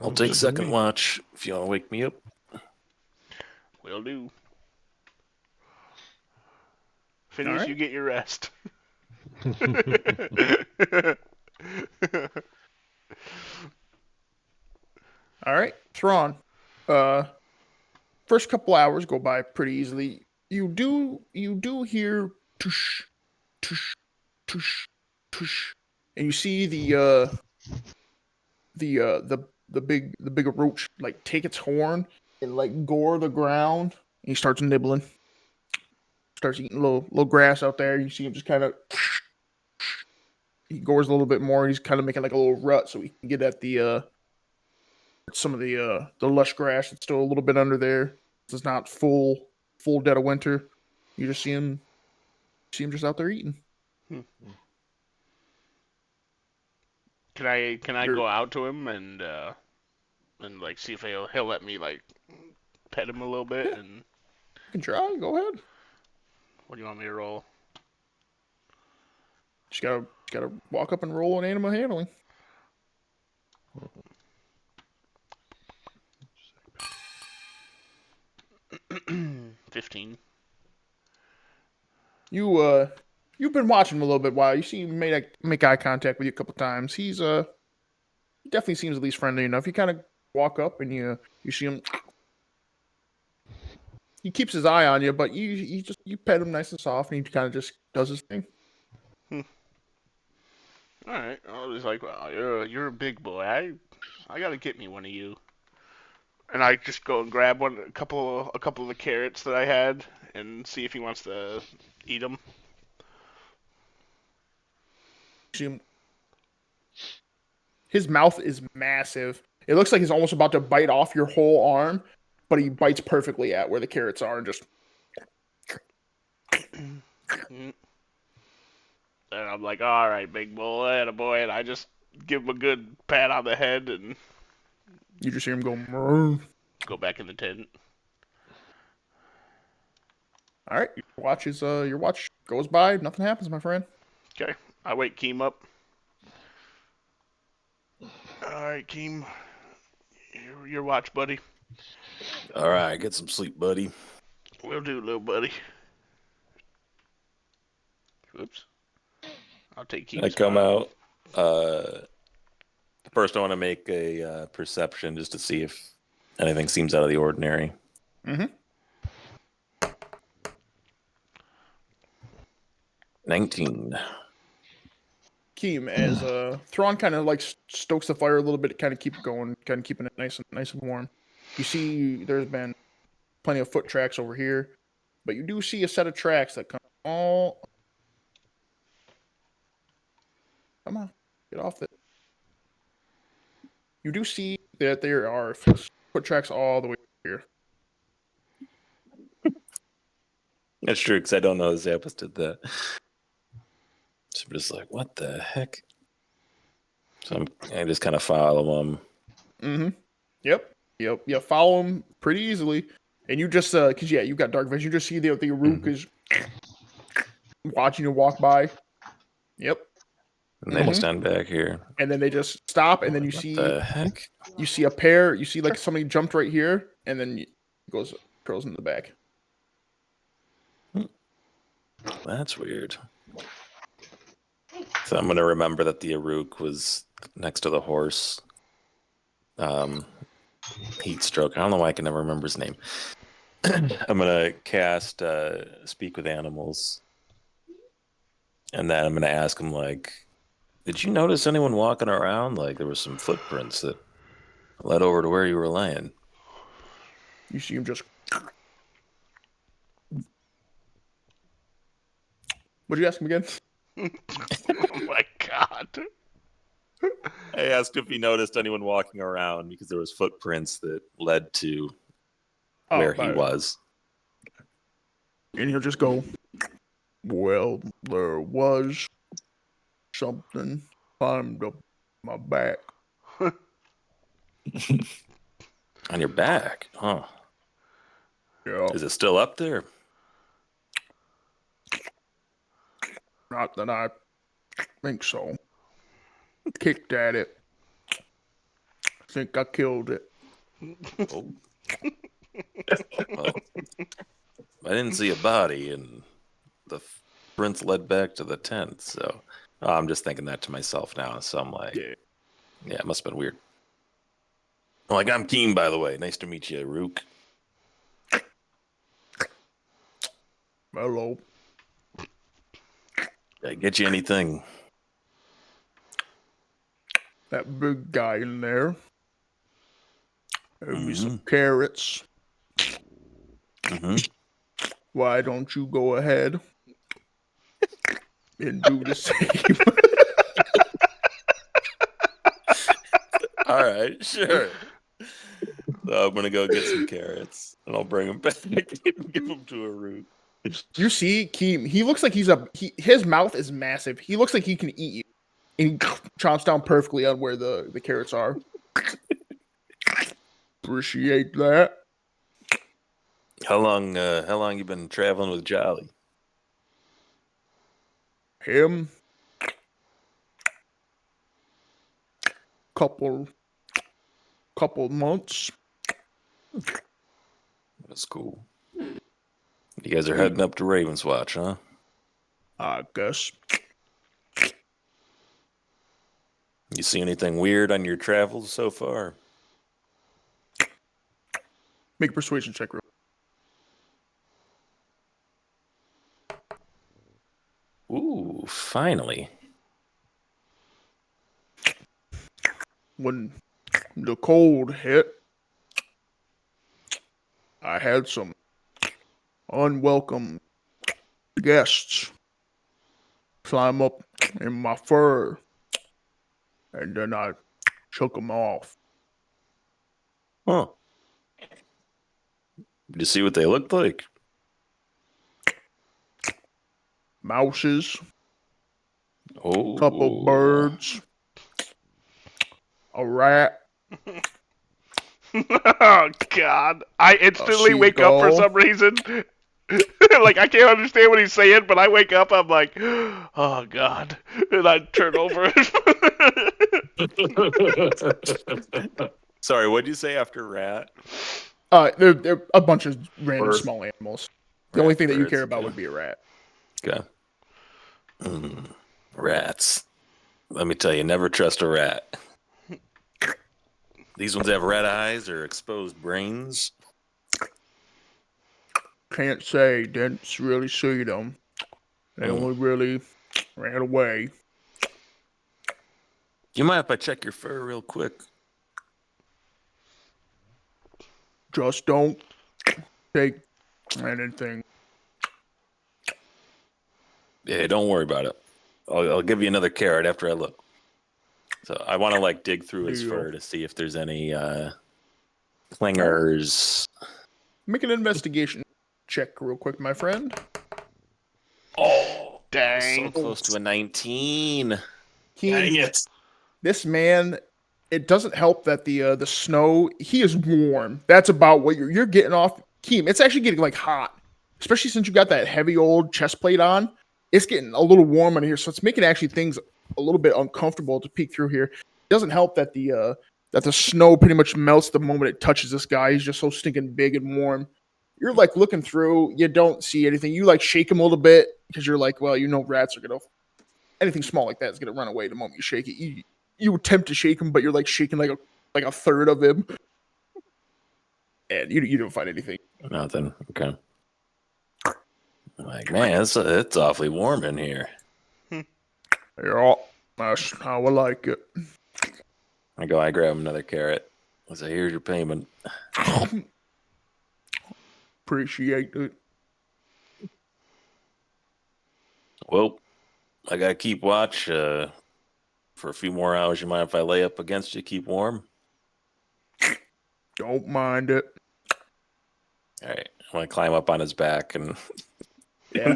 I'll take second watch if you want to wake me up. Will do. Phineas, right. you get your rest. All right, Thrawn. First couple hours go by pretty easily. You do hear tush, tush, tush, tush, and you see the big roach like take its horn and like gore the ground. And he starts nibbling, starts eating little grass out there. You see him just kind of he gores a little bit more. He's kind of making like a little rut so he can get at the some of the lush grass that's still a little bit under there. It's not full dead of winter. You just see him just out there eating. Can I You're, go out to him and like see if he'll let me like pet him a little bit? yeah, And you can try. Go ahead. what do you want me to roll? Just gotta walk up and roll an animal handling. 15. You've been watching him a little bit while. You see him make eye contact with you a couple times. He definitely seems at least friendly enough. You kind of walk up and you see him. He keeps his eye on you, but you pet him nice and soft, and he kind of just does his thing. All right. I was like, well, you're a big boy. I gotta get me one of you. And I just go and grab a couple of the carrots that I had and see if he wants to eat them. You see him. His mouth is massive. It looks like he's almost about to bite off your whole arm, but he bites perfectly at where the carrots are and just. And I'm like, all right, big boy, boy, and I just give him a good pat on the head and You just hear him go. "Mrrr." go back in the tent. All right, your watch goes by. Nothing happens, my friend. Okay, I wake Keem up. All right, Keem, your watch, buddy. All right, get some sleep, buddy. Will do, little buddy. Whoops. I'll take Keem's I come spot. out. First, I want to make a perception just to see if anything seems out of the ordinary. Mm-hmm. 19. Keem, as Thrawn kind of like stokes the fire a little bit, kind of keep it going, kind of keeping it nice and warm. You see, there's been plenty of foot tracks over here, but you do see a set of tracks that come all. Come on, get off it. You do see that there are foot tracks all the way here. That's true, because I don't know Zappos did that. So I'm just like, what the heck? So I just kind of follow them. Mm-hmm. Yep. You follow him pretty easily, and you just cause yeah, you got dark vision. You just see the Rook is watching you walk by. Yep. And they stand back here. And then they just stop, and then you What see the heck? you see a pair. You see like somebody jumped right here, and then it goes curls in the back. That's weird. So I'm gonna remember that the Aruk was next to the horse. Heat stroke. I don't know why I can never remember his name. I'm gonna cast Speak with Animals, and then I'm gonna ask him like, "Did you notice anyone walking around? Like there were some footprints that led over to where you were laying." You see him just. What'd you ask him again? Oh my god. I asked if he noticed anyone walking around because there was footprints that led to where he was. And he'll just go, well, there was something climbed up my back. On your back, huh? Yeah, Is it still up there? not that I think so. Kicked at it. Think I killed it. Oh. Well, I didn't see a body, and the sprints led back to the tent. So I'm just thinking that to myself now. So I'm like, Yeah. yeah, it must have been weird. I'm like, I'm Keen, by the way. Nice to meet you, Rook. Hello. Did I get you anything? That big guy in there. Give me some Mm-hmm. carrots. Mm-hmm. Why don't you go ahead and do the same? All right, sure. So I'm gonna go get some carrots, and I'll bring them back and give them to a Rook. You see, Keem, he looks like his mouth is massive. He looks like he can eat you. And he chomps down perfectly on where the carrots are. Appreciate that. How long you been traveling with Jolly? Him. Couple months. That's cool. You guys are heading up to Ravenswatch, huh? I guess. You see anything weird on your travels so far? Make a persuasion check real. Ooh, finally. When the cold hit, I had some unwelcome guests climb up in my fur, and then I shook them off. Huh. Did you see what they looked like? Mouses, Oh. couple birds, a rat, Oh God! I a instantly wake up for seagull. some reason. Like I can't understand what he's saying, but I wake up. I'm like, oh God, and I turn over. Sorry, what'd you say after rat? They're a bunch of random Bird. small animals. The only thing that you Birds, care about okay. would be a rat. Okay. Rats. Let me tell you, never trust a rat. These ones have red eyes or exposed brains. Can't say. Didn't really see them. They only really ran away. You mind if I check your fur real quick? Just don't take anything. Yeah, don't worry about it. I'll give you another carrot after I look. So I want to like dig through his Deal. fur to see if there's any clingers. Make an investigation check real quick, my friend. Oh, Dang. so close to a 19. Dang it. This man, it doesn't help that the snow, he is warm. That's about what you're getting off. Keem, it's actually getting like hot. Especially since you got that heavy old chest plate on. It's getting a little warm in here, so it's making actually things a little bit uncomfortable to peek through here. It doesn't help that the snow pretty much melts the moment it touches this guy. He's just so stinking big and warm. You're like looking through, you don't see anything. You like shake him a little bit because you're like, well, you know, rats are gonna anything small like that is gonna run away the moment you shake it. You attempt to shake him, but you're like shaking like a third of him, and you don't find anything. Nothing. Okay. I'm like, man, it's awfully warm in here. Yeah, that's how I like it. I grab another carrot. I say, here's your payment. Appreciate it. Well, I gotta keep watch for a few more hours. You mind if I lay up against you, keep warm? Don't mind it. All right. I'm gonna climb up on his back and, Yeah.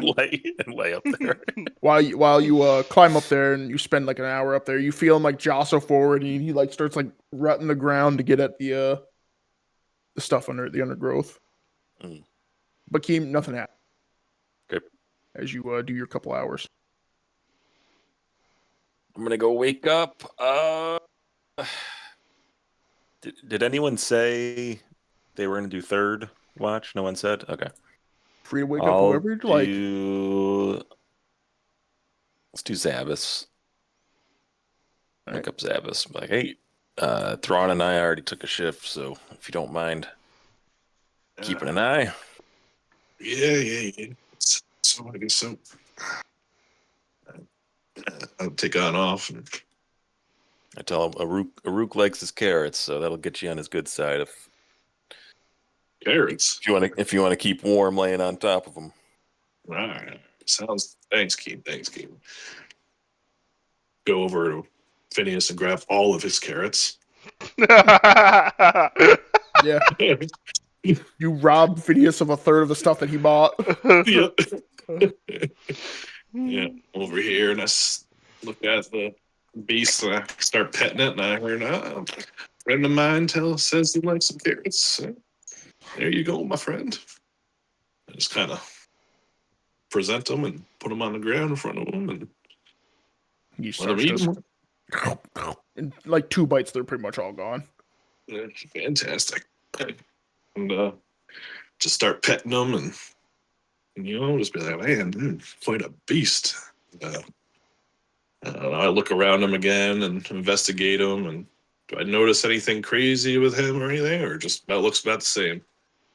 lay up there. While you climb up there and you spend like an hour up there, you feel him like jostle forward and he like starts like rutting the ground to get at the stuff under the undergrowth. But Keem, nothing happens. Okay. As you do your couple hours. I'm gonna go wake up. Did anyone say they were gonna do third? watch? No one said? Okay. Free to wake up I'll whoever you'd like. Let's do Zabbis. All Wake right. up Zabbis. Like, hey, Thrawn and I already took a shift, so if you don't mind keeping an eye. Yeah. So I guess so. I'll take on off. And I tell him Aruk likes his carrots, so that'll get you on his good side carrots. if you want to keep warm laying on top of him. All right. Sounds. Thanks, Keith. Go over to Phineas and grab all of his carrots. Yeah. You robbed Phineas of a third of the stuff that he bought. Yep. Yeah. Over here, and I look at the beast and I start petting it, and I heard a friend of mine says he likes some carrots. So there you go, my friend. I just kind of present them and put them on the ground in front of them and You let them start eat just them. in like 2 bites, they're pretty much all gone. Fantastic. And just start petting them and just be like, man, dude, quite a beast. Uh, I look around him again and investigate him. And do I notice anything crazy with him or anything, or just about looks about the same?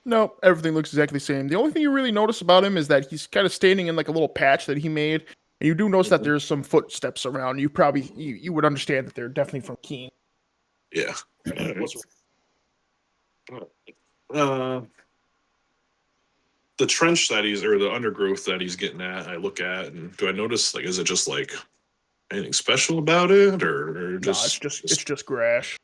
No, everything looks exactly the same. The only thing you really notice about him is that he's kind of standing in like a little patch that he made, and you do notice that there's some footsteps around. You would understand that they're definitely from Keen. Yeah. Uh, the trench that or the undergrowth that he's getting at, I look at, and do I notice, like, is it just like anything special about it, or Nah, it's just grass.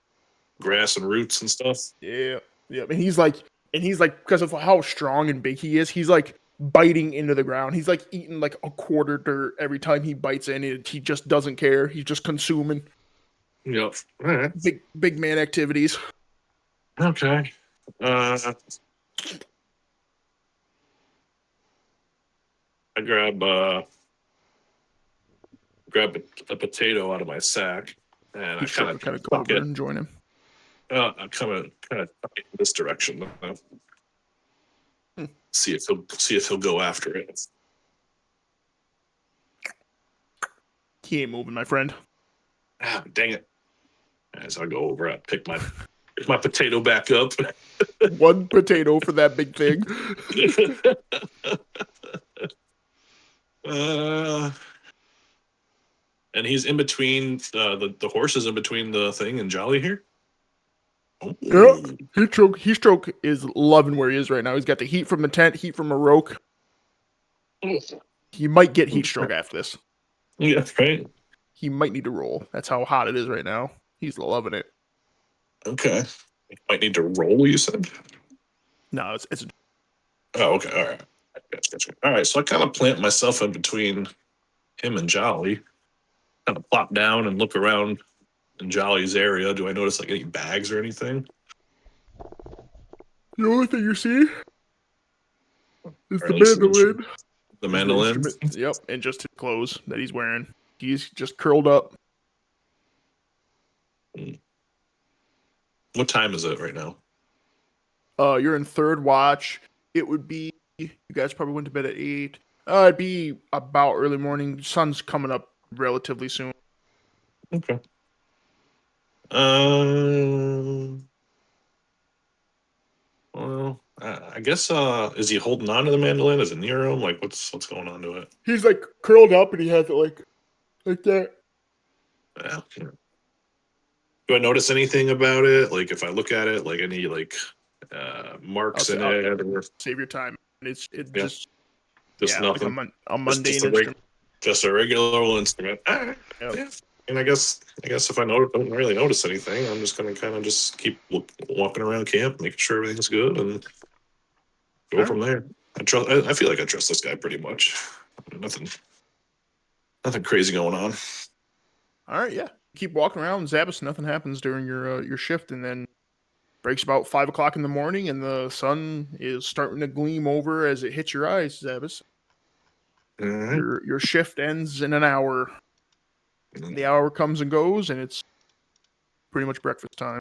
grass and roots and stuff? Yeah, yeah. And he's like because of how strong and big he is, he's like biting into the ground. He's like eating like a quarter dirt every time he bites in it. He just doesn't care. He's just consuming. Yep. All right. Big man activities. Okay. I grab a potato out of my sack, and I He's trying to kind of go tuck over it. and join him. I kind of tuck it in this direction. See if he'll go after it. He ain't moving, my friend. Ah, dang it! As I go over, I pick my potato back up. One potato for that big thing. And he's in between the horse is in between the thing and Jolly here. Yeah, heat stroke is loving where he is right now. He's got the heat from the tent, heat from a roke. He might get heat stroke after this. Yeah, right. He might need to roll. That's how hot it is right now. He's loving it. Okay. Might need to roll, you said? No, it's Oh, okay. All right. Gotcha. All right. So I kind of plant myself in between him and Jolly. Kind of plop down and look around in Jolly's area. Do I notice like any bags or anything? the only thing you see is Or the at least mandolin. the Is mandolin. instrument. Yep, and just his clothes that he's wearing. He's just curled up. What time is it right now? You're in third watch. It would be you guys probably went to bed at 8. It'd be about early morning. Sun's coming up relatively soon. Okay. Well, I guess. Is he holding on to the mandolin? Is it near him? Like, what's going on to it? He's like curled up and he has it like that. Yeah. Do I notice anything about it? Like, if I look at it, like any like marks in it, or Save your time. It yeah, just nothing. like a Just mundane a instrument. just a regular old instrument. All right. Yep. Yeah. And I guess if I don't really notice anything, I'm just gonna kind of just keep walking around camp, making sure everything's good, and go from there. I feel like I trust this guy pretty much. Nothing crazy going on. All right, yeah. Keep walking around, Zabbis. Nothing happens during your shift, and then breaks about 5 o'clock in the morning, and the sun is starting to gleam over as it hits your eyes, Zabbis. All right. Your shift ends in an hour. The hour comes and goes, and it's pretty much breakfast time.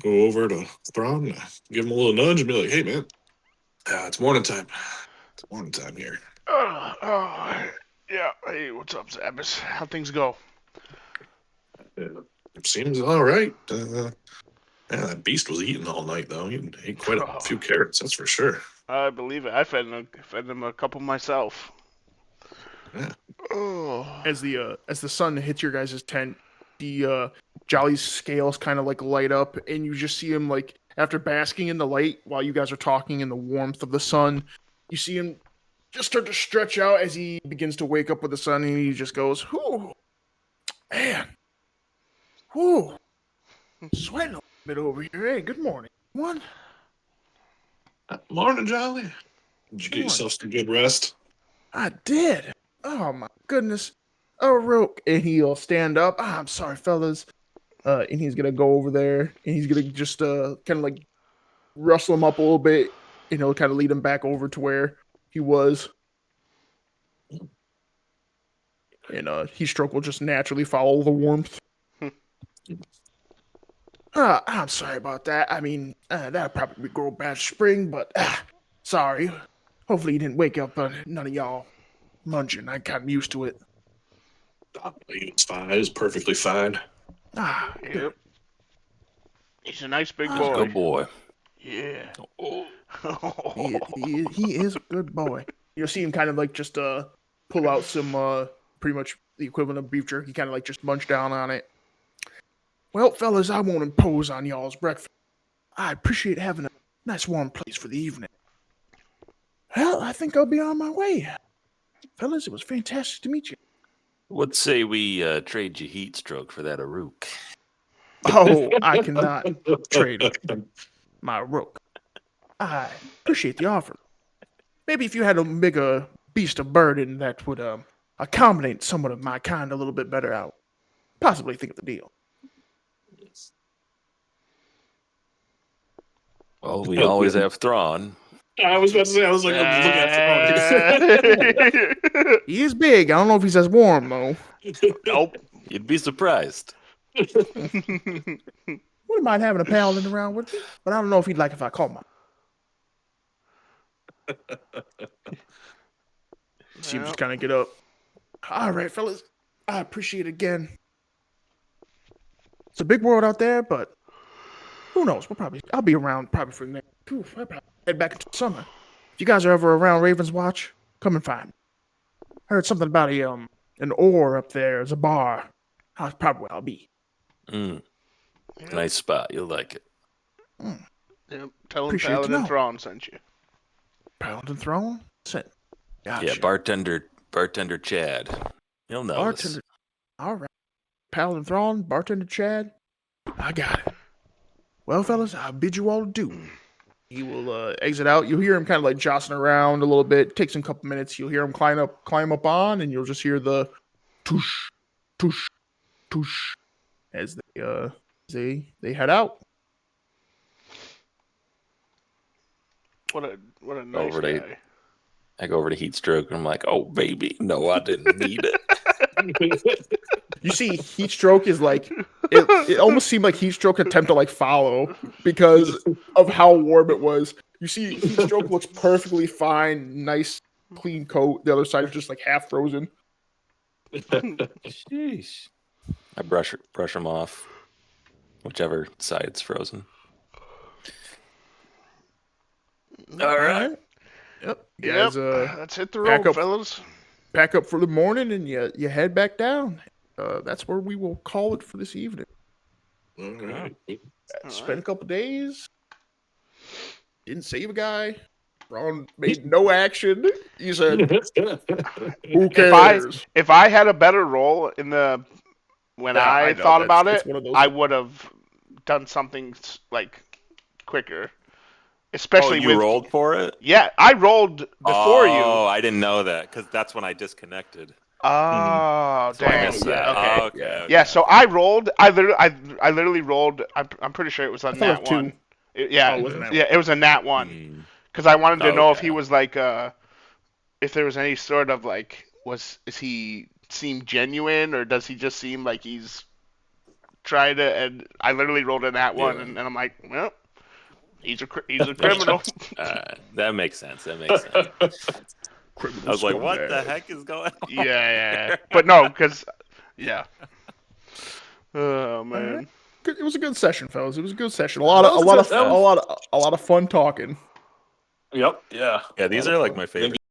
go over to Thrawn, give him a little nudge, and be like, "Hey, man, it's morning time. It's morning time here." Yeah. Hey, what's up, Zabas? How things go? It seems all right. Yeah, that beast was eating all night, though. He ate quite a few carrots, that's for sure. I believe it. I fed him a couple myself. Yeah. Oh. As the sun hits your guys' tent, the Jolly's scales kind of like light up, and you just see him like after basking in the light while you guys are talking in the warmth of the sun, you see him just start to stretch out as he begins to wake up with the sun, and he just goes, "Whew, man, whew, sweating a little bit over here. Hey, good morning, everyone." Morning, Jolly. Did you get yourself some good rest? I did. Oh my goodness. Oh, Roke, and he'll stand up. I'm sorry, fellas. And he's gonna go over there, and he's gonna just kind of like rustle him up a little bit, and he'll kind of lead him back over to where he was. And Heatstroke will just naturally follow the warmth. I'm sorry about that. I mean, that'd probably grow bad spring, but sorry. Hopefully you didn't wake up none of y'all munching. I'm kind of used to it. It's fine. It's perfectly fine. Yep. He's a nice big He's boy. a good boy. Yeah. He is a good boy. You'll see him kind of like just pull out some pretty much the equivalent of beef jerky, kind of like just munch down on it. Well, fellas, I won't impose on y'all's breakfast. I appreciate having a nice warm place for the evening. Well, I think I'll be on my way. Fellas, it was fantastic to meet you. What say we trade you Heatstroke for that Aruk? Oh, I cannot trade my Rook. I appreciate the offer. Maybe if you had a bigger beast of burden that would accommodate someone of my kind a little bit better, I'll possibly think of the deal. Well, we always have Thrawn. I was about to say, I was like, I'm looking at Thrawn. He is big. I don't know if he's as warm, though. Nope. You'd be surprised. Wouldn't mind having a paladin around with me, but I don't know if he'd like if I call my. See him just kind of get up. All right, fellas. I appreciate it again. It's a big world out there, but who knows? I'll be around probably for the next. I'll probably head back into summer. If you guys are ever around Raven's Watch, come and find me. I heard something about an ore up there as a bar. That's probably where I'll be. Yep. Nice spot. You'll like it. Yep. Tell him Appreciate Paladin to know. Thrawn sent you. Paladin Throne? Gotcha. Yeah, bartender Chad. He'll know. Bartender. All right. Paladin Throne, Bartender Chad. I got it. Well, fellas, I bid you all adieu. He will exit out. You'll hear him kind of like jostling around a little bit. Takes him a couple minutes. You'll hear him climb up on, and you'll just hear the toosh, toosh, toosh as they head out. What a nice guy. I go over to Heatstroke and I'm like, "Oh baby, no, I didn't need it." You see, Heatstroke is like it almost seemed like Heatstroke attempt to like follow because of how warm it was. You see, Heatstroke looks perfectly fine, nice, clean coat. The other side is just like half frozen. Sheesh. I brush him off, whichever side's frozen. All right. Yep. You guys, let's hit the road, fellas. Pack up for the morning and you head back down. That's where we will call it for this evening. All right. Spent a couple days. Didn't save a guy. Ron made no action. He said, "Who cares?" If I had a better role in the I thought about it, I would have done something like quicker. Especially you rolled for it? Yeah, I rolled before you. Oh, I didn't know that because that's when I disconnected. Oh, so I missed that. Okay. Okay. Yeah, so I rolled. I literally rolled. I'm pretty sure it was a nat 1. It was a nat 1 because I wanted to know if he was like if there was any sort of like is he seem genuine or does he just seem like he's try to, and I literally rolled in that one, and I'm like, well, he's a criminal. That makes sense. That makes sense. Criminal I was like, what scumbag. the heck is going on? Yeah. But no, because, yeah. Oh, man. It was a good session, fellas. It was a good session. A lot of fun talking. Yep. Yeah. Yeah, these are like my favorite.